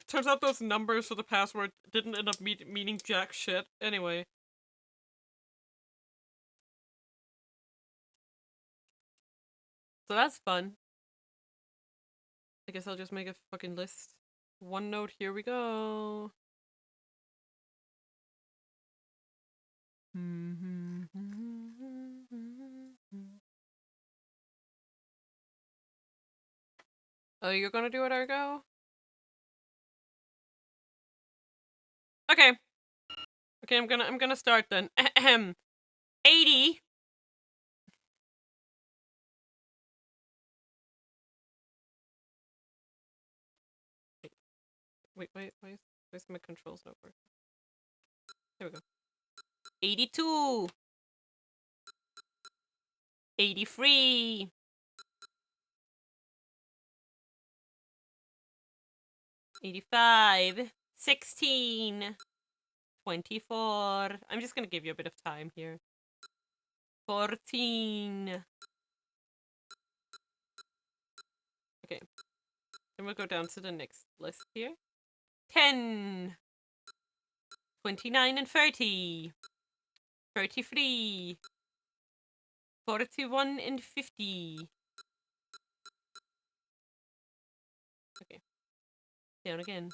Turns out those numbers for the password didn't end up meaning jack shit. Anyway. So that's fun. I guess I'll just make a fucking list. OneNote, here we go. Oh, you're gonna do it, Argo? Okay. Okay, I'm gonna start then. Ahem. 80. Wait, where's my controls not working? There we go. 82. 83. 85. 16. 24. I'm just gonna give you a bit of time here. 14. Okay. Then we'll go down to the next list here. 10, 29 and 30, 33, 41 and 50. Okay. Down again.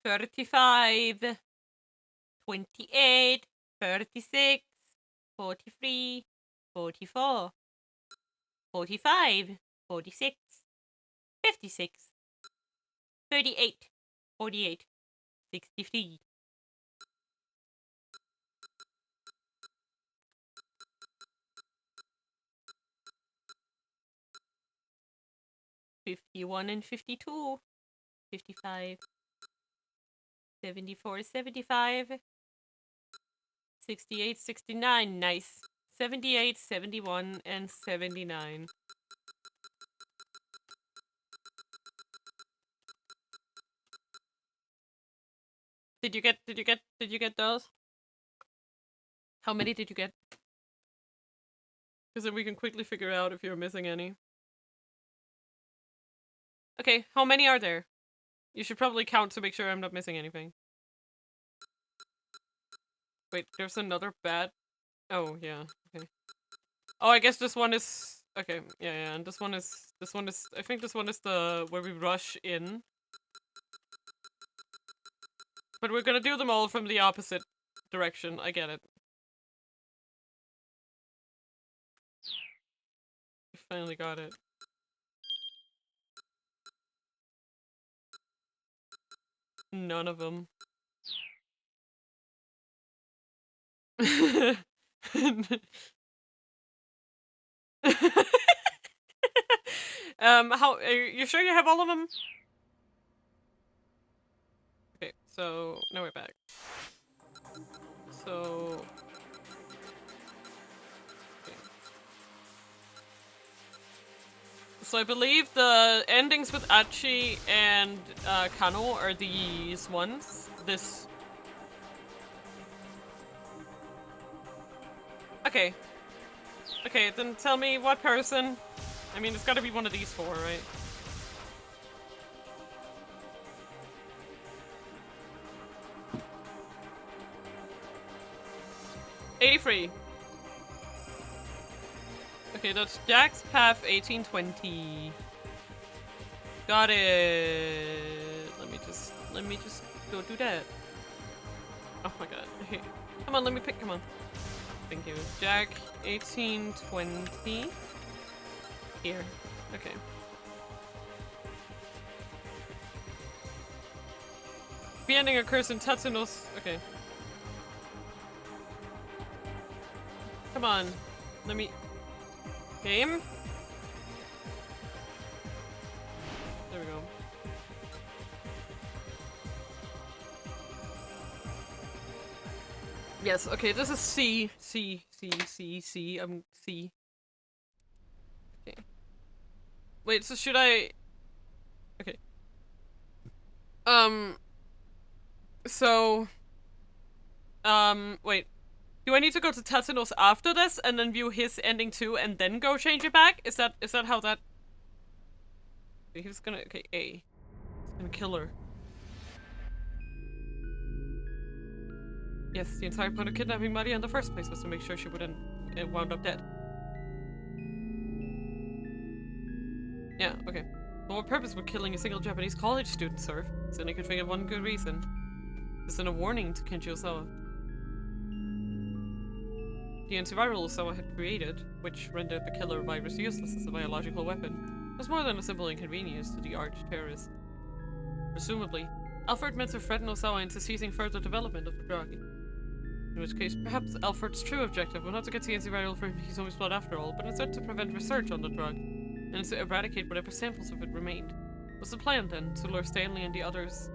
35, 28, 36, 43, 44, 45, 46, 56, 38, 48, 63. 51 and 52, 55, 74, 75, 68, 69, nice. 78, 71, and 79. Did you get those? How many did you get? Because then we can quickly figure out if you're missing any. Okay, how many are there? You should probably count to make sure I'm not missing anything. Wait, there's another bad... Oh, yeah, okay. Oh, I guess this one is... Okay, yeah, and this one is... I think this one is the... where we rush in. But we're gonna do them all from the opposite direction, I get it. We finally got it. None of them. How are you sure you have all of them? Okay, so now we're back. So okay. So I believe the endings with Achi and Kano are these ones. This. Okay. Okay, then tell me what person. I mean, it's gotta be one of these four, right? $83. Okay, that's Jack's Path 1820. Got it. Let me just go do that. Oh my god. Okay. Come on, let me pick. Come on. Thank you. Jack 1820. Here. Okay. The ending occurs in Tatsuno's. Okay. Come on. Let me. Game? There we go. Yes, okay, this is C. C. C. Okay. Wait, so should I... Okay. So... wait. Do I need to go to Tatsuno's after this and then view his ending too and then go change it back? Is that how that... He's gonna... Okay, A. He's gonna kill her. Yes, the entire point of kidnapping Maria in the first place was to make sure she wouldn't wound up dead. Yeah, okay. Well, what purpose would killing a single Japanese college student serve? So I could think of one good reason. It's a warning to Kenji Osawa. The antiviral Osawa had created, which rendered the killer virus useless as a biological weapon, was more than a simple inconvenience to the arch-terrorist. Presumably, Alfred meant to threaten Osawa into ceasing further development of the drug. In which case, perhaps Alfred's true objective was not to get the antiviral from Hisomi's blood after all, but instead to prevent research on the drug, and to eradicate whatever samples of it remained. Was the plan, then, to lure Stanley and the others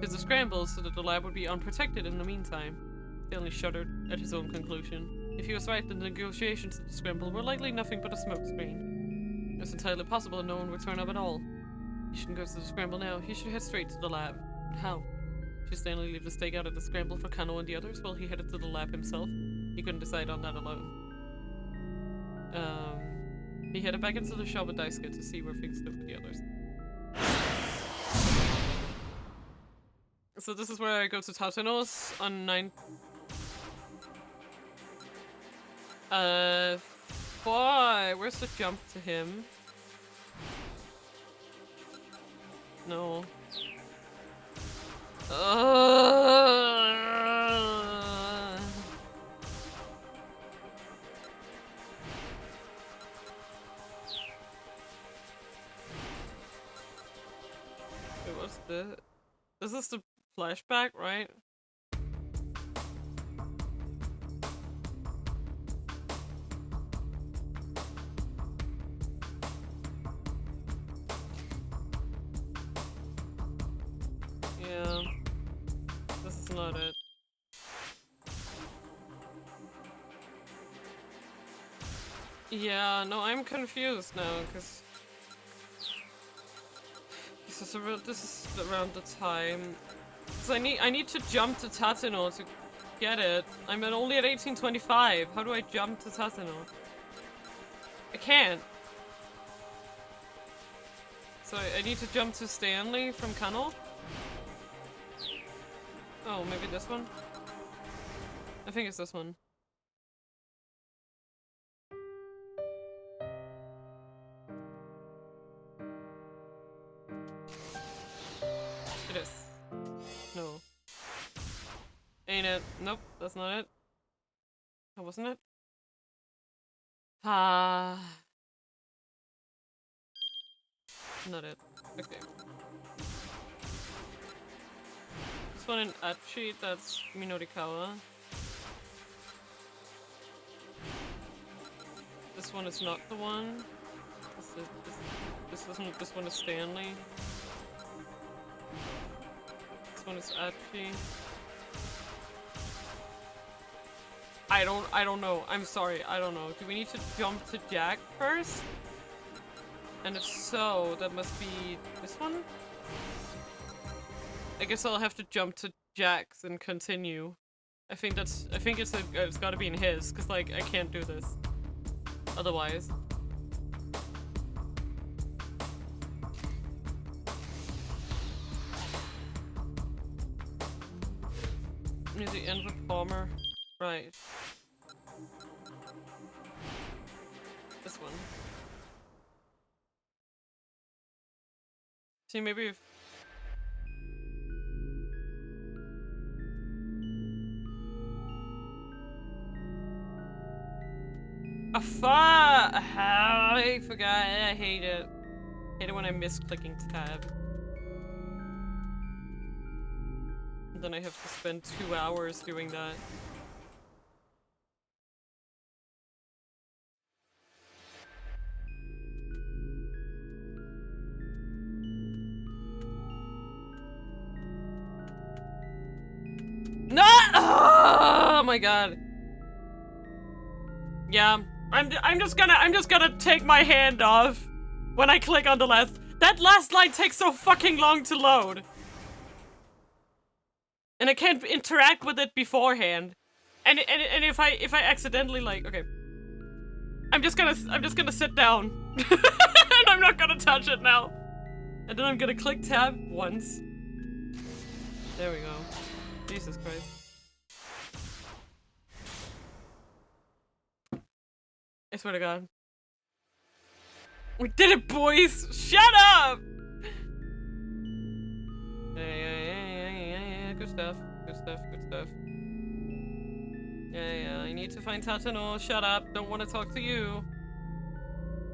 to the scramble so that the lab would be unprotected in the meantime? Stanley shuddered at his own conclusion. If he was right, then the negotiations of the scramble were likely nothing but a smokescreen. It was entirely possible that no one would turn up at all. He shouldn't go to the scramble now. He should head straight to the lab. But how? Should Stanley leave the stake out at the scramble for Kano and the others while he headed to the lab himself? He couldn't decide on that alone. He headed back into the shop with Daisuke to see where things stood with the others. So this is where I go to Tateno's on 9. Why? Where's the jump to him? No. Wait, what's this? This is the flashback, right? Yeah. This is not it. Yeah, no, I'm confused now, because this is around the time. Cause I need to jump to Tateno to get it. I'm only at 1825. How do I jump to Tateno? I can't. So I need to jump to Stanley from Kano? Oh, maybe this one? I think it's this one. It is. No. Ain't it? Nope, that's not it. That wasn't it? Ah. Not it. Okay. This one in Achi, that's Minorikawa. This one is not the one. This one is Stanley. This one is Achi. I don't know. I'm sorry, I don't know. Do we need to jump to Jack first? And if so, that must be this one? I guess I'll have to jump to Jack's and continue. I think it's gotta be in his, cause like I can't do this otherwise. Near the end with Palmer. Right. This one. See, maybe if... I forgot. I hate it. I hate it when I miss clicking tab. And then I have to spend 2 hours doing that. No! Oh my god. Yeah, I'm just gonna take my hand off when I click on the last. That last line takes so fucking long to load, and I can't interact with it beforehand. And if I accidentally like, okay, I'm just gonna sit down, and I'm not gonna touch it now. And then I'm gonna click tab once. There we go. Jesus Christ. I swear to God. We did it, boys! Shut up! Yeah. Good stuff. Good stuff. Yeah. I need to find Tateno. Shut up. Don't want to talk to you.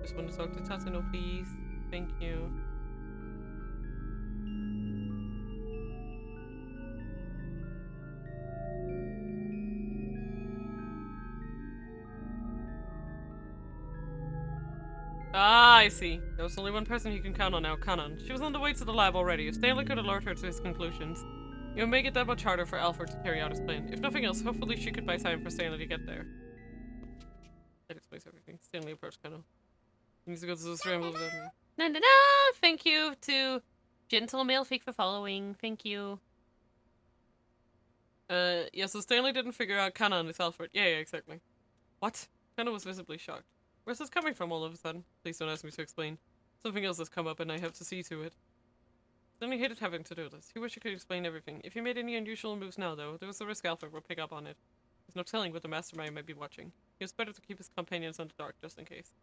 Just want to talk to Tateno, please. Thank you. Ah, I see. There was only one person you can count on now, Kanan. She was on the way to the lab already. If Stanley could alert her to his conclusions, it would make it that much harder for Alfred to carry out his plan. If nothing else, hopefully she could buy time for Stanley to get there. That explains everything. Stanley approached Kanan. He needs to go to the scramble with him. No! Thank you to Gentle Mailfake for following. Thank you. Yeah, so Stanley didn't figure out Kanan is Alfred. Yeah, exactly. What? Kanan was visibly shocked. Where's this coming from all of a sudden? Please don't ask me to explain. Something else has come up and I have to see to it. Stanley hated having to do this. He wished he could explain everything. If he made any unusual moves now, though, there was a risk Alfred would pick up on it. There's no telling what the mastermind might be watching. It was better to keep his companions in the dark, just in case.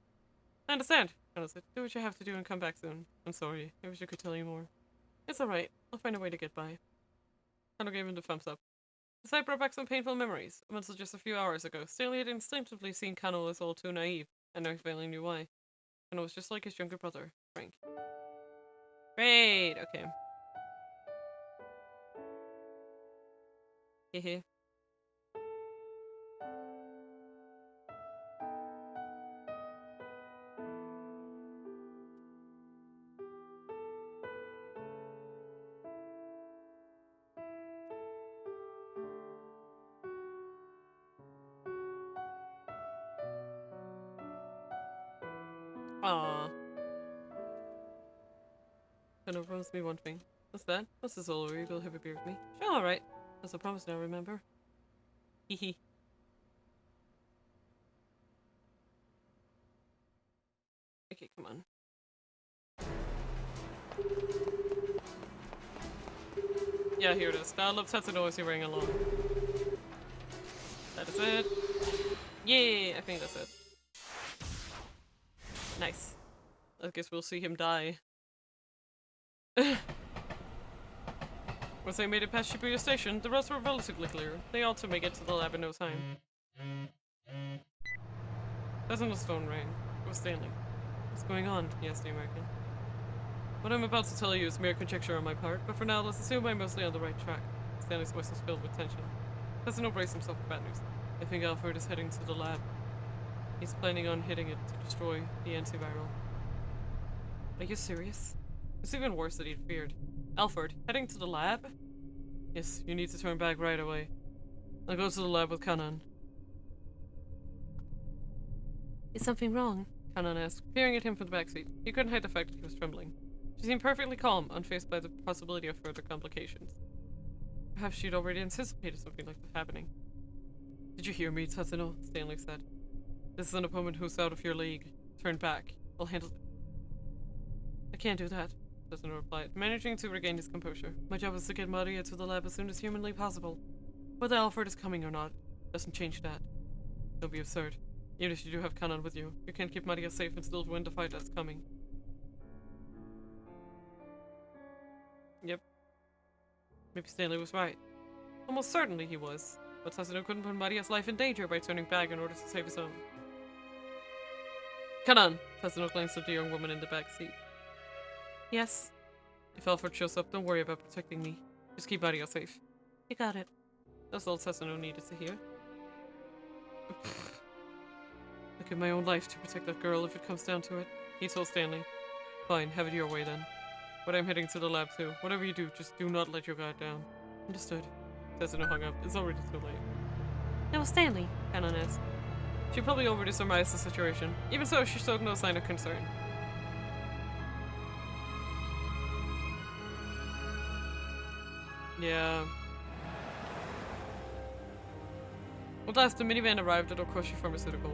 I understand, Anna said. Do what you have to do and come back soon. I'm sorry. I wish I could tell you more. It's alright. I'll find a way to get by. Kano gave him the thumbs up. The sight brought back some painful memories. Until just a few hours ago, Stanley had instinctively seen Kano as all too naive, and now he finally knew why. Kano was just like his younger brother, Frank. Great, okay. Hehe. Aww. Kind of promised me one thing. What's that? What's this all over? You'll have a beer with me? Sure, alright. That's a promise now, remember? Hehe. Okay, come on. Yeah, here it is. Dial up Tetsuno as you're wearing along. That is it. Yay! I think that's it. Nice. I guess we'll see him die. Once I made it past Shibuya Station, the roads were relatively clear. They ought to make it to the lab in no time. That's in the stone rain. It was Stanley. What's going on? He asked the American. What I'm about to tell you is mere conjecture on my part, but for now let's assume I'm mostly on the right track. Stanley's voice was filled with tension. Tetsuno braced himself for bad news. I think Alfred is heading to the lab. He's planning on hitting it to destroy the antiviral. Are you serious? It's even worse than he'd feared. Alfred, heading to the lab? Yes, you need to turn back right away. I'll go to the lab with Kanan. Is something wrong? Kanan asked, peering at him from the backseat. He couldn't hide the fact that he was trembling. She seemed perfectly calm, unfazed by the possibility of further complications. Perhaps she'd already anticipated something like that happening. Did you hear me, Tatsuno? Stanley said. This is an opponent who's out of your league. Turn back. I'll handle it. I can't do that, Tatsuno replied, managing to regain his composure. My job is to get Maria to the lab as soon as humanly possible. Whether Alfred is coming or not doesn't change that. Don't be absurd. Even if you do have Kanan with you, you can't keep Maria safe and still win the fight that's coming. Yep. Maybe Stanley was right. Almost certainly he was. But Tatsuno couldn't put Maria's life in danger by turning back in order to save his own. Kanan! Tatsuno glanced at the young woman in the back seat. Yes? If Alfred shows up, don't worry about protecting me. Just keep Maria safe. You got it. That's all Tatsuno needed to hear. I'll give my own life to protect that girl if it comes down to it, he told Stanley. Fine, have it your way then. But I'm heading to the lab too. Whatever you do, just do not let your guard down. Understood. Tatsuno hung up. It's already too late. Now, Stanley, Kanan asked. She probably already surmised the situation. Even so, she showed no sign of concern. Yeah. At last, the minivan arrived at Okoshi Pharmaceutical.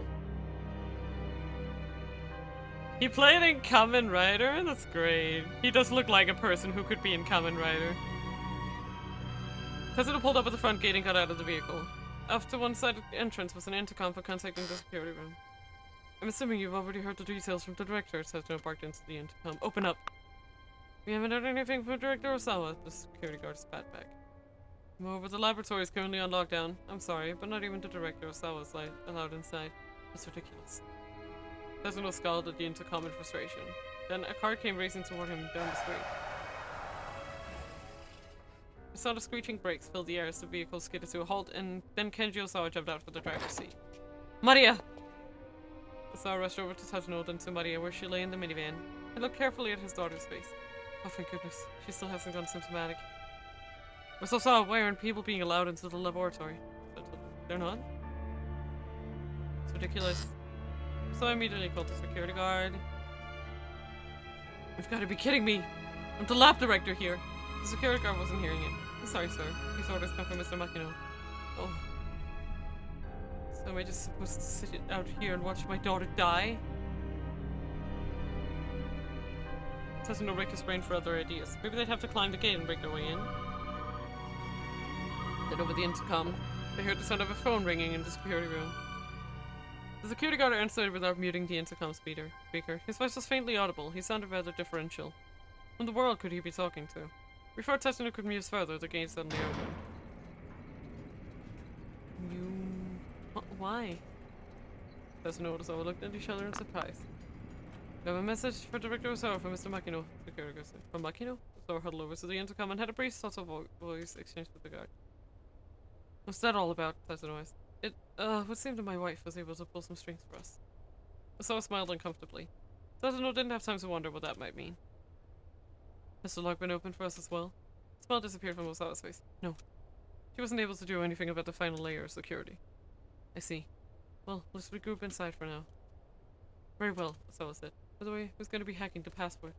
He played in Kamen Rider? That's great. He does look like a person who could be in Kamen Rider. Tetsuno pulled up at the front gate and got out of the vehicle. Off to one side of the entrance was an intercom for contacting the security room. I'm assuming you've already heard the details from the director, Tetsuno barked into the intercom. Open up! We haven't heard anything from Director Osawa, the security guard spat back. Moreover, the laboratory is currently on lockdown. I'm sorry, but not even the Director Osawa is allowed inside. It's ridiculous. Tetsuno scowled at the intercom in frustration. Then a car came racing toward him down the street. The sound of screeching brakes filled the air as the vehicle skidded to a halt, and then Kenji Osawa jumped out from the driver's seat. Maria! Osawa rushed over to Tatsuno, then to Maria, where she lay in the minivan, and looked carefully at his daughter's face. Oh, thank goodness. She still hasn't gone symptomatic. Miss Osawa, why aren't people being allowed into the laboratory? They're not? It's ridiculous. So I immediately called the security guard. You've got to be kidding me! I'm the lab director here! The security guard wasn't hearing it. I'm sorry, sir. These orders come from Mr. Makino. Oh. So am I just supposed to sit out here and watch my daughter die? Tasuno racked his brain for other ideas. Maybe they'd have to climb the gate and break their way in. Then over the intercom, they heard the sound of a phone ringing in the security room. The security guard answered without muting the intercom speaker. His voice was faintly audible. He sounded rather differential. Who in the world could he be talking to? Before Tasuno could muse further, the gate suddenly opened. Why? Tasuno and Osawa looked at each other in surprise. "We have a message for Director Osawa from Mr. Makino," the security guard said. "From Makino?" Osawa huddled over to the intercom and had a brief, subtle voice exchange with the guard. "What's that all about?" Tasuno asked. "It would seem that my wife was able to pull some strings for us." Osawa smiled uncomfortably. Tasuno didn't have time to wonder what that might mean. "Has the log been opened for us as well?" The smile disappeared from Osawa's face. "No. She wasn't able to do anything about the final layer of security." "I see. Well, let's regroup inside for now." "Very well," Osawa said. "By the way, who's going to be hacking the password?"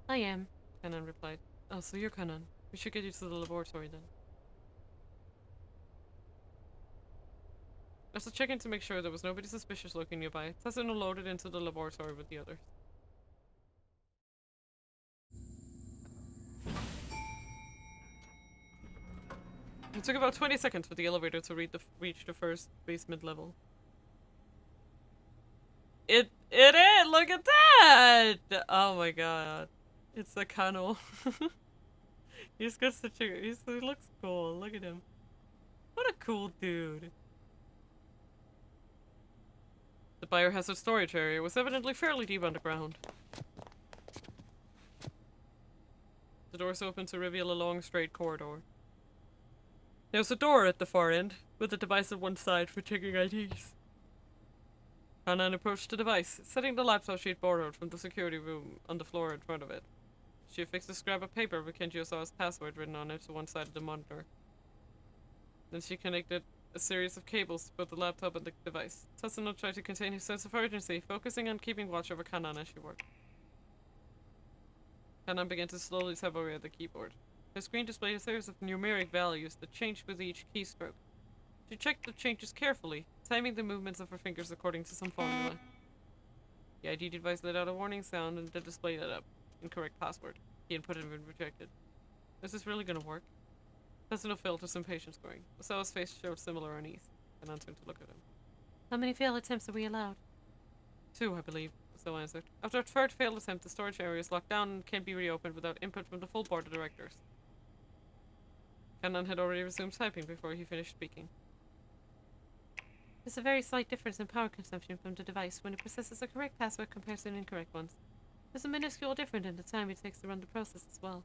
"I am," Kanan replied. "Oh, so you're Kanan. We should get you to the laboratory then." After checking to make sure there was nobody suspicious lurking nearby, Tasuno loaded into the laboratory with the others. It took about 20 seconds for the elevator to reach the first basement level. It is! Look at that! Oh my god. It's a Kano. He's got such a... he looks cool. Look at him. What a cool dude. The biohazard storage area was evidently fairly deep underground. The doors opened to reveal a long, straight corridor. There was a door at the far end, with a device at one side for checking IDs. Kanan approached the device, setting the laptop she'd borrowed from the security room on the floor in front of it. She affixed a scrap of paper with Kenji Osawa's password written on it to one side of the monitor. Then she connected a series of cables to both the laptop and the device. Tasuno tried to contain his sense of urgency, focusing on keeping watch over Kanan as she worked. Kanan began to slowly tab away at the keyboard. Her screen displayed a series of numeric values that changed with each keystroke. She checked the changes carefully, timing the movements of her fingers according to some formula. The ID device let out a warning sound and the display lit up. Incorrect password. The input had been rejected. Is this really gonna work? Tasuno felt his impatience growing. Osawa's face showed similar unease. Kanan turned to look at him. "How many failed attempts are we allowed?" "2, I believe," Osawa answered. After a third failed attempt, the storage area is locked down and can't be reopened without input from the full board of directors. Kanan had already resumed typing before he finished speaking. "There's a very slight difference in power consumption from the device when it processes a correct password compared to an incorrect one. There's a minuscule difference in the time it takes to run the process as well.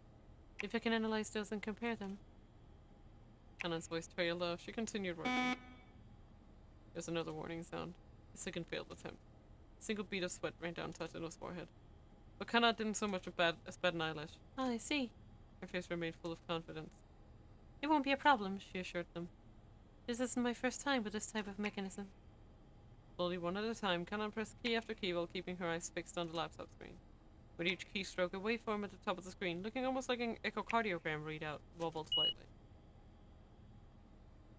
If I can analyze those and compare them..." Kanan's voice trailed off. She continued working. There's another warning sound. A second failed attempt. A single bead of sweat ran down Tasuno's forehead. But Kanan didn't so much as bat an eyelash. "Oh, I see." Her face remained full of confidence. "It won't be a problem," she assured them. "This isn't my first time with this type of mechanism." Slowly, one at a time, Kanan pressed key after key while keeping her eyes fixed on the laptop screen. With each keystroke, a waveform at the top of the screen, looking almost like an echocardiogram readout, wobbled slightly.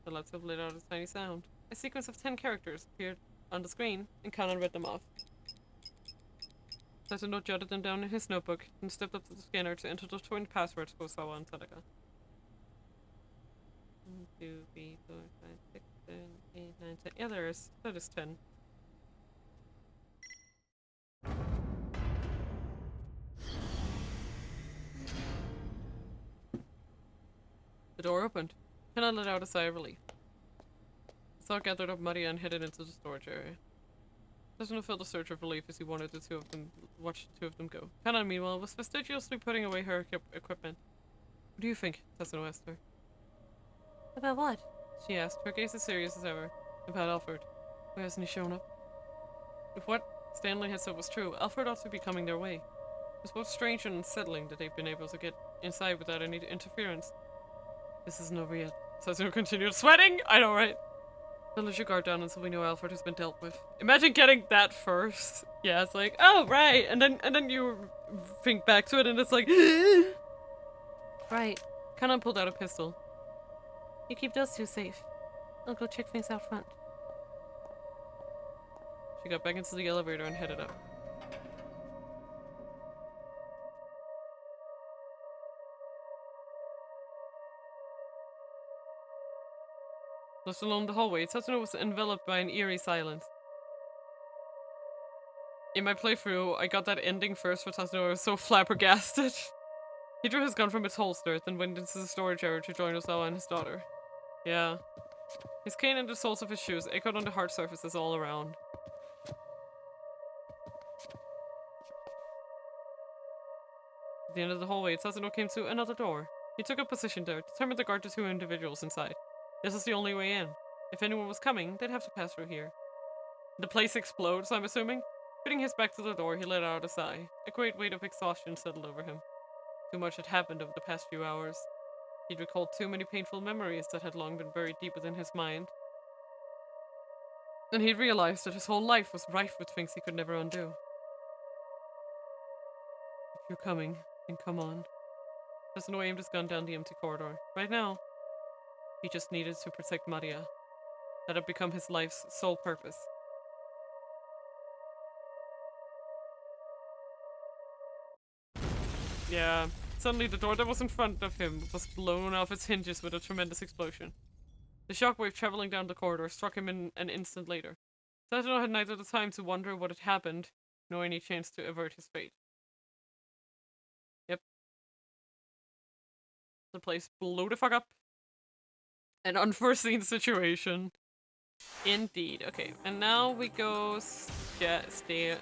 The laptop let out a tiny sound. A sequence of 10 characters appeared on the screen, and Kanan read them off. Tasuno jotted them down in his notebook, and stepped up to the scanner to enter the twin passwords for Osawa and Tanaka. 1, 2, 3, 4, 5, 6, 7, 8, 9, 10. Yeah, there is. That is 10. The door opened. Kanan let out a sigh of relief. Osawa gathered up Maria and headed into the storage area. Tasuno felt a surge of relief as he watched the two of them go. Kanan, meanwhile, was fastidiously putting away her equipment. "What do you think?" Tasuno asked her. "About what?" she asked, her gaze as serious as ever. "About Alfred. Why hasn't he shown up?" If what Stanley had said was true, Alfred ought to be coming their way. It was both strange and unsettling that they'd been able to get inside without any interference. "This isn't over yet." Tasuno continued sweating! I know, right? "Don't let your guard down until we know Alfred has been dealt with." Imagine getting that first. Yeah, it's like, oh, right. And then you think back to it and it's like, right. Kanan pulled out a pistol. "You keep those two safe. I'll go check things out front." She got back into the elevator and headed up. Left alone the hallway, Tatsuno was enveloped by an eerie silence. In my playthrough, I got that ending first for Tatsuno. I was so flabbergasted. He drew his gun from its holster, then went into the storage area to join Osawa and his daughter. Yeah. His cane and the soles of his shoes echoed on the hard surfaces all around. At the end of the hallway, Tatsuno came to another door. He took up position there, determined to guard the two individuals inside. This was the only way in. If anyone was coming, they'd have to pass through here. The place explodes, I'm assuming. Putting his back to the door, he let out a sigh. A great weight of exhaustion settled over him. Too much had happened over the past few hours. He'd recalled too many painful memories that had long been buried deep within his mind. And he'd realized that his whole life was rife with things he could never undo. If you're coming, then come on. Tatsuno aimed his gun down the empty corridor. Right now, he just needed to protect Maria. That had become his life's sole purpose. Yeah. Suddenly the door that was in front of him was blown off its hinges with a tremendous explosion. The shockwave traveling down the corridor struck him in an instant later. Tatsuno had neither the time to wonder what had happened, nor any chance to avert his fate. Yep. The place blew the fuck up. An unforeseen situation. Indeed. Okay, and now we go Stamley,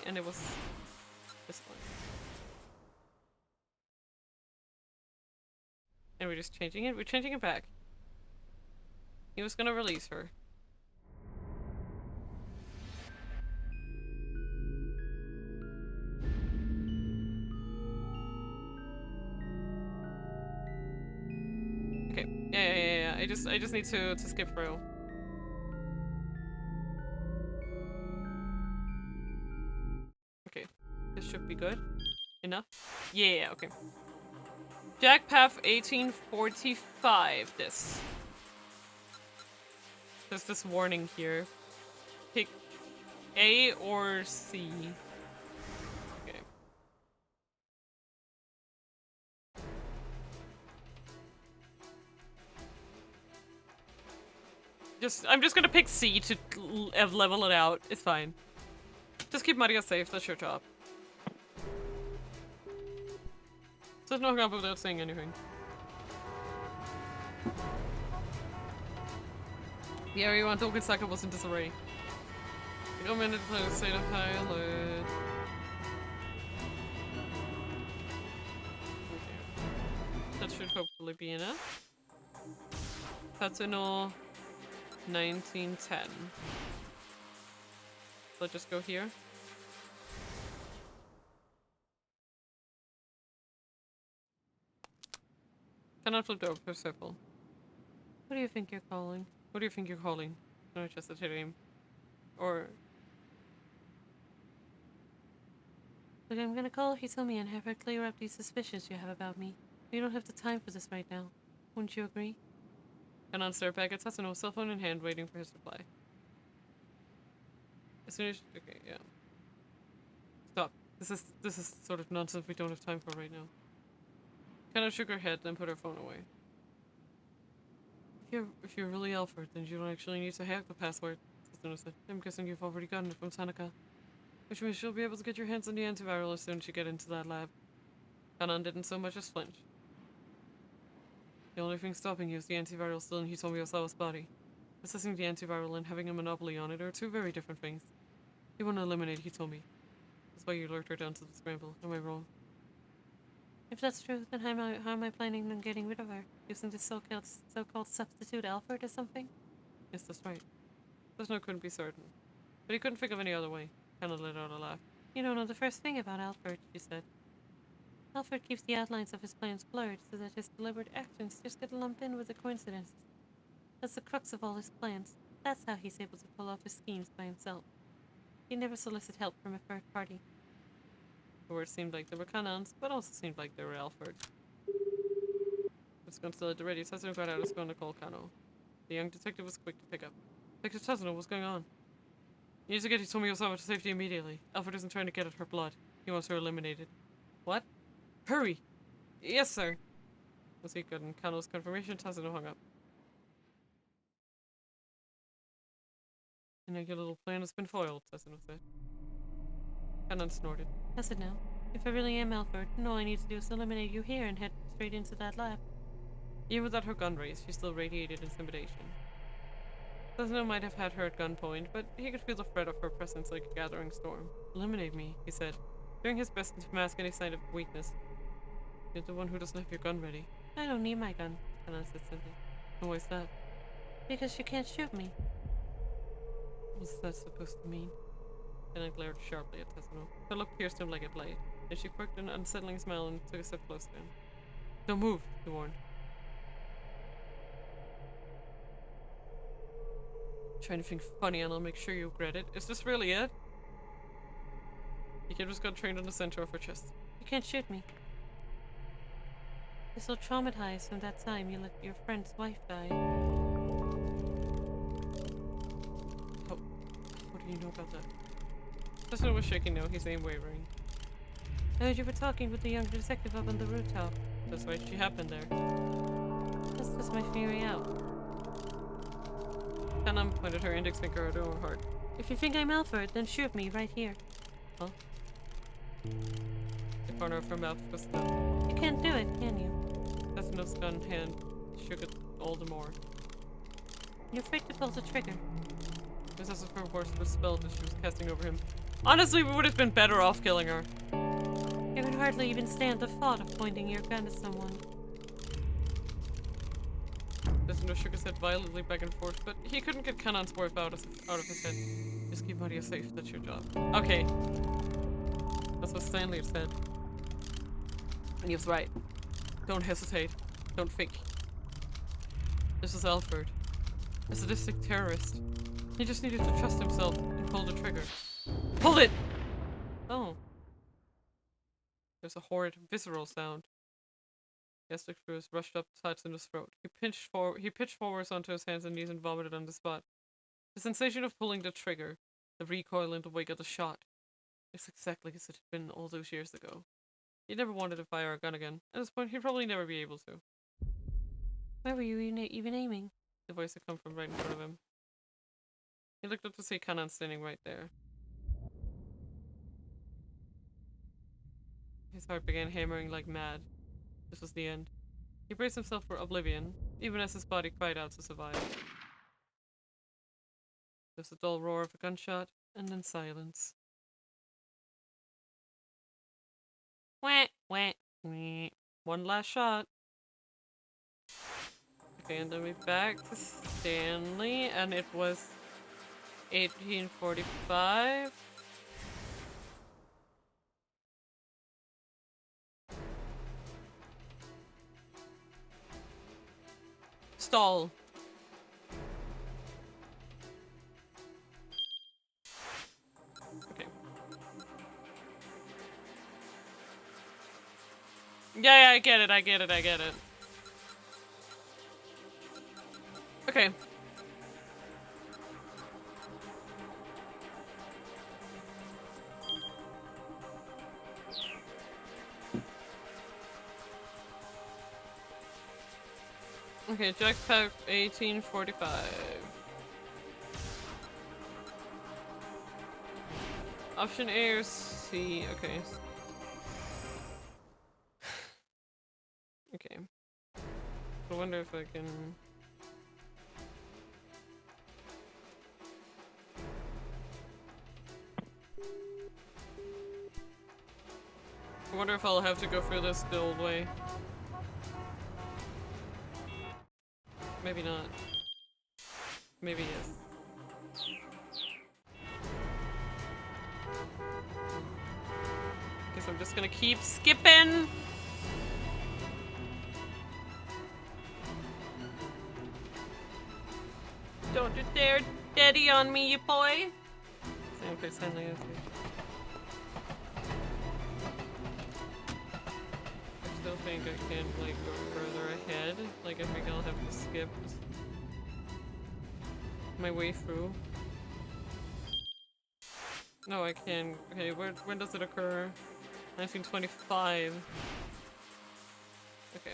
and it was this one. And we're just changing it. We're changing it back. He was gonna release her. Okay. Yeah. I just need to skip through. Okay. This should be good. Enough? Yeah, okay. Jack Path 1845. There's this warning here. Pick A or C. Okay. I'm just gonna pick C to level it out. It's fine. Just keep Maria safe, that's your job. Says no up without saying anything. The area around Okasaka was in disarray. You don't mean to play the state of high alert. Okay. That should hopefully be enough. Tatsuno 1910. Let's just go here. Cannot flip the over circle. What do you think you're calling? What do you think you're calling? No, just a name. Or... Look, I'm gonna call Hitomi and have her clear up these suspicions you have about me. We don't have the time for this right now. Wouldn't you agree? Kanan stared back at Tatsuno, cell phone in hand, waiting for his reply. As soon as... Okay, yeah. Stop. This is sort of nonsense we don't have time for right now. Kanan shook her head, then put her phone away. If you're really Alfred, then you don't actually need to hack the password, Tatsuno said. I'm guessing you've already gotten it from Tanaka. Which means you'll be able to get your hands on the antiviral as soon as you get into that lab. Kanan didn't so much as flinch. The only thing stopping you is the antiviral still in Hitomi Osawa's body. Assessing the antiviral and having a monopoly on it are two very different things. You want to eliminate Hitomi. That's why you lured her down to the scramble. Am I wrong? If that's true, then how am I planning on getting rid of her? Using this so-called substitute Alfred or something? Yes, that's right. Tatsuno couldn't be certain. But he couldn't think of any other way. Kanan let out a laugh. You don't know the first thing about Alfred, she said. Alfred keeps the outlines of his plans blurred so that his deliberate actions just get lumped in with the coincidences. That's the crux of all his plans. That's how he's able to pull off his schemes by himself. He never solicits help from a third party. The words seemed like they were Kanan's, but also seemed like they were Alfred's. His gun still at the ready, Tatsuno got out his phone to call Kano. The young detective was quick to pick up. Detective Tatsuno, what's going on? You need to get Hitomi-Osawa to safety immediately. Alfred isn't trying to get at her blood. He wants her eliminated. What? Hurry! Yes, sir. Was he good? And Kano's confirmation, Tasuno hung up. You know, your little plan has been foiled, Tasuno said. Kanon snorted. That's it now. If I really am Alfred, then all I need to do is eliminate you here and head straight into that lab. Even without her gun raised, she still radiated intimidation. Tasuno might have had her at gunpoint, but he could feel the threat of her presence like a gathering storm. Eliminate me, he said, doing his best to mask any sign of weakness. You're the one who doesn't have your gun ready. I don't need my gun, Kanon said simply. And why's that? because you can't shoot me. What's that supposed to mean? Kanon glared sharply at Tasuno. Her look pierced him like a blade. Then she quirked an unsettling smile and took a step closer to him. Don't move, he warned. Trying to think funny and I'll make sure you regret it. Is this really it? The kid was got trained on the center of her chest. You can't shoot me. You're so traumatized from that time you let your friend's wife die. Oh, what do you know about that? Tasuno was shaking now, his aim wavering. I heard you were talking with the young detective up on the rooftop. That's right, she happened there. That's just my theory out. Kanon pointed her index finger at her own heart. If you think I'm Alfred, then shoot me right here. Huh? The corner of her mouth twisted up. You can't do it, can you? Tasuno's gun hand shook it all the more. You're afraid to pull the trigger. It was as if her words were spelled that she was casting over him. Honestly, we would have been better off killing her. You can hardly even stand the thought of pointing your gun at someone. Tasuno shook his head violently back and forth, but he couldn't get Kanon's words out of his head. Just keep Maria safe, that's your job. Okay. That's what Stanley had said. And he was right. Don't hesitate. Don't think. This is Alfred. A sadistic terrorist. He just needed to trust himself and pull the trigger. Pull it! Oh. There's a horrid, visceral sound. Gastric fluids rushed up Tatsuno's throat. He pitched forwards onto his hands and knees and vomited on the spot. The sensation of pulling the trigger, the recoil in the wake of the shot. It's exactly as it had been all those years ago. He never wanted to fire a gun again. At this point, he'd probably never be able to. Where were you even aiming? The voice had come from right in front of him. He looked up to see Kanon standing right there. His heart began hammering like mad. This was the end. He braced himself for oblivion, even as his body cried out to survive. There was a dull roar of a gunshot, and then silence. Wah, wah, wah. One last shot. Okay, and then we're back to Stanley, and it was 1845. Stall. Okay. Yeah, I get it. Okay. Okay, Jackpack 1845. Option A or C, okay. Okay. I wonder if I can... I wonder if I'll have to go through this the old way. Maybe not. Maybe yes. Guess I'm just gonna keep skipping. Don't you dare daddy on me, you boy. Okay, Stanley, I still think I can like go further ahead. Like I think I'll have to skip my way through. No, I can. Okay, when does it occur? 1925. Okay.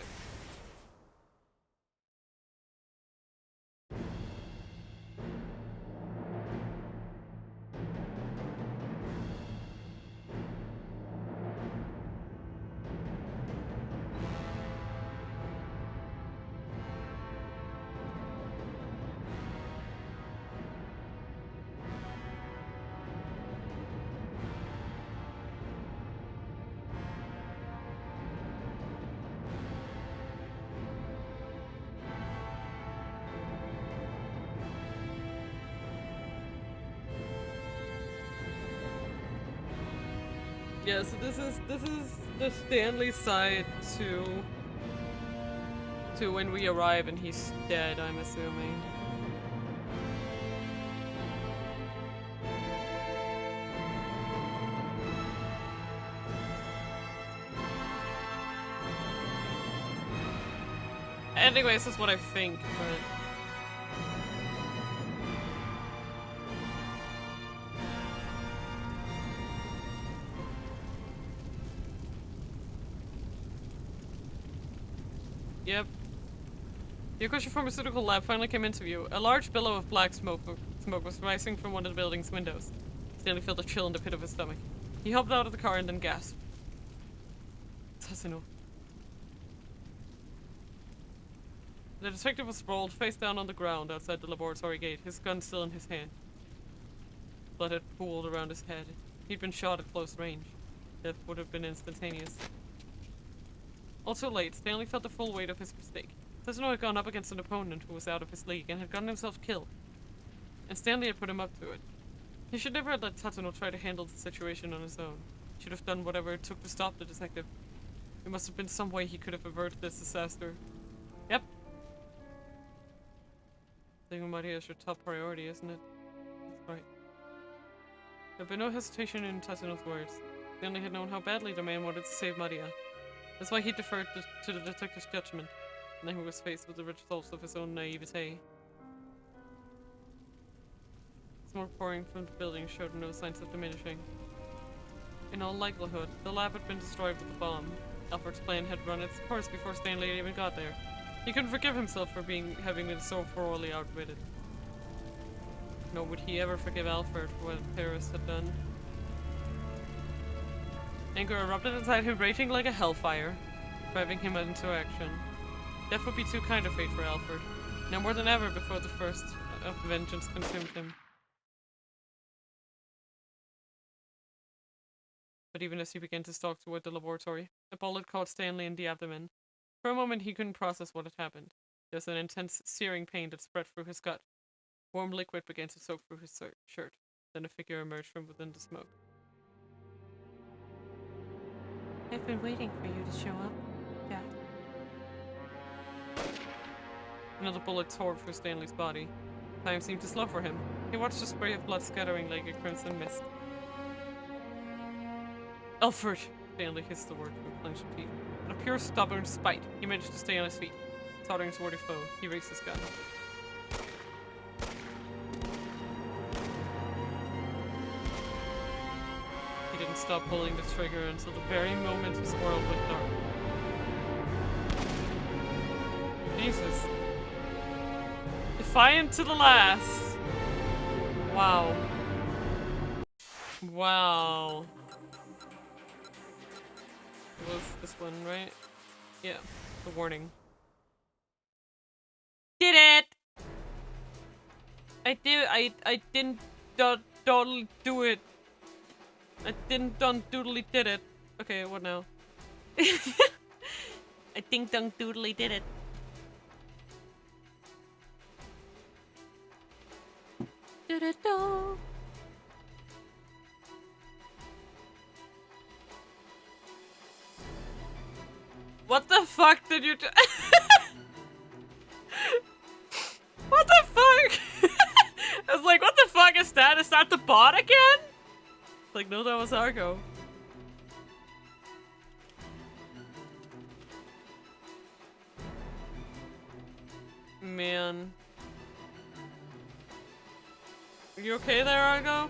Yeah, so this is the Stanley side to when we arrive and he's dead, I'm assuming. Anyways, this is what I think, but yep. The Yokoshi Pharmaceutical Lab finally came into view. A large billow of black smoke was rising from one of the building's windows. Stanley felt a chill in the pit of his stomach. He hopped out of the car and then gasped. Tatsuno. The detective was sprawled face down on the ground outside the laboratory gate, his gun still in his hand. Blood had pooled around his head. He'd been shot at close range. Death would have been instantaneous. All too late, Stanley felt the full weight of his mistake. Tatsuno had gone up against an opponent who was out of his league and had gotten himself killed. And Stanley had put him up to it. He should never have let Tatsuno try to handle the situation on his own. He should have done whatever it took to stop the detective. There must have been some way he could have averted this disaster. Yep. Saving Maria is your top priority, isn't it? That's right. There had been no hesitation in Tatsuno's words. Stanley had known how badly the man wanted to save Maria. That's why he deferred to the detective's judgment. Now he was faced with the results of his own naivete. Smoke pouring from the building showed no signs of diminishing. In all likelihood, the lab had been destroyed with the bomb. Alfred's plan had run its course before Stanley even got there. He couldn't forgive himself for having been so thoroughly outwitted. Nor would he ever forgive Alfred for what the terrorist had done. Anger erupted inside him, raging like a hellfire, driving him into action. Death would be too kind a fate for Alfred, now more than ever before the thirst of vengeance consumed him. But even as he began to stalk toward the laboratory, a bullet caught Stanley in the abdomen. For a moment he couldn't process what had happened. There was an intense, searing pain that spread through his gut. Warm liquid began to soak through his shirt. Then a figure emerged from within the smoke. I've been waiting for you to show up, Dad. Another bullet tore through Stanley's body. Time seemed to slow for him. He watched a spray of blood scattering like a crimson mist. Alfred! Stanley hissed the word through clenched teeth. Out of pure stubborn spite, he managed to stay on his feet. Tottering toward his foe, he raised his gun. He didn't stop pulling the trigger until the very moment his world went dark. Jesus. Defiant to the last. Wow. Wow. It was this one, right? Yeah. The warning. Did it! I didn't totally do it. I didn't doodly did it. Okay, what now? I ding dong doodly did it. Do-do-do. What the fuck did you do? What the fuck? I was like, what the fuck is that? Is that the bot again? Like, no, that was Argo. Man. Are you okay there, Argo?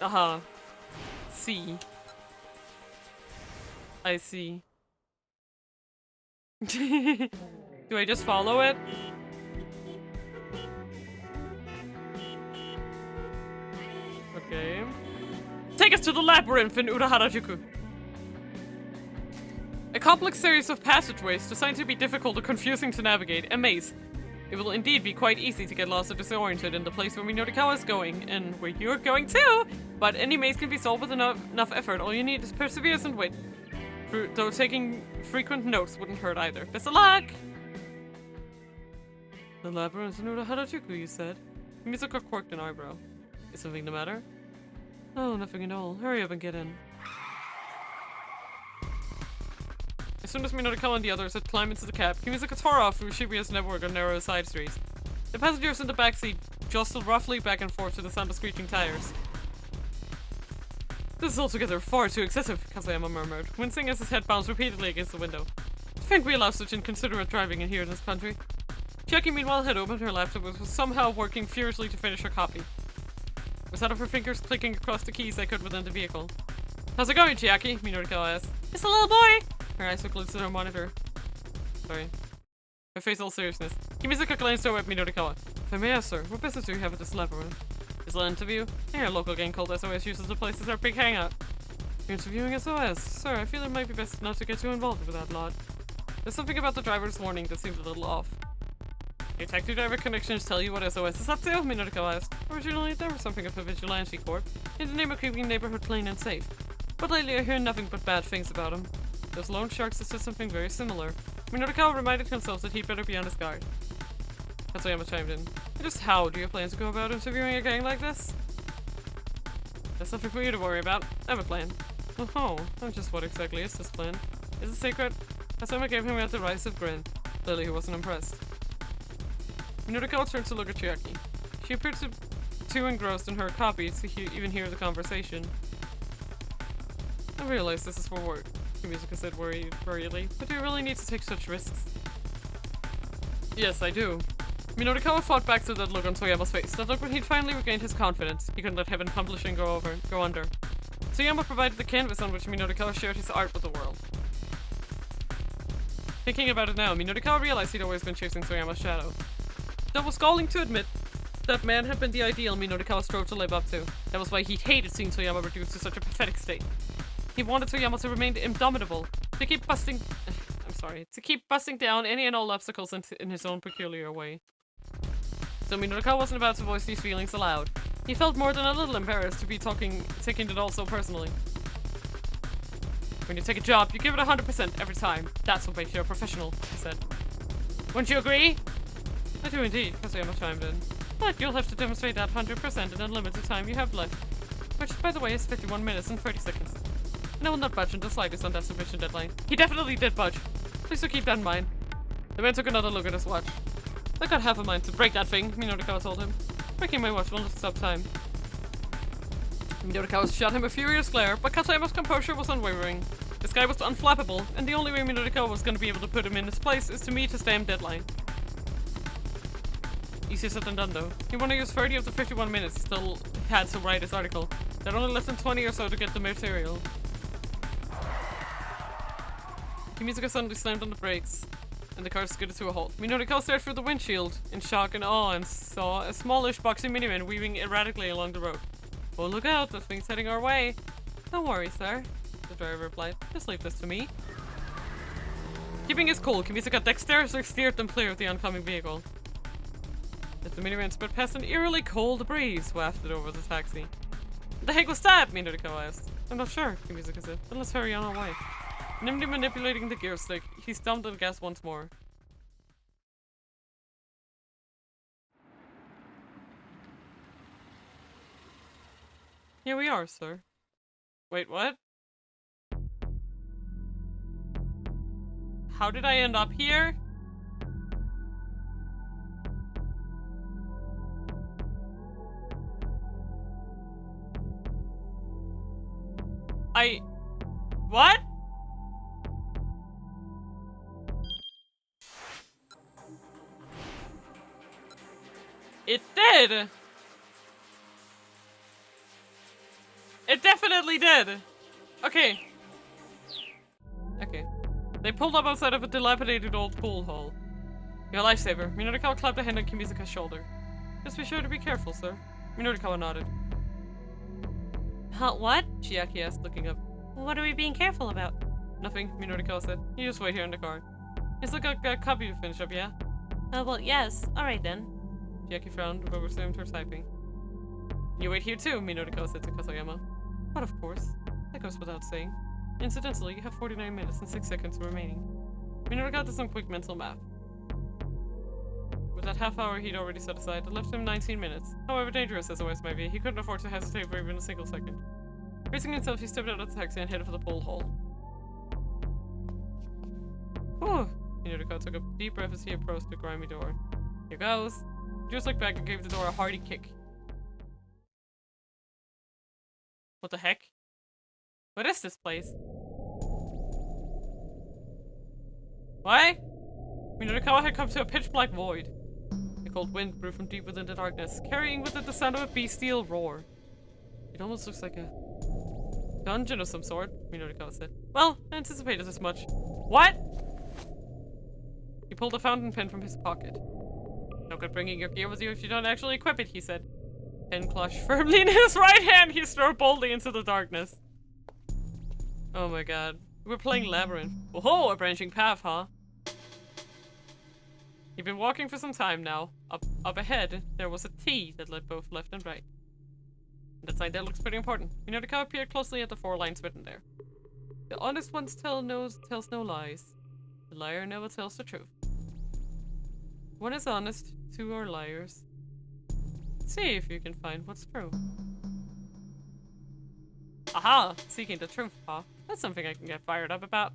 Uh-huh. See. I see. Do I just follow it? Okay. Take us to the labyrinth in Uraharajuku. A complex series of passageways designed to be difficult or confusing to navigate. A maze. It will indeed be quite easy to get lost or disoriented in the place where Minotikawa is going, and where you're going too! But any maze can be solved with enough effort. All you need is perseverance and wit. Though taking frequent notes wouldn't hurt either. Best of luck! The labyrinth in Uraharajuku, you said? Mizuka quirked an eyebrow. Is something the matter? No, nothing at all. Hurry up and get in. As soon as Minotikawa and the others had climbed into the cab, Kimizuka tore off through Shibuya's network of narrow side streets. The passengers in the backseat jostled roughly back and forth to the sound of screeching tires. This is altogether far too excessive, Kazuyama murmured, wincing as his head bounced repeatedly against the window. To think we allow such inconsiderate driving in here in this country. Chiaki meanwhile had opened her laptop and was somehow working furiously to finish her copy. The sound of her fingers clicking across the keys echoed within the vehicle. How's it going, Chiaki? Minotikawa asked. It's a little boy! Her eyes were glued to her monitor. Sorry. Her face all seriousness. Kimizuka glanced over at Minotikawa. If I may ask, sir, what business do you have at this labyrinth? Is it an interview? Here, a local gang called SOS uses the place as our big hangout. You're interviewing SOS? Sir, I feel it might be best not to get too involved with that lot. There's something about the driver's warning that seems a little off. Your taxi driver connections tell you what SOS is up to? Minotikawa asked. Originally, there was something of a vigilante corps, in the name of keeping neighborhood clean and safe. But lately I hear nothing but bad things about him. Those loan sharks said something very similar. Minotikawa reminded himself that he'd better be on his guard. Katsuyama chimed in. Just how do you plan to go about interviewing a gang like this? That's nothing for you to worry about. I have a plan. Oh, and just what exactly is this plan? Is it secret? Katsuyama gave him a derisive grin. Clearly he wasn't impressed. Minotikawa turned to look at Chiaki. She appeared too engrossed in her copy to even hear the conversation. I realize this is for work, Kimizuka said worriedly, but do you really need to take such risks? Yes, I do. Minotikawa fought back to that look on Toyama's face, that look when he'd finally regained his confidence. He couldn't let heaven publishing go under. Toyama provided the canvas on which Minotikawa shared his art with the world. Thinking about it now, Minotikawa realized he'd always been chasing Toyama's shadow. That was galling to admit. That man had been the ideal Minotikawa strove to live up to. That was why he hated seeing Toyama reduced to such a pathetic state. He wanted Toyama to remain indomitable, to keep busting down any and all obstacles in his own peculiar way. So Minotikawa wasn't about to voice these feelings aloud. He felt more than a little embarrassed to be taking it all so personally. When you take a job, you give it 100% every time. That's what makes you a professional, he said. Wouldn't you agree? I do indeed, Kazuyama chimed in. But you'll have to demonstrate that 100% in the limited time you have left. Which, by the way, is 51 minutes and 30 seconds. And I will not budge in the slightest on that submission deadline. He definitely did budge. Please do keep that in mind. The man took another look at his watch. I got half a mind to break that thing, Minotikawa told him. Breaking my watch will not stop time. Minotikawa shot him a furious glare, but Katsuyama's composure was unwavering. This guy was unflappable, and the only way Minotikawa was going to be able to put him in his place is to meet his damn deadline. Easier said than done, though. He wanted to use 30 of the 51 minutes he still had to write his article. There had only less than 20 or so to get the material. Kimizuka suddenly slammed on the brakes, and the car skidded to a halt. Minotikawa stared through the windshield in shock and awe and saw a smallish, boxy minivan weaving erratically along the road. Oh, look out, this thing's heading our way. Don't worry, sir, the driver replied. Just leave this to me. Keeping his cool, Kimizuka dexterously steered them clear of the oncoming vehicle. As the minivan sped past, an eerily cold breeze wafted over the taxi. What the heck was that? Minotikawa asked. I'm not sure, Kimizuka said. Then let's hurry on our way. Nimbly manipulating the gear stick, he stomped on the gas once more. Here we are, sir. Wait, what? How did I end up here? What? It did! It definitely did! Okay. Okay. They pulled up outside of a dilapidated old pool hall. You're a lifesaver. Minorikawa clapped a hand on Kimizaka's shoulder. Just be sure to be careful, sir. Minorikawa nodded. What? Chiaki asked, looking up. What are we being careful about? Nothing, Minorikawa said. You just wait here in the car. He's like a copy to finish up, yeah? Oh, well, yes. Alright then. Chiaki frowned, but resumed her typing. You wait here too, Minorikawa said to Kasayama. But of course. That goes without saying. Incidentally, you have 49 minutes and 6 seconds remaining. Minorikawa did some quick mental math. With that half hour he'd already set aside, it left him 19 minutes. However dangerous as OS might be, he couldn't afford to hesitate for even a single second. Bracing himself, he stepped out of the taxi and headed for the pool hall. Whew! Minorikawa took a deep breath as he approached the grimy door. Here goes! He just looked back and gave the door a hearty kick. What the heck? What is this place? Why? Minorikawa had come to a pitch-black void. The cold wind blew from deep within the darkness, carrying with it the sound of a bestial roar. It almost looks like a dungeon of some sort, Minorikawa said. Well, I anticipated as much. What? He pulled a fountain pen from his pocket. No good bringing your gear with you if you don't actually equip it, he said. Pen clutched firmly in his right hand, he strode boldly into the darkness. Oh my god. We're playing Labyrinth. Whoa, a branching path, huh? He'd been walking for some time now. Up ahead, there was a T that led both left and right. That sign there looks pretty important. Minorikawa peered closely at the 4 lines written there. The honest one tells no lies. The liar never tells the truth. One is honest, 2 are liars. See if you can find what's true. Aha! Seeking the truth, huh? That's something I can get fired up about.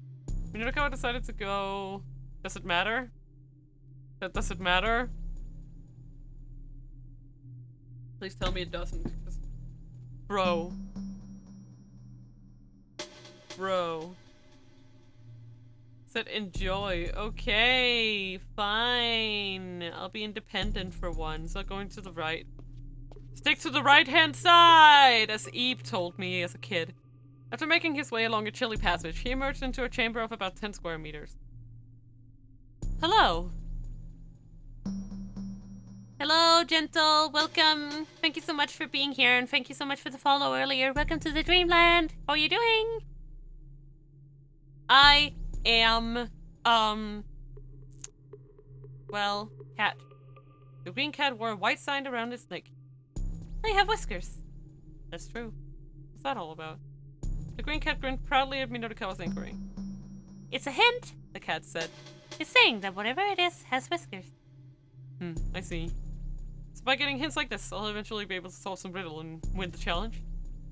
Minorikawa decided to go... Does it matter? Does it matter? Please tell me it doesn't. Bro. Bro. Said enjoy. Okay, fine. I'll be independent for once. I'm going to the right. Stick to the right-hand side, as Ebe told me as a kid. After making his way along a chilly passage, he emerged into a chamber of about 10 square meters. Hello. Hello, gentle. Welcome. Thank you so much for being here, and thank you so much for the follow earlier. Welcome to the Dreamland. How are you doing? I am, well, cat. The green cat wore a white sign around its neck. I have whiskers. That's true. What's that all about? The green cat grinned proudly at Minorikawa's inquiry. It's a hint, The cat said. It's saying that whatever it is has whiskers. I see. So by getting hints like this, I'll eventually be able to solve some riddle and win the challenge.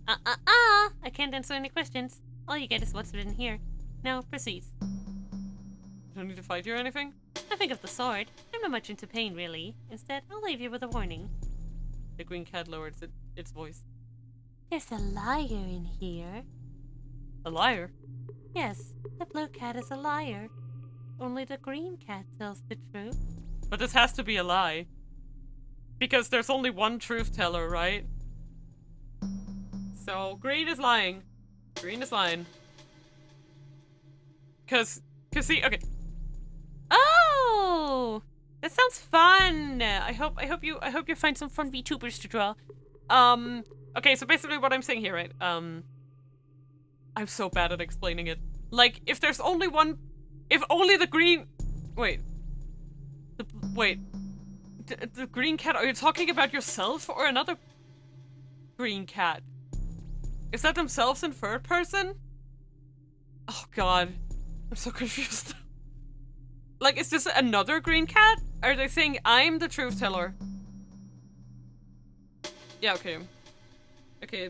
I can't answer any questions. All you get is what's written here. Now, proceed. I don't need to fight you or anything? Nothing of the sort. I'm not much into pain, really. Instead, I'll leave you with a warning. The green cat lowered its voice. There's a liar in here. A liar? Yes, the blue cat is a liar. Only the green cat tells the truth. But this has to be a lie. Because there's only one truth teller, right? So, green is lying. Green is lying. Cause see, okay. Oh! That sounds fun! I hope you find some fun VTubers to draw. Okay, so basically what I'm saying here, right? I'm so bad at explaining it. Like, if there's only one... If only the green... Wait. The green cat... Are you talking about yourself or another green cat? Is that themselves in third person? Oh god. I'm so confused. Like, is this another green cat? Are they saying I'm the truth teller? Yeah, okay. Okay.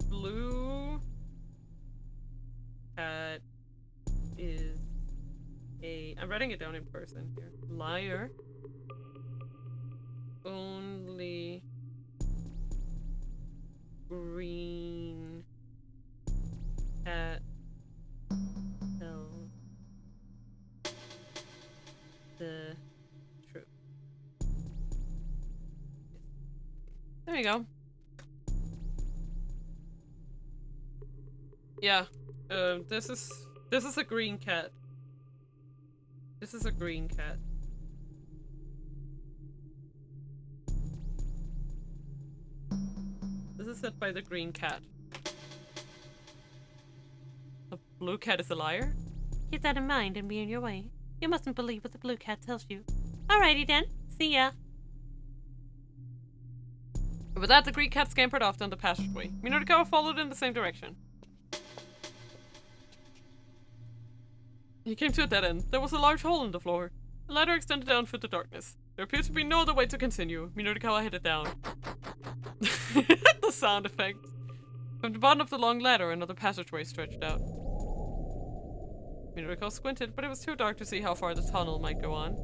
Blue cat is a... I'm writing it down in person here. Liar. Only green cat tells the truth. There we go. Yeah. This is a green cat. This is a green cat. This is set by the green cat. The blue cat is a liar? Keep that in mind and be on your way. You mustn't believe what the blue cat tells you. Alrighty then. See ya. With that, the green cat scampered off down the passageway. Minorikawa followed in the same direction. He came to a dead end. There was a large hole in the floor. The ladder extended down through the darkness. There appeared to be no other way to continue. Minorikawa headed down. The sound effect. From the bottom of the long ladder, another passageway stretched out. Minorikawa squinted, but it was too dark to see how far the tunnel might go on.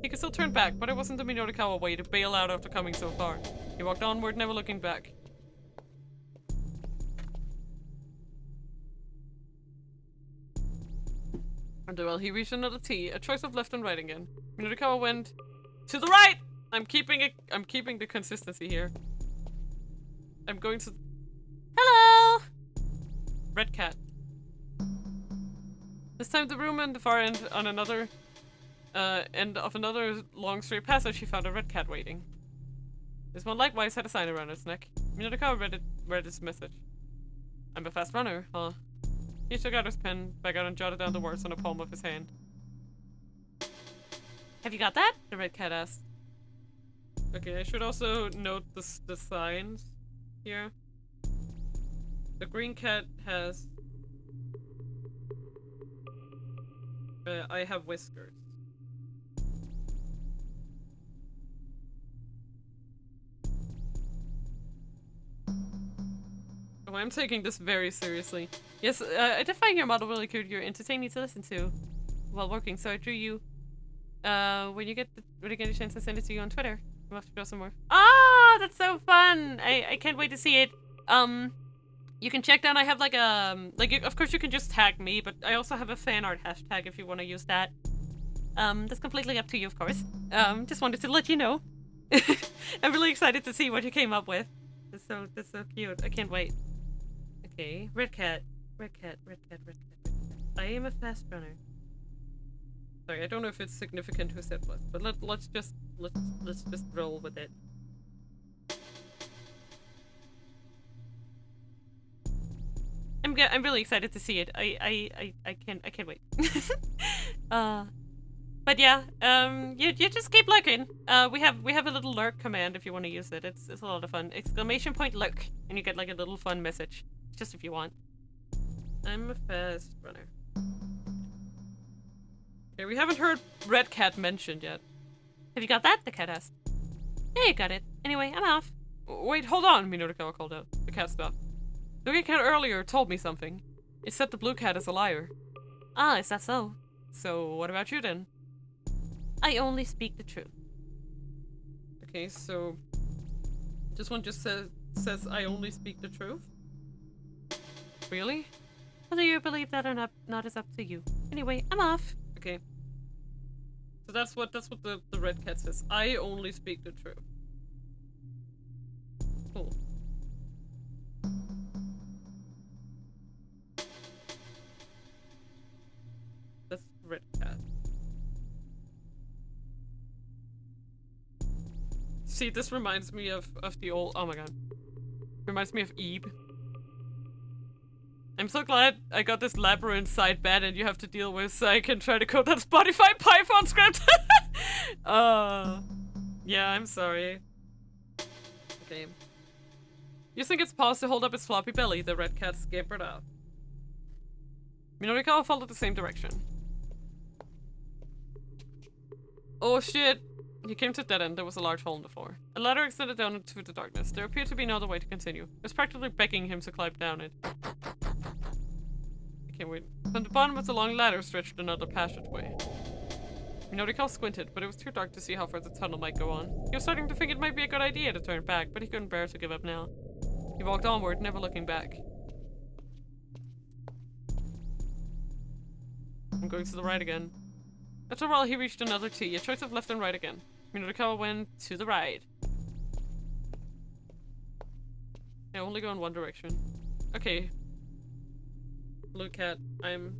He could still turn back, but it wasn't the Minorikawa way to bail out after coming so far. He walked onward, never looking back. Until well, he reached another T, a choice of left and right again. Minorikawa went to the right! I'm keeping the consistency here. I'm going to... Hello! Red cat. This time the room and the far end on another end of another long straight passage, he found a red cat waiting. This one likewise had a sign around its neck. Minorikawa read its message. I'm a fast runner, huh? He took out his pen, back out and jotted down the words on the palm of his hand. Have you got that? The red cat asked. Okay, I should also note the signs here. The green cat has... I have whiskers. Oh, I'm taking this very seriously. Yes, I did find your model really good. You're entertaining to listen to while working, so I drew you. When you get a chance to send it to you on Twitter, we'll have to draw some more. Ah, that's so fun! I can't wait to see it. You can check down. I have like of course you can just tag me, but I also have a fan art hashtag if you want to use that. That's completely up to you, of course. Just wanted to let you know. I'm really excited to see what you came up with. That's so cute. I can't wait. Okay, red cat. I am a fast runner. Sorry, I don't know if it's significant who said what, but let's just roll with it. I'm really excited to see it. I can't wait. But yeah, you just keep lurking. We have a little lurk command if you want to use it. It's a lot of fun. Exclamation point lurk, and you get like a little fun message, just if you want. I'm a fast runner. Okay, we haven't heard red cat mentioned yet. Have you got that? The cat asked. Yeah, you got it. Anyway, I'm off. Wait, hold on, Minorikawa called out. The cat stopped. The green cat earlier told me something. It said the blue cat is a liar. Ah, is that so? So, what about you then? I only speak the truth. Okay, so... this one just says I only speak the truth? Really? Whether you believe that or not is up to you. Anyway, I'm off. Okay. So that's what the red cat says. I only speak the truth. Cool. That's red cat. See, this reminds me of the old... oh my god. Reminds me of Ebe. I'm so glad I got this labyrinth side bad and you have to deal with so I can try to code that Spotify Python script. Yeah, I'm sorry. Okay. Using its paws to hold up its floppy belly, the red cat scampered off. Minorikawa followed the same direction. Oh shit! He came to a dead end. There was a large hole in the floor. A ladder extended down into the darkness. There appeared to be no other way to continue. It was practically begging him to climb down it. I can't wait. From the bottom of the long ladder stretched another passageway. Minorikawa squinted, but it was too dark to see how far the tunnel might go on. He was starting to think it might be a good idea to turn back, but he couldn't bear to give up now. He walked onward, never looking back. I'm going to the right again. After a while, he reached another T, a choice of left and right again. Minorikawa went to the right. I only go in one direction. Okay. Blue cat, I'm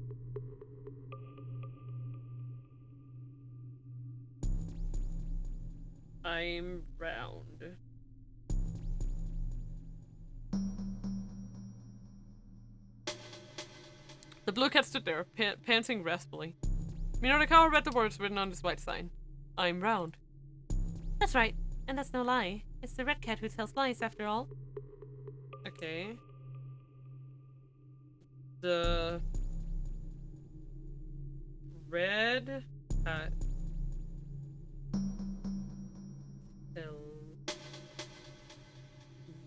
round. The blue cat stood there, panting raspily. Minotaur read the words written on his white sign. I'm round. That's right, and that's no lie. It's the red cat who tells lies, after all. Okay. The red cat tells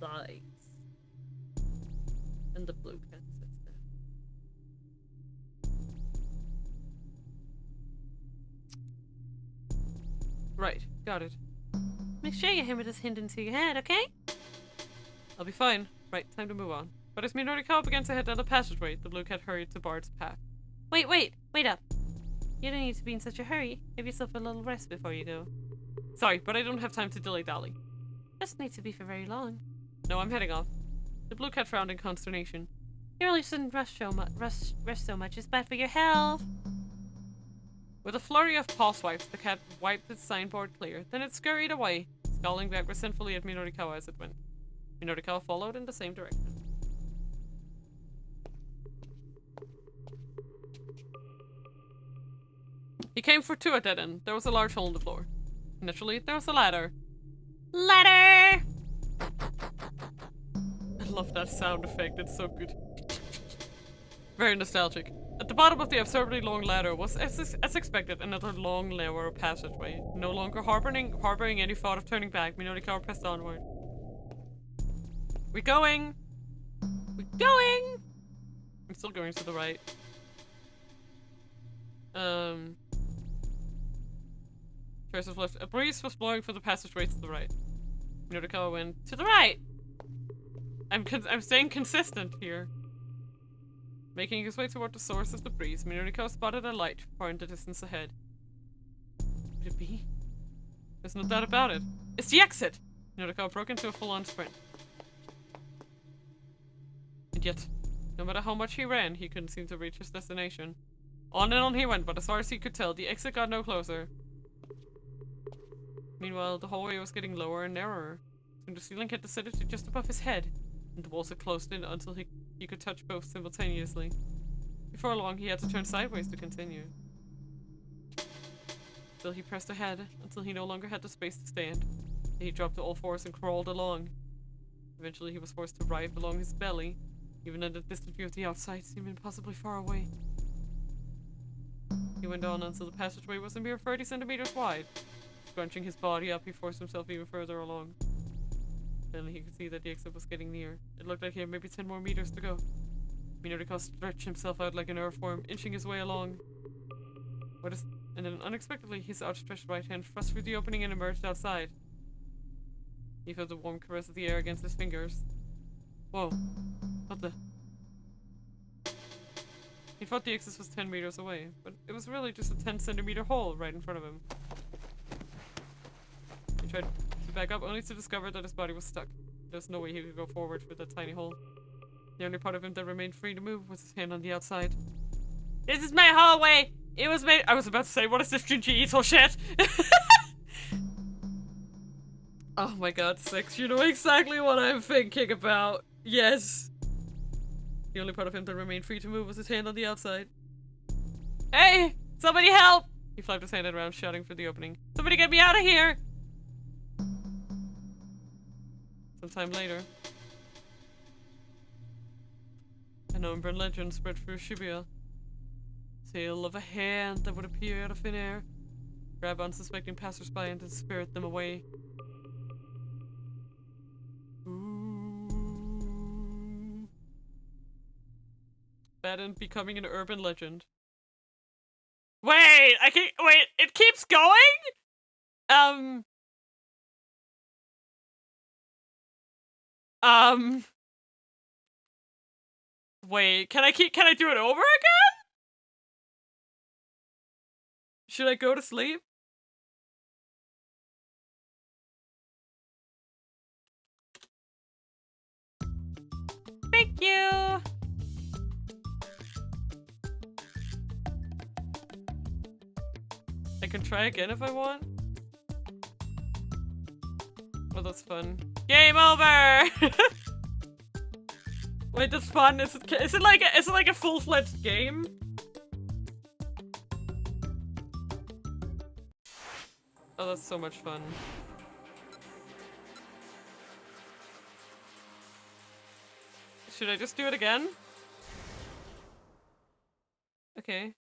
lies. And the blue cat sits there. Right, got it. Make sure you hammer this hint into your head, okay? I'll be fine. Right, time to move on. But as Minotaur began to head down the passageway, the blue cat hurried to Bard's path. Wait up. You don't need to be in such a hurry. Give yourself a little rest before you go. Sorry, but I don't have time to dilly-dally. Doesn't need to be for very long. No, I'm heading off. The blue cat frowned in consternation. You really shouldn't rush so much. It's bad for your health. With a flurry of paw swipes, the cat wiped its signboard clear. Then it scurried away, scowling back resentfully at Minotaur as it went. Minotaur followed in the same direction. He came for two at that end. There was a large hole in the floor. Naturally, there was a ladder. Ladder! I love that sound effect, it's so good. Very nostalgic. At the bottom of the absurdly long ladder was, as expected, another long, narrow passageway. No longer harboring any thought of turning back, Minotaur pressed onward. We're going! We're going! I'm still going to the right. Choice of left. A breeze was blowing from the passageway to the right. Minotaur went to the right! I'm staying consistent here. Making his way toward the source of the breeze, Minotaur spotted a light far in the distance ahead. Could it be? There's no doubt about it. It's the exit! Minotaur broke into a full-on sprint. And yet, no matter how much he ran, he couldn't seem to reach his destination. On and on he went, but as far as he could tell, the exit got no closer. Meanwhile, the hallway was getting lower and narrower. Soon the ceiling hit the ceiling just above his head, and the walls had closed in until he could touch both simultaneously. Before long, he had to turn sideways to continue. Still, he pressed ahead until he no longer had the space to stand. Then he dropped to all fours and crawled along. Eventually, he was forced to writhe along his belly, even in the distant view of the outside seemed impossibly far away. He went on until the passageway was a mere 30 centimeters wide. Scrunching his body up, he forced himself even further along. Finally, he could see that the exit was getting near. It looked like he had maybe 10 more meters to go. Minotaur stretched himself out like an earthworm, inching his way along. And then unexpectedly, his outstretched right hand thrust through the opening and emerged outside. He felt the warm caress of the air against his fingers. Whoa. What the? He thought the exit was 10 meters away, but it was really just a 10-centimeter hole right in front of him. He tried to back up only to discover that his body was stuck. There's no way he could go forward through that tiny hole. The only part of him that remained free to move was his hand on the outside. This is my hallway! It was made— I was about to say, what is this Junji Ito shit? Oh my god, 6. You know exactly what I'm thinking about. Yes. The only part of him that remained free to move was his hand on the outside. Hey! Somebody help! He flapped his hand around, shouting for the opening. Somebody get me out of here! Sometime later, an urban legend spread through Shibuya. Tale of a hand that would appear out of thin air, grab unsuspecting passersby and then spirit them away. Ooh. That and becoming an urban legend. Wait, wait, it keeps going? Wait, can I do it over again? Should I go to sleep? Thank you! I can try again if I want. Oh, that's fun. Game over! Wait, that's fun. Is it like a full-fledged game? Oh, that's so much fun. Should I just do it again? Okay.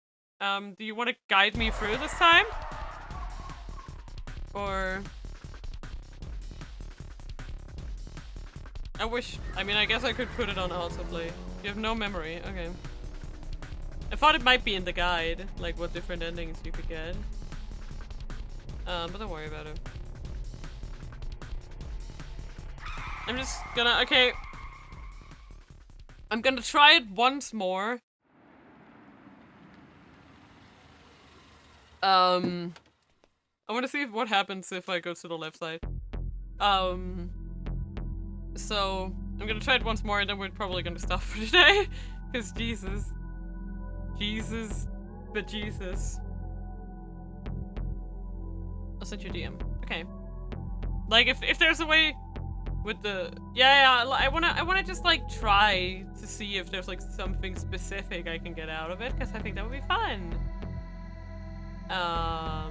Do you want to guide me through this time? Or... I mean, I guess I could put it on autoplay. You have no memory, okay. I thought it might be in the guide, like what different endings you could get. But don't worry about it. I'm just gonna, okay. I'm gonna try it once more. I wanna see what happens if I go to the left side. So, I'm gonna try it once more and then we're probably gonna stop for today. Cause Jesus. Jesus. But Jesus. I'll send you a DM. Okay. Like, if there's a way with the... Yeah, I wanna just, like, try to see if there's, like, something specific I can get out of it. Cause I think that would be fun. I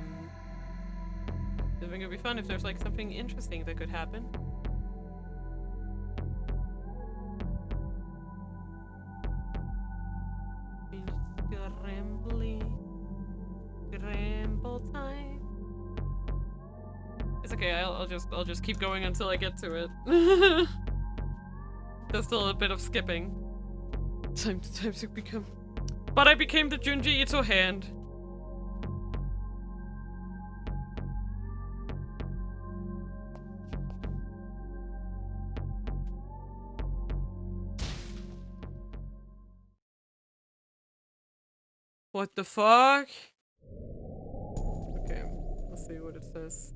think it'd be fun if there's, like, something interesting that could happen. Scramble time. It's okay, I'll just keep going until I get to it. There's still a bit of skipping. Time to become... But I became the Junji Ito hand. What the fuck? Okay, let's see what it says.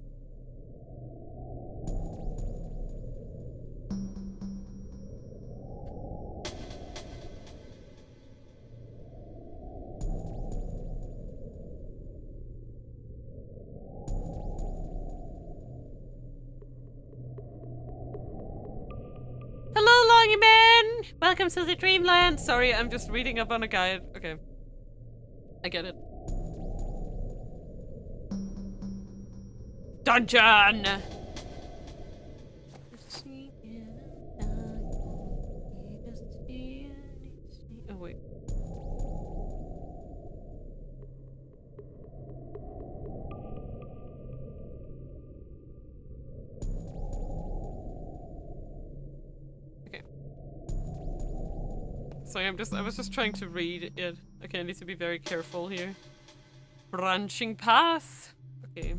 Hello, Longy Man! Welcome to the Dreamland! Sorry, I'm just reading up on a guide. Okay. I get it. Dungeon! Oh, wait. Okay. Sorry, I was just trying to read it. Okay, I need to be very careful here. Branching path. Okay.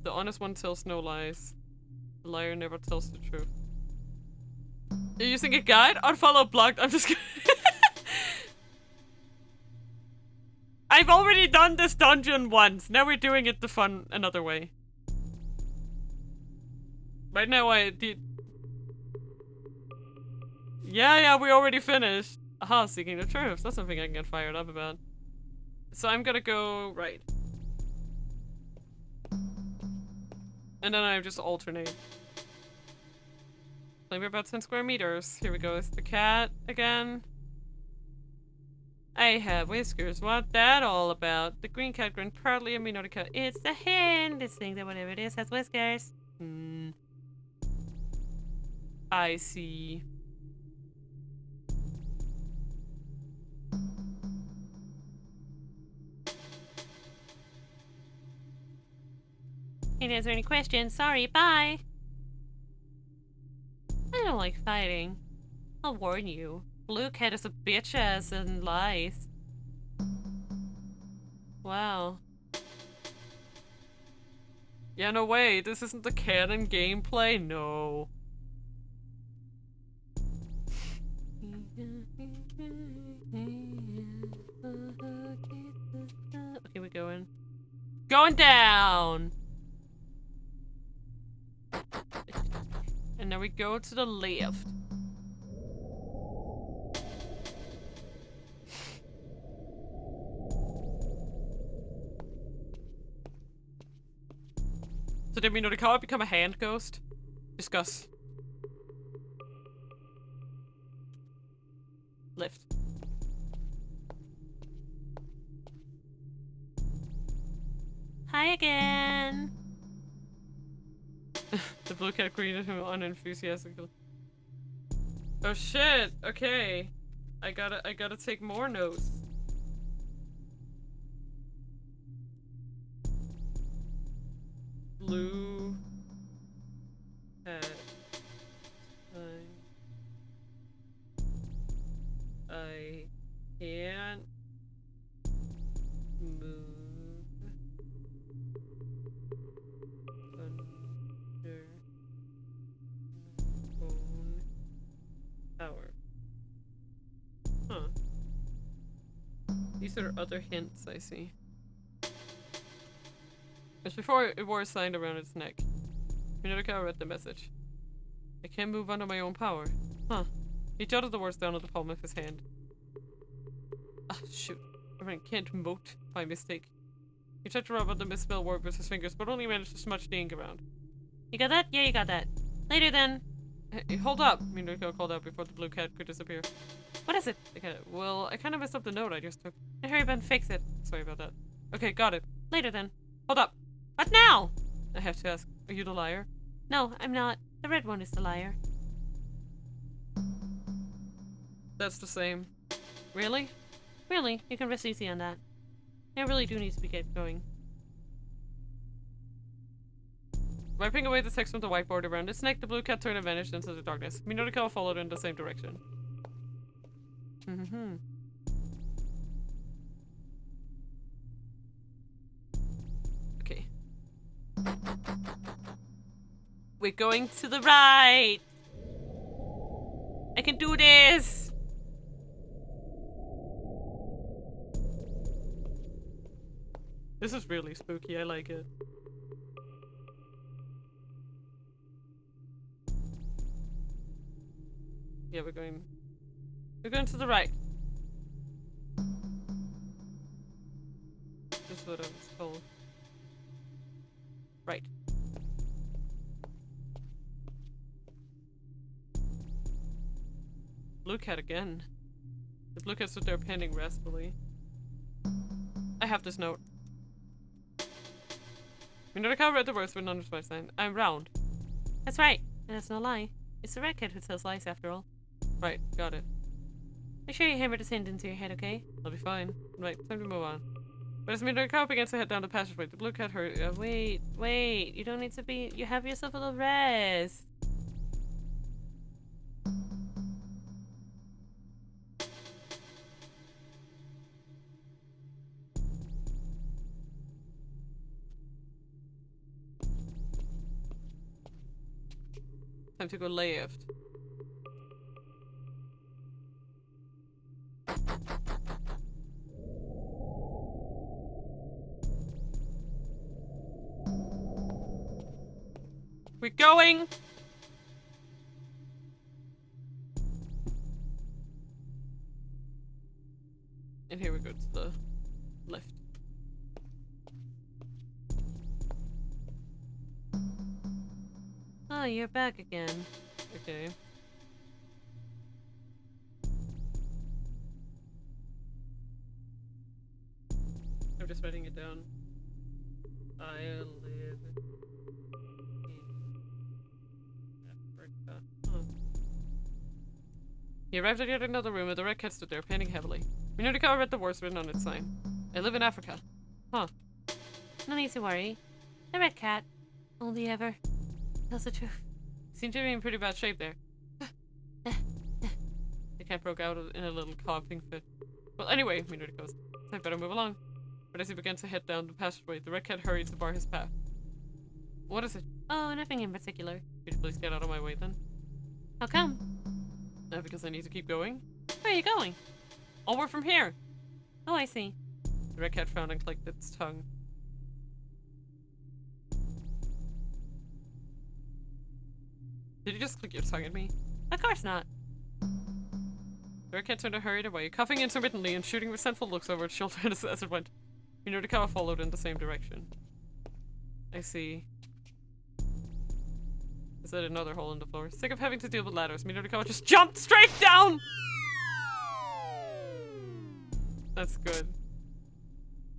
The honest one tells no lies. The liar never tells the truth. You're using a guide? Unfollow blocked. I'm just kidding. I've already done this dungeon once. Now we're doing it the fun another way. Right now I did. Yeah, we already finished. Aha, seeking the truth. That's something I can get fired up about. So I'm gonna go right. And then I just alternate. Like we're about 10 square meters. Here we go. It's the cat again. I have whiskers. What that all about? The green cat grinned proudly at me, not a cat. It's the hen! This thing that whatever it is has whiskers. I see. Can't answer any questions. Sorry, bye. I don't like fighting. I'll warn you. Blue cat is a bitch ass and lies. Wow. Yeah, no way. This isn't the canon gameplay? No. Okay, we're going. Going down! And now we go to the left. So did Minorikawa become a hand ghost? Discuss. Lift. Hi again. The blue cat greeted him unenthusiastically. Oh shit, okay. I gotta take more notes. Blue cat. I can't move under own power. Huh. These are other hints I see. Just before it wore a sign around its neck. Minorikawa read the message. I can't move under my own power. Huh. He jotted the words down on the palm of his hand. Ah, shoot. I can't moat by mistake. He tried to rub out the misspelled word with his fingers, but only managed to smudge the ink around. You got that? Yeah, you got that. Later then. Hey, hold up! Minorikawa called out before the blue cat could disappear. What is it? Okay, well, I kind of messed up the note I just took. Hurry up and fix it. Sorry about that. Okay, got it. Later then. Hold up! What now? I have to ask, are you the liar? No, I'm not. The red one is the liar. That's the same. Really? Really, you can rest easy on that. I really do need to get going. Wiping away the text from the whiteboard around its neck, the blue cat turned and vanished into the darkness. Minorikawa followed in the same direction. Okay. We're going to the right! I can do this! This is really spooky, I like it. Yeah, we're going to the right. This is what I was told. Right. Blue cat again. The blue cat stood there panting raspily. I have this note. Minorikawa read the words with an underscore sign. I'm round. That's right, and that's no lie. It's the red kid who tells lies after all. Right, got it. Make sure you hammer this hint into your head, okay? I'll be fine. Right, time to move on. But as Minorikawa begins to head down the passageway, the blue cat hurried. Wait. You don't need to be. You have yourself a little rest. Time to go left. We're going! And here we go to the left. Oh, you're back again. Okay. I'm just writing it down. I live in Africa. Huh. He arrived at yet another room and the red cat stood there, panting heavily. Minorikawa read the words written on its sign. I live in Africa. Huh. No need to worry. The red cat. Only ever. Tells the truth. Seemed to be in pretty bad shape there. The cat broke out in a little coughing fit. Well, anyway, Minorikawa goes, I better move along. But as he began to head down the passageway, the red cat hurried to bar his path. What is it? Oh, nothing in particular. Could you please get out of my way then? How come? Because I need to keep going. Where are you going? Onward from here! Oh, I see. The red cat frowned and clicked its tongue. Did you just click your tongue at me? Of course not. The red cat turned and hurried away, coughing intermittently and shooting resentful looks over its shoulder as it went. Minorikawa followed in the same direction. I see. Is that another hole in the floor? Sick of having to deal with ladders. Midorikawa just jumped straight down! That's good.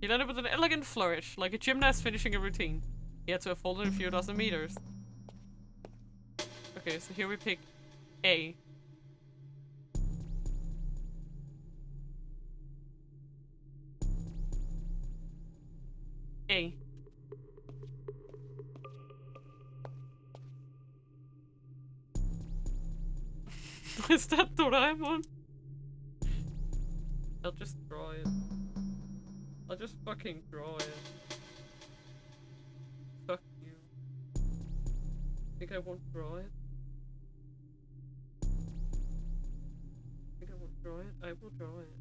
He landed with an elegant flourish, like a gymnast finishing a routine. He had to have fallen a few dozen meters. Okay, so here we pick A. A. Is that Doraemon? I'll just draw it. I'll just fucking draw it. Fuck you. Think I won't draw it? Think I won't draw it? I will draw it.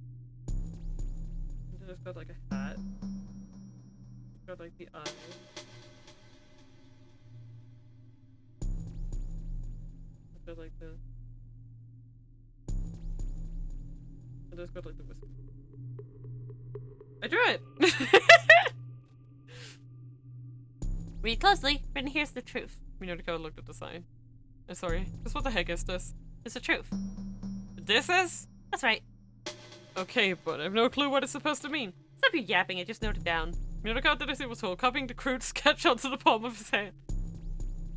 And then it's got like a hat. It's got like the eye. It's got like the... And it's got like the whisper. I drew it! Read closely, and here's the truth. Minodika looked at the sign. I'm sorry, just what the heck is this? It's the truth. This is? That's right. Okay, but I have no clue what it's supposed to mean. Stop your yapping and just note it down. Minodika did as he was told, copying the crude sketch onto the palm of his hand.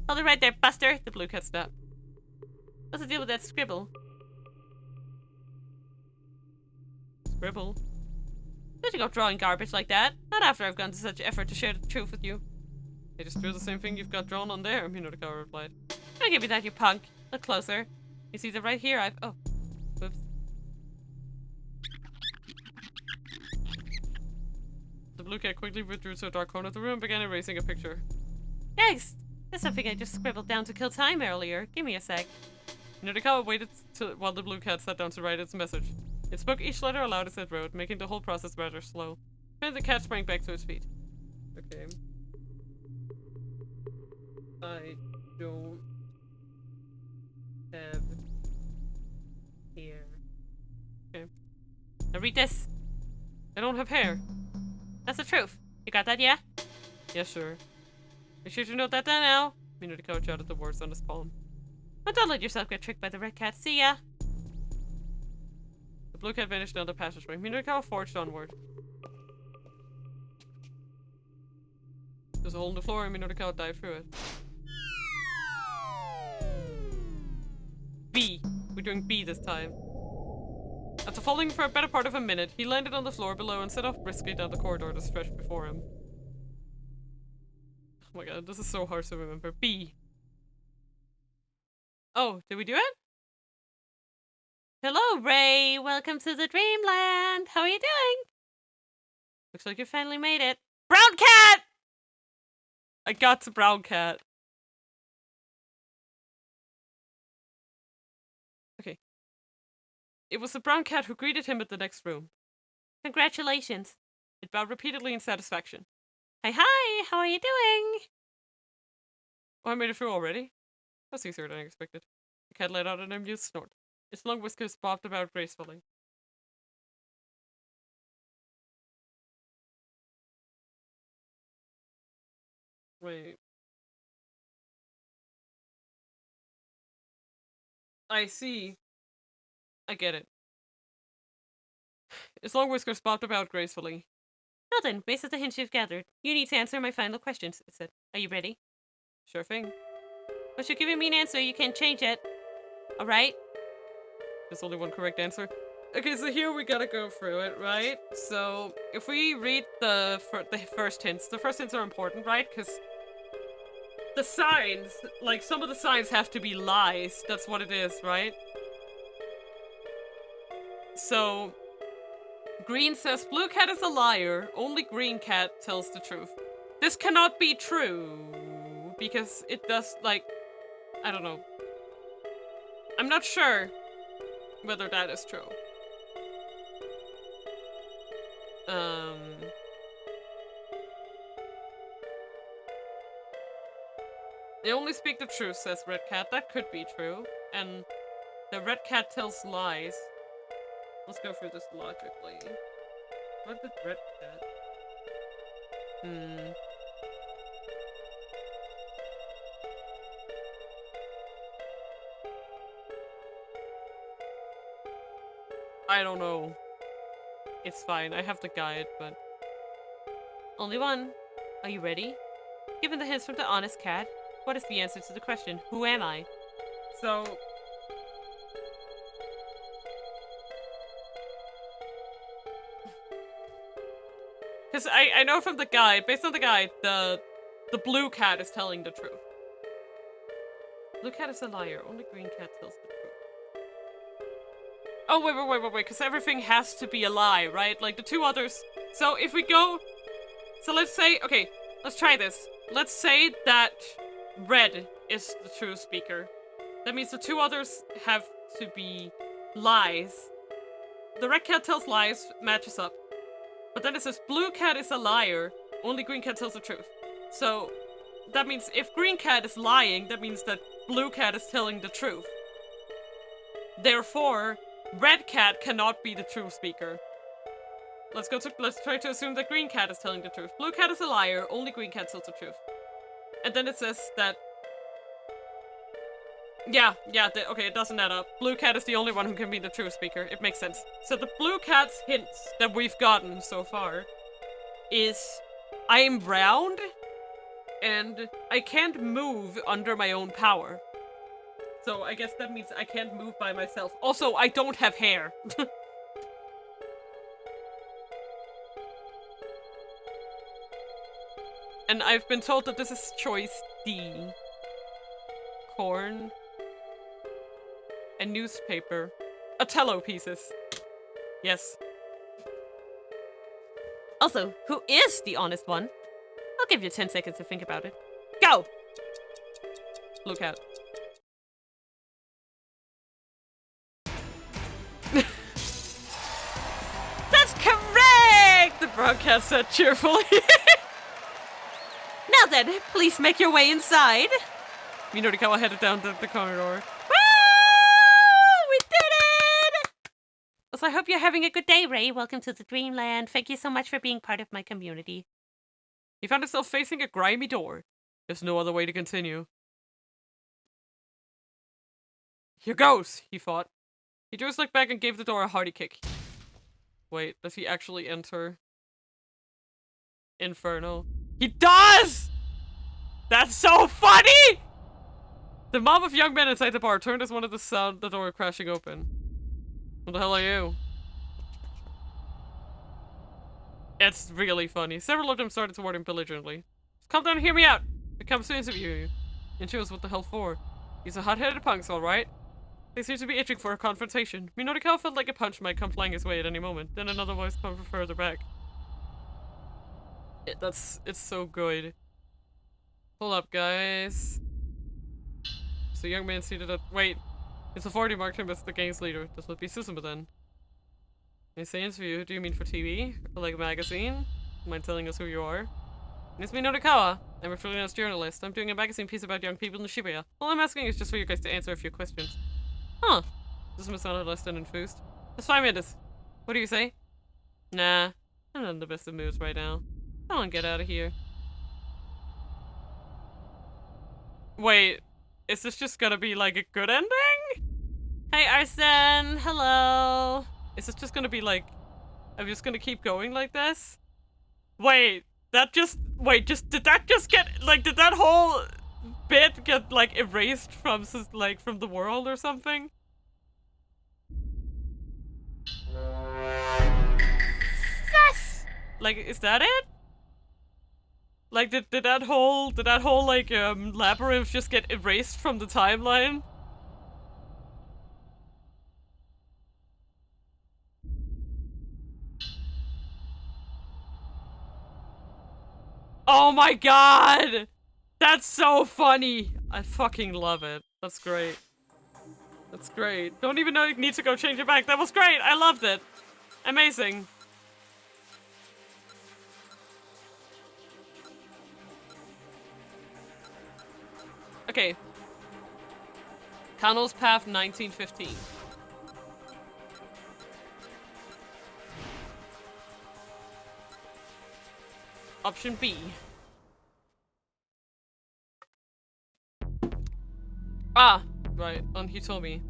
Hold it right there, Buster. The blue cat snapped. What's the deal with that scribble? Scribble? Don't you go drawing garbage like that. Not after I've gone to such effort to share the truth with you. I just drew the same thing you've got drawn on there, Minodika replied. Don't give me that, you punk. Look closer. You see that right here? Oh. Whoops. The blue cat quickly withdrew to a dark corner of the room and began erasing a picture. Yikes! That's something I just scribbled down to kill time earlier. Give me a sec. Minodika waited while the blue cat sat down to write its message. It spoke each letter aloud as it wrote, making the whole process rather slow. Then the cat sprang back to its feet. Okay. I don't have hair. Okay. Now read this. I don't have hair. That's the truth. You got that, yeah? Yeah, sure. Make sure to note that down now. Minodika jotted the words on his palm. But don't let yourself get tricked by the red cat. See ya. The blue cat vanished down the passageway. Minodika forged onward. There's a hole in the floor and Minodika dived through it. B. We're doing B this time. After falling for a better part of a minute, he landed on the floor below and set off briskly down the corridor that stretched before him. Oh my god, this is so hard to remember. B. Oh, did we do it? Hello, Ray. Welcome to the dreamland. How are you doing? Looks like you finally made it. Brown cat! I got to brown cat. Okay. It was the brown cat who greeted him at the next room. Congratulations. It bowed repeatedly in satisfaction. Hi, how are you doing? Oh, I made it through already? That's easier than I expected. The cat let out an amused snort. Its long whiskers bobbed about gracefully. Wait. I see. I get it. Its long whiskers bobbed about gracefully. Well then, based on the hints you've gathered, you need to answer my final questions, it said. Are you ready? Sure thing. But you're giving me an answer, you can't change it. Alright? There's only one correct answer. Okay, so here we gotta go through it, right? So, if we read the first hints are important, right? Because the signs, like, some of the signs have to be lies. That's what it is, right? So, green says blue cat is a liar. Only green cat tells the truth. This cannot be true. Because it does, like, I don't know. I'm not sure whether that is true. They only speak the truth, says Red Cat. That could be true. And the Red Cat tells lies. Let's go through this logically. What did Red Cat? 。 . 。 . 。 . 。 . 。 . 。 . 。 . 。 . . . 。 . 。 . 。 . 。 . 。 。 . 。 。 . 。 。 。 . 。 。 . 。 。 . 。 。 . 。 。 . 。 。 . 。 . 。 . Hmm. I don't know. It's fine. I have the guide, but... Only one. Are you ready? Given the hints from the honest cat, what is the answer to the question, who am I? So... Because I know from the guide, based on the guide, the blue cat is telling the truth. Blue cat is a liar. Only green cat tells the truth. Oh, wait, because everything has to be a lie, right? Like, the two others... So, if we go... So, let's say... Okay, let's try this. Let's say that red is the true speaker. That means the two others have to be lies. The red cat tells lies, matches up. But then it says blue cat is a liar, only green cat tells the truth. So, that means if green cat is lying, that means that blue cat is telling the truth. Therefore, red cat cannot be the true speaker. Let's try to assume that green cat is telling the truth. Blue cat is a liar, only green cat tells the truth. And then it says that... Okay, it doesn't add up. Blue cat is the only one who can be the true speaker. It makes sense. So the blue cat's hints that we've gotten so far is I'm round and I can't move under my own power. So I guess that means I can't move by myself. Also, I don't have hair. And I've been told that this is choice D. Corn. A newspaper. Otello pieces. Yes. Also, who is the honest one? I'll give you 10 seconds to think about it. Go! Blue cat. That's correct! The broadcast said cheerfully. Now then, please make your way inside. Minorikawa headed down the corridor. We did it! Also, I hope you're having a good day, Ray. Welcome to the Dreamland. Thank you so much for being part of my community. He found himself facing a grimy door. There's no other way to continue. Here goes, he thought. He drew his leg back and gave the door a hearty kick. Wait, does he actually enter Inferno? He does! That's so funny! The mob of young men inside the bar turned as one of the sound the door crashing open. What the hell are you? It's really funny. Several of them started toward him belligerently. Calm down and hear me out! It comes to interview you. And she was what the hell for? He's a hot-headed punks, alright? They seem to be itching for a confrontation. Minorikawa felt like a punch might come flying his way at any moment. Then another voice came from further back. It's so good. Hold up, guys. So young man seated at— wait. It's authority marked him as the gang's leader. This would be Suzume then. When you say interview, do you mean for TV? Or like a magazine? Mind telling us who you are? It's me, Minorikawa. I'm a freelance journalist. I'm doing a magazine piece about young people in Shibuya. All I'm asking is just for you guys to answer a few questions. Huh. Suzume sounded less than enthused. Just 5 minutes. What do you say? Nah. I'm not in the best of moods right now. I want to get out of here. Wait. Is this just gonna be like a good ending? Hey, Arsen. Hello. Is this just gonna be like... I'm just gonna keep going like this? Wait. That just... Wait, did that just get... Like, did that whole bit get, like, erased from, like, from the world or something? Sus! Like, is that it? Like, did that whole, like, labyrinth just get erased from the timeline? Oh my god! That's so funny! I fucking love it. That's great. That's great. Don't even know you need to go change it back. That was great! I loved it! Amazing. Okay. Kano's Path 1915. Option B. Ah, right, he told me.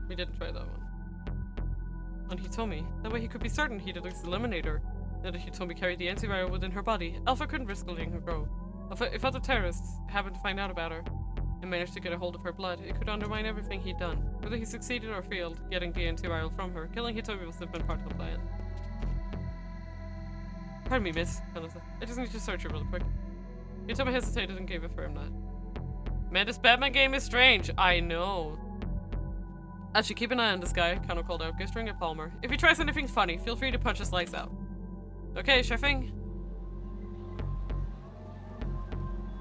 We didn't try that one. And Hitomi. That way he could be certain he'd at least eliminate her. Now that Hitomi carried the antiviral within her body, Alpha couldn't risk letting her go. If other terrorists happened to find out about her and managed to get a hold of her blood, it could undermine everything he'd done. Whether he succeeded or failed getting the antiviral from her, killing Hitomi must have been part of the plan. Pardon me, miss. I just need to search her real quick. Hitomi hesitated and gave a firm nod. Man, this Batman game is strange. I know. Actually, keep an eye on this guy, Kano called out, gesturing at Palmer. If he tries anything funny, feel free to punch his lights out. Okay, chefing.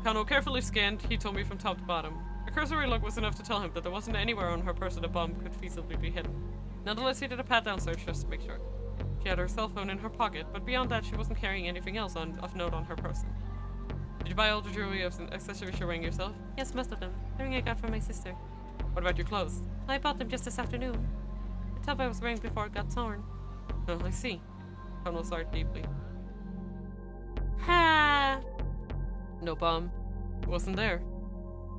Kano carefully scanned Hitomi from top to bottom. A cursory look was enough to tell him that there wasn't anywhere on her person a bomb could feasibly be hidden. Nonetheless, he did a pat-down search just to make sure. She had her cell phone in her pocket, but beyond that, she wasn't carrying anything else of note on her person. Did you buy all the jewelry and accessories you're wearing yourself? Yes, most of them. The ring I got from my sister. What about your clothes? I bought them just this afternoon. The top I was wearing before it got torn. Oh, I see. Kano sighed deeply. Ha! No bomb. It wasn't there.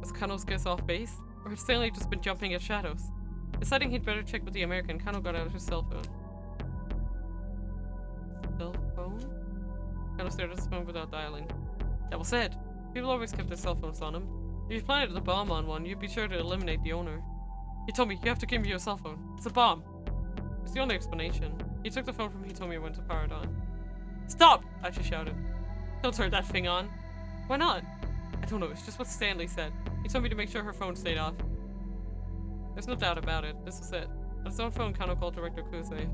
Was Kano's guess off base? Or had Stanley just been jumping at shadows? Deciding he'd better check with the American, Kano got out his cell phone. Cell phone? Kano stared at his phone without dialing. That was it. People always kept their cell phones on them. If you planted the bomb on one, you'd be sure to eliminate the owner. He told me, you have to give me your cell phone. It's a bomb. It's the only explanation. He took the phone from Hitomi and went to power it on. Stop! Achi shouted. Don't turn that thing on. Why not? I don't know, it's just what Stanley said. He told me to make sure her phone stayed off. There's no doubt about it. This was it. On his own phone, Kano called Director Kuze.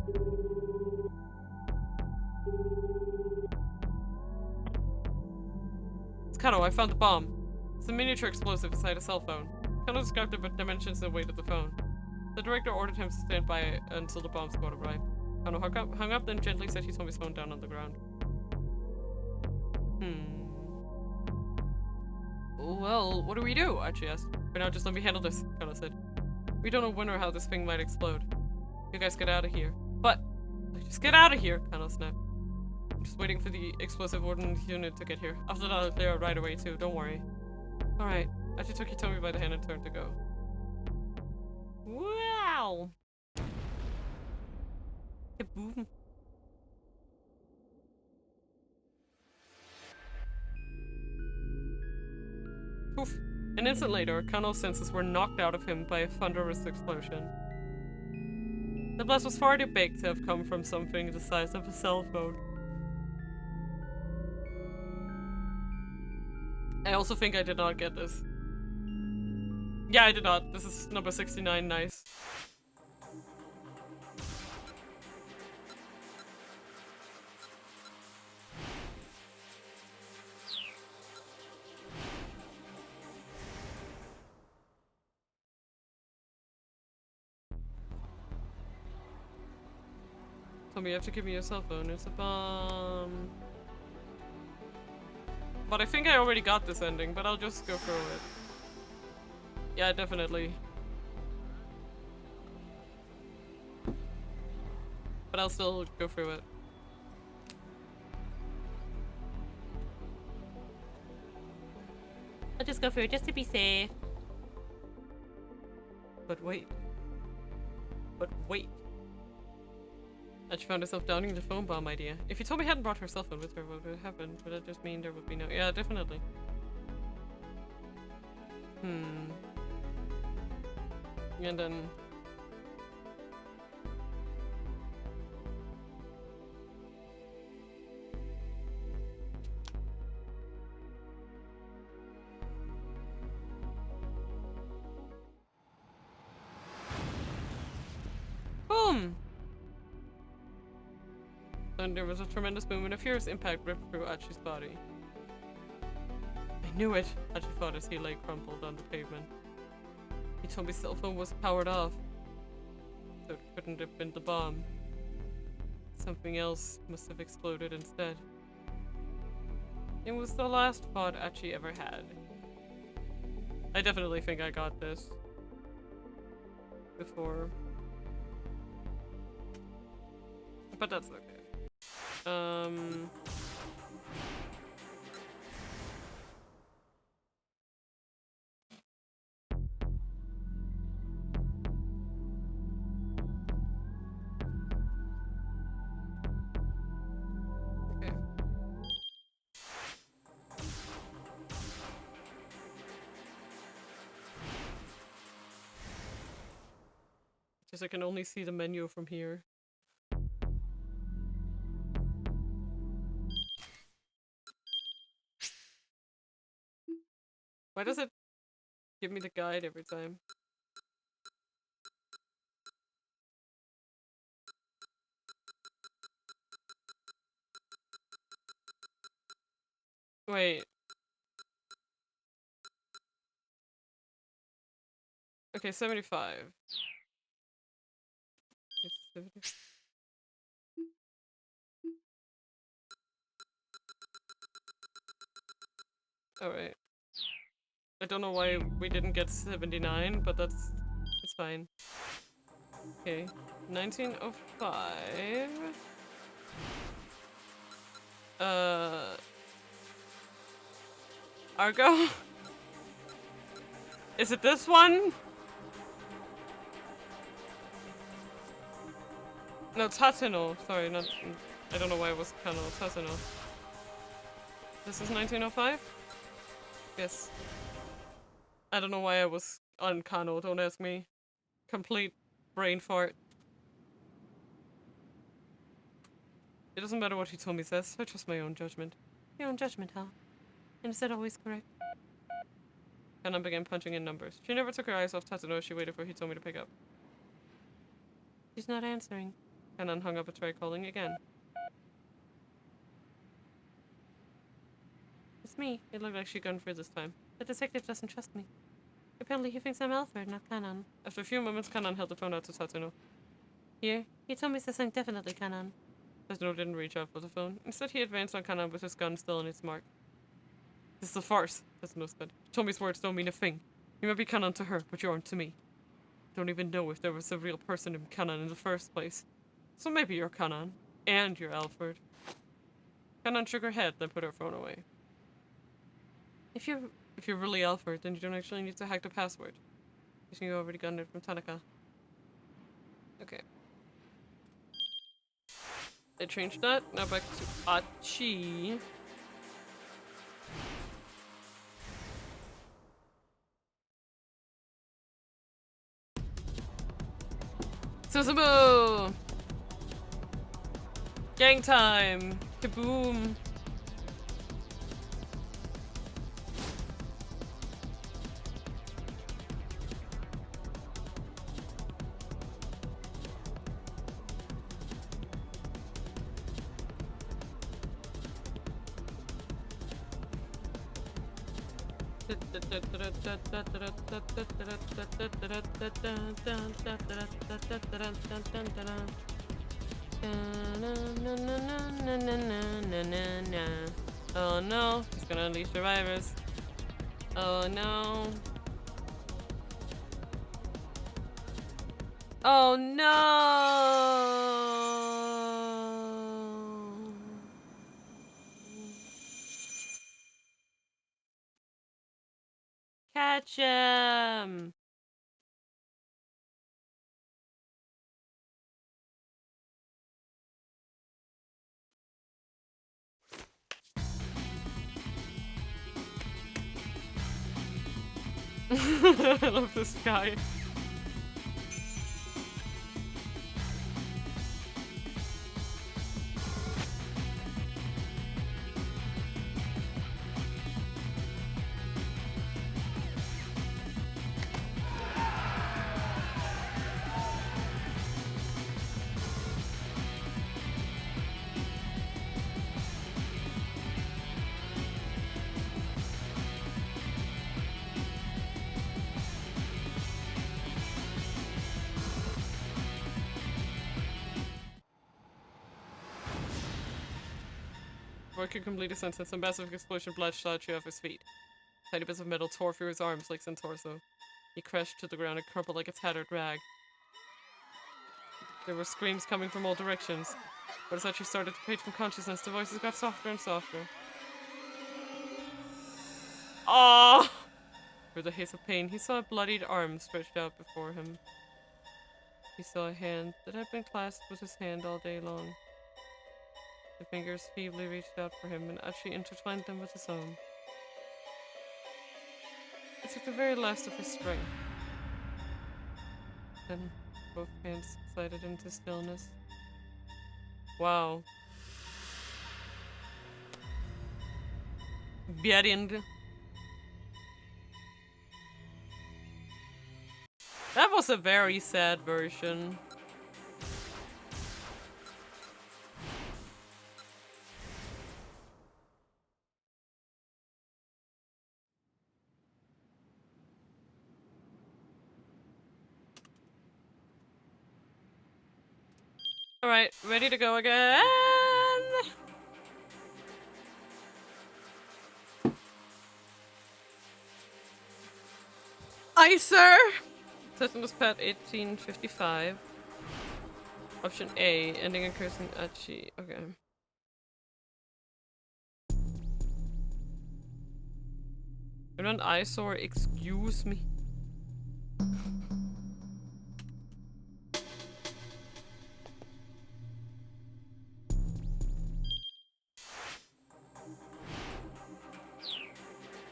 It's Kano, I found the bomb. It's a miniature explosive inside a cell phone. Kano described the dimensions and weight of the phone. The director ordered him to stand by until the bomb squad arrived. Kano hung up, then gently set Hitomi's phone down on the ground. Well, what do we do? Achi asked. For now, just let me handle this, Kano said. We don't know when or how this thing might explode. You guys get out of here. But, just get out of here, Kano snapped. I'm just waiting for the explosive ordnance unit to get here. After that, they're right away too, don't worry. Alright. Achi took Hitomi by the hand and turned to go. Wow! Kaboom. Poof. An instant later, Kano's senses were knocked out of him by a thunderous explosion. The blast was far too big to have come from something the size of a cell phone. I also think I did not get this. Yeah, I did not. This is number 69, nice. Told me you have to give me your cell phone. It's a bomb. But I think I already got this ending, but I'll just go through it. Yeah, definitely. But I'll still go through it. I'll just go through it just to be safe. But wait. But wait. She found herself doubting the phone bomb idea. If Hitomi hadn't brought her cell phone with her, what would have happened? Would that just mean there would be no— yeah, definitely. And then... boom! Then there was a tremendous boom and a furious impact ripped through Achi's body. I knew it, Achi thought as he lay crumpled on the pavement. Hitomi's cell phone was powered off, so it couldn't have been the bomb. Something else must have exploded instead. It was the last thought Achi ever had. I definitely think I got this before. But that's okay. Just I can only see the menu from here. Why does it give me the guide every time? Wait. Okay, 75. It's 70. Alright. I don't know why we didn't get 79, but it's fine. Okay. 1905. Argo? Is it this one? No, Tateno. Sorry, not. I don't know why it was Kano. Tateno. This is 1905? Yes. I don't know why I was on Kano. Don't ask me. Complete brain fart. It doesn't matter what Hitomi says. I trust my own judgment. Your own judgment, huh? And is that always correct? Kanan began punching in numbers. She never took her eyes off Tateno as she waited for Hitomi to pick up. She's not answering. Kanan hung up and tried calling again. It's me. It looked like she'd gone for this time. The detective doesn't trust me. Apparently he thinks I'm Alfred, not Kanan. After a few moments, Kanan held the phone out to Tatsuno. Here? Hitomi says I'm definitely Kanan. Tatsuno didn't reach out for the phone. Instead, he advanced on Kanan with his gun still on its mark. This is a farce, Tatsuno said. Hitomi's words don't mean a thing. You might be Kanan to her, but you aren't to me. Don't even know if there was a real person named Kanan in the first place. So maybe you're Kanan. And you're Alfred. Kanan shook her head, then put her phone away. If you're really Alfred, then you don't actually need to hack the password. You already got it from Tanaka. Okay. I changed that. Now back to Achi. Susumu! Gang time! Kaboom! Oh no, he's gonna unleash survivors. Oh no. Oh no! Catch him! I love this guy. Before he could complete a sentence, a massive explosion bloodshot off his feet. Tiny bits of metal tore through his arms, legs, and torso. He crashed to the ground and crumpled like a tattered rag. There were screams coming from all directions, but as Archie started to fade from consciousness, the voices got softer and softer. Ah! Through the haze of pain, he saw a bloodied arm stretched out before him. He saw a hand that had been clasped with his hand all day long. The fingers feebly reached out for him, and Archie intertwined them with his own. It took the very last of his strength. Then Both hands subsided into stillness. Wow. Berind. That was a very sad version. Alright, ready to go again. Icer! Tetanus Pet 1855. Option A, ending occurs in Achi. Okay. You're not eyesore, excuse me.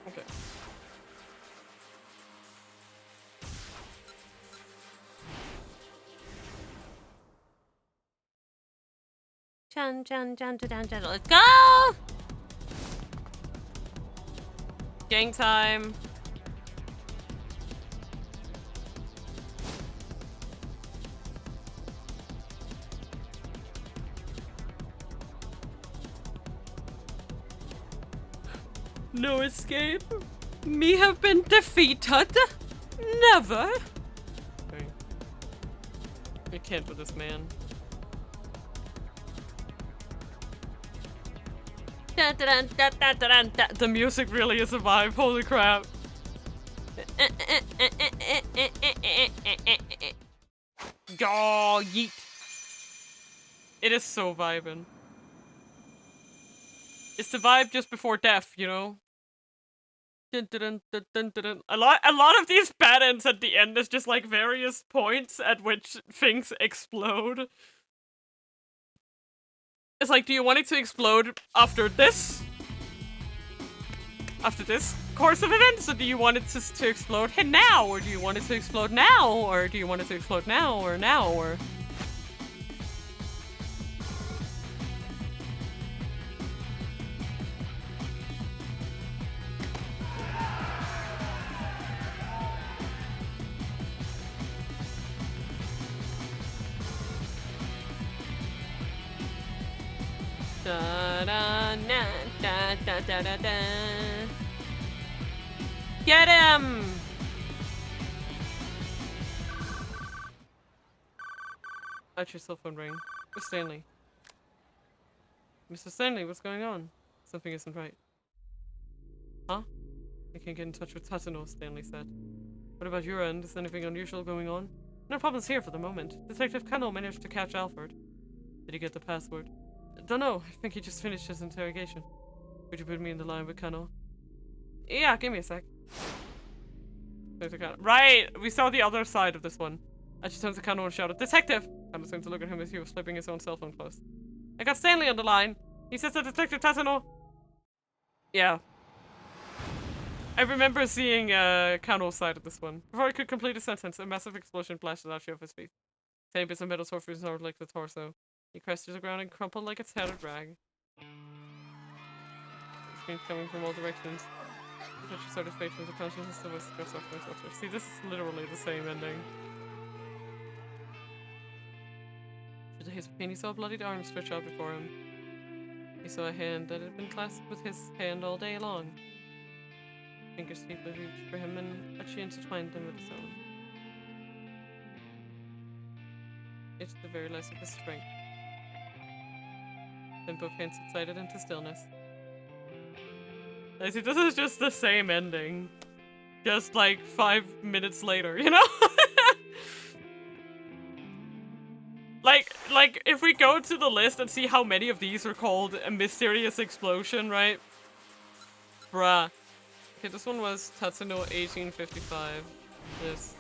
Okay. Let's go! Gang time. No escape. Me have been defeated. Never. Okay. I can't with this man. The music really is a vibe, holy crap. Oh, yeet. It is so vibing. It's the vibe just before death, you know? A lot of these bad ends at the end is just like various points at which things explode. It's like, do you want it to explode after this? After this course of events? Or do you want it to explode now? Or do you want it to explode now? Or do you want it to explode now? Or now? Or... Da, da, na, da, da, da, da, da. Get him! Watch your cell phone ring. It's Stanley. Mr. Stanley, what's going on? Something isn't right. Huh? I can't get in touch with Tatano, Stanley said. What about your end? Is anything unusual going on? No problems here for the moment. Detective Kano managed to catch Alfred. Did he get the password? Don't know. I think he just finished his interrogation. Would you put me in the line with Kano? Yeah, give me a sec. Right! We saw the other side of this one. I just turned to Kano and shouted, Detective! Kano seemed to look at him as he was flipping his own cell phone closed. I got Stanley on the line. He says that Detective Tatano. Yeah. I remember seeing Kano's side of this one. Before I could complete a sentence, a massive explosion blasted out of his feet. Tiny bits of metal tore through his arm like the torso. He crashed to the ground and crumpled like a tattered rag. Screams coming from all directions. The picture started fading from the consciousness of us goes off and off. See, this is literally the same ending. To his pain, he saw a bloodied arm stretch out before him. He saw a hand that had been clasped with his hand all day long. Fingers deeply reached for him and she intertwined them with his own. It's the very last of his strength. Then both hands subsided into stillness. I see, this is just the same ending. Just like 5 minutes later, you know? Like, if we go to the list and see how many of these are called a mysterious explosion, right? Bruh. Okay, this one was Tatsuno 1855. This.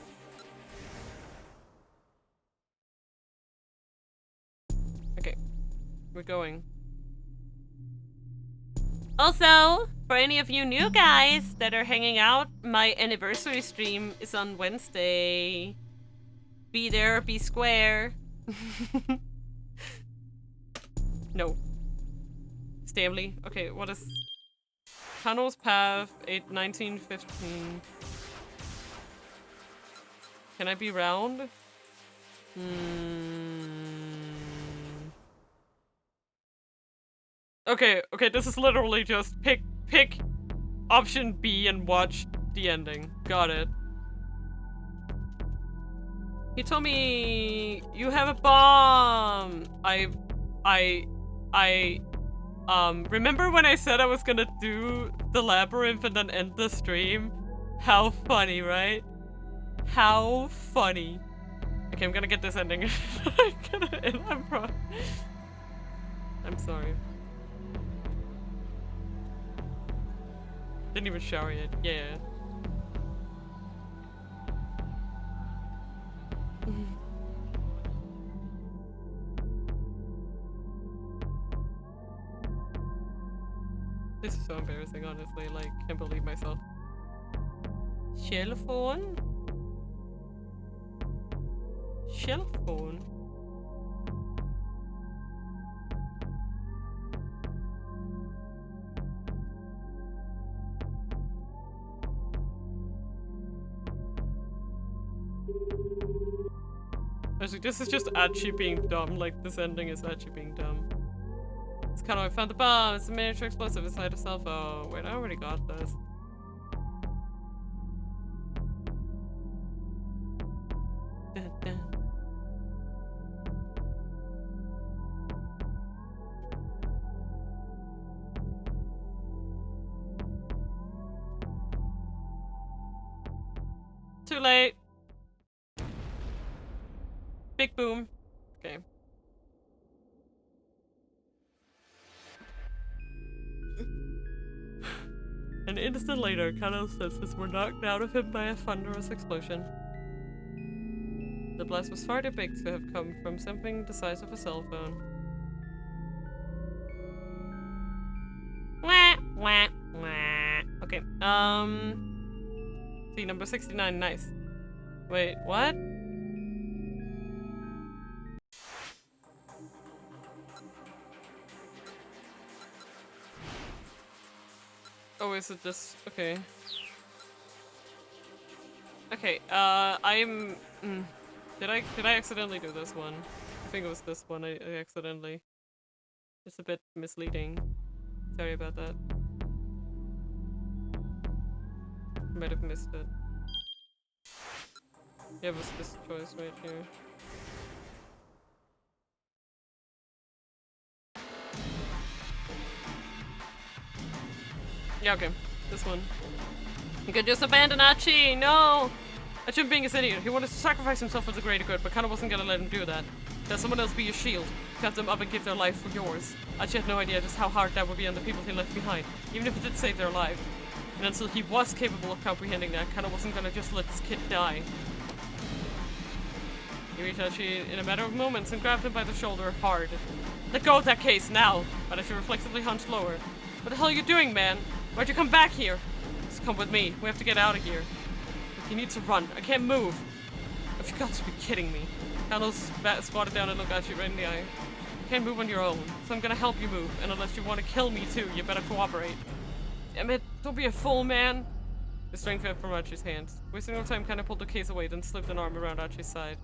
Okay. We're going. Also, for any of you new guys that are hanging out, my anniversary stream is on Wednesday. Be there, be square. No. Stanley. Okay, what is... Kano's Path, 1915. Can I be round? Okay, this is literally just pick option B and watch the ending. Got it. He told me you have a bomb. Remember when I said I was gonna do the labyrinth and then end the stream? How funny, right? How funny. Okay, I'm gonna get this ending. I'm sorry. Didn't even shower yet. Yeah. This is so embarrassing, honestly. Like, can't believe myself. Shell phone? Shell phone? Actually, this is just Achi being dumb. Like, this ending is Achi being dumb. It's kind of, I found the bomb. It's a miniature explosive inside a cell phone. Wait, I already got this. Dun, dun. Too late. Big boom. Okay. An instant later, Kano's senses were knocked out of him by a thunderous explosion. The blast was far too big to have come from something the size of a cell phone. Wah, wah, wah. Okay, see, number 69, nice. Wait, what? Oh, is it this? Okay. Okay, I'm... Did I accidentally do this one? I think it was this one, I accidentally. It's a bit misleading. Sorry about that. I might have missed it. Yeah, it was this choice right here. Yeah, okay. This one. You could just abandon Achi! No! Achi being an idiot. He wanted to sacrifice himself for the greater good, but Kana wasn't gonna let him do that. Let someone else be your shield. Cut them up and give their life for yours. Achi had no idea just how hard that would be on the people he left behind, even if it did save their life. And until he was capable of comprehending that, Kana wasn't gonna just let this kid die. He reached Achi in a matter of moments and grabbed him by the shoulder hard. Let go of that case, now! But Achi reflexively hunched lower. What the hell are you doing, man? Why'd you come back here? Just come with me. We have to get out of here. Look, you need to run. I can't move. If you've got to be kidding me. Kano squatted down and looked at you right in the eye. You can't move on your own, so I'm gonna help you move. And unless you want to kill me too, you better cooperate. Damn it, don't be a fool, man. The strength fell from Achi's hands. Wasting no time, Kano pulled the case away, then slipped an arm around Achi's side.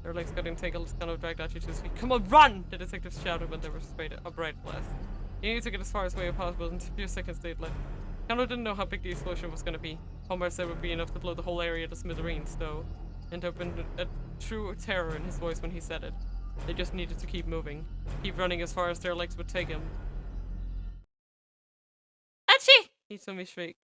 Their legs got entangled as Kano dragged Achi to his feet. Come on, run! The detectives shouted when they were sprayed upright blast. You need to get as far away as possible in a few seconds they'd left. Kano didn't know how big the explosion was gonna be. Homer said it would be enough to blow the whole area to smithereens, though, and opened a true terror in his voice when he said it. They just needed to keep moving. Keep running as far as their legs would take him. Achi! Hitomi shrieked.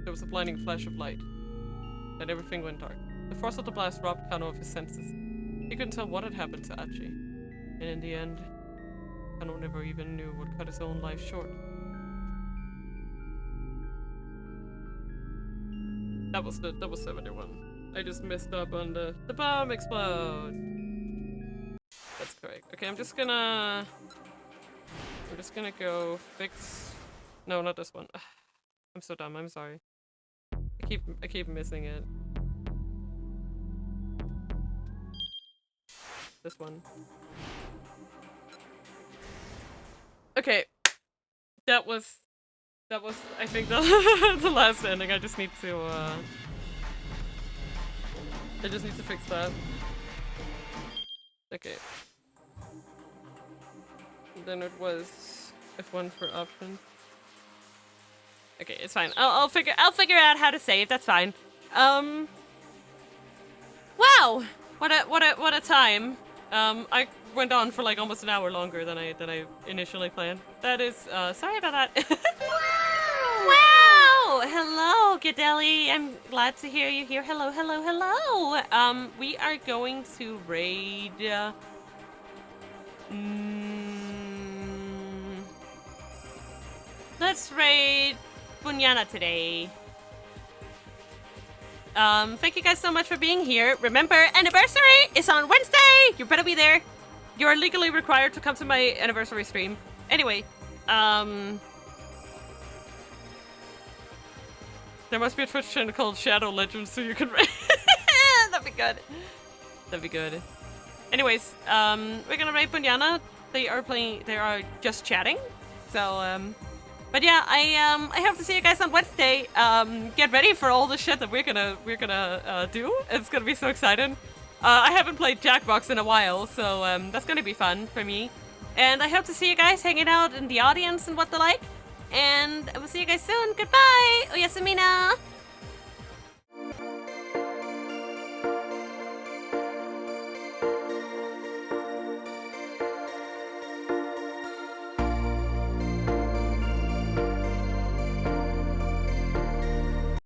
There was a blinding flash of light. Then everything went dark. The force of the blast robbed Kano of his senses. He couldn't tell what had happened to Achi. And in the end, Kano never even knew what cut his own life short. That was 71. I just messed up on the bomb explodes. right. Okay, I'm just gonna go fix. No, not this one. I'm so dumb. I'm sorry. I keep missing it. This one. Okay. That was I think the the last ending. I just need to fix that. Okay. Then it was F1 for options. Okay, it's fine. I'll figure out how to save. That's fine. Wow, what a time. I went on for like almost an hour longer than I initially planned. That is sorry about that. Wow! Hello, Gadelli. I'm glad to hear you here. Hello, hello, hello. We are going to raid. Let's raid Bunyana today. Thank you guys so much for being here. Remember, anniversary is on Wednesday. You better be there. You're legally required to come to my anniversary stream. Anyway, there must be a Twitch channel called Shadow Legends so you can raid. That'd be good. That'd be good. Anyways, we're gonna raid Bunyana. They are just chatting. So, but yeah, I hope to see you guys on Wednesday. Get ready for all the shit that we're gonna do. It's gonna be so exciting. I haven't played Jackbox in a while, so that's gonna be fun for me. And I hope to see you guys hanging out in the audience and what the like. And I will see you guys soon. Goodbye. Oyasamina.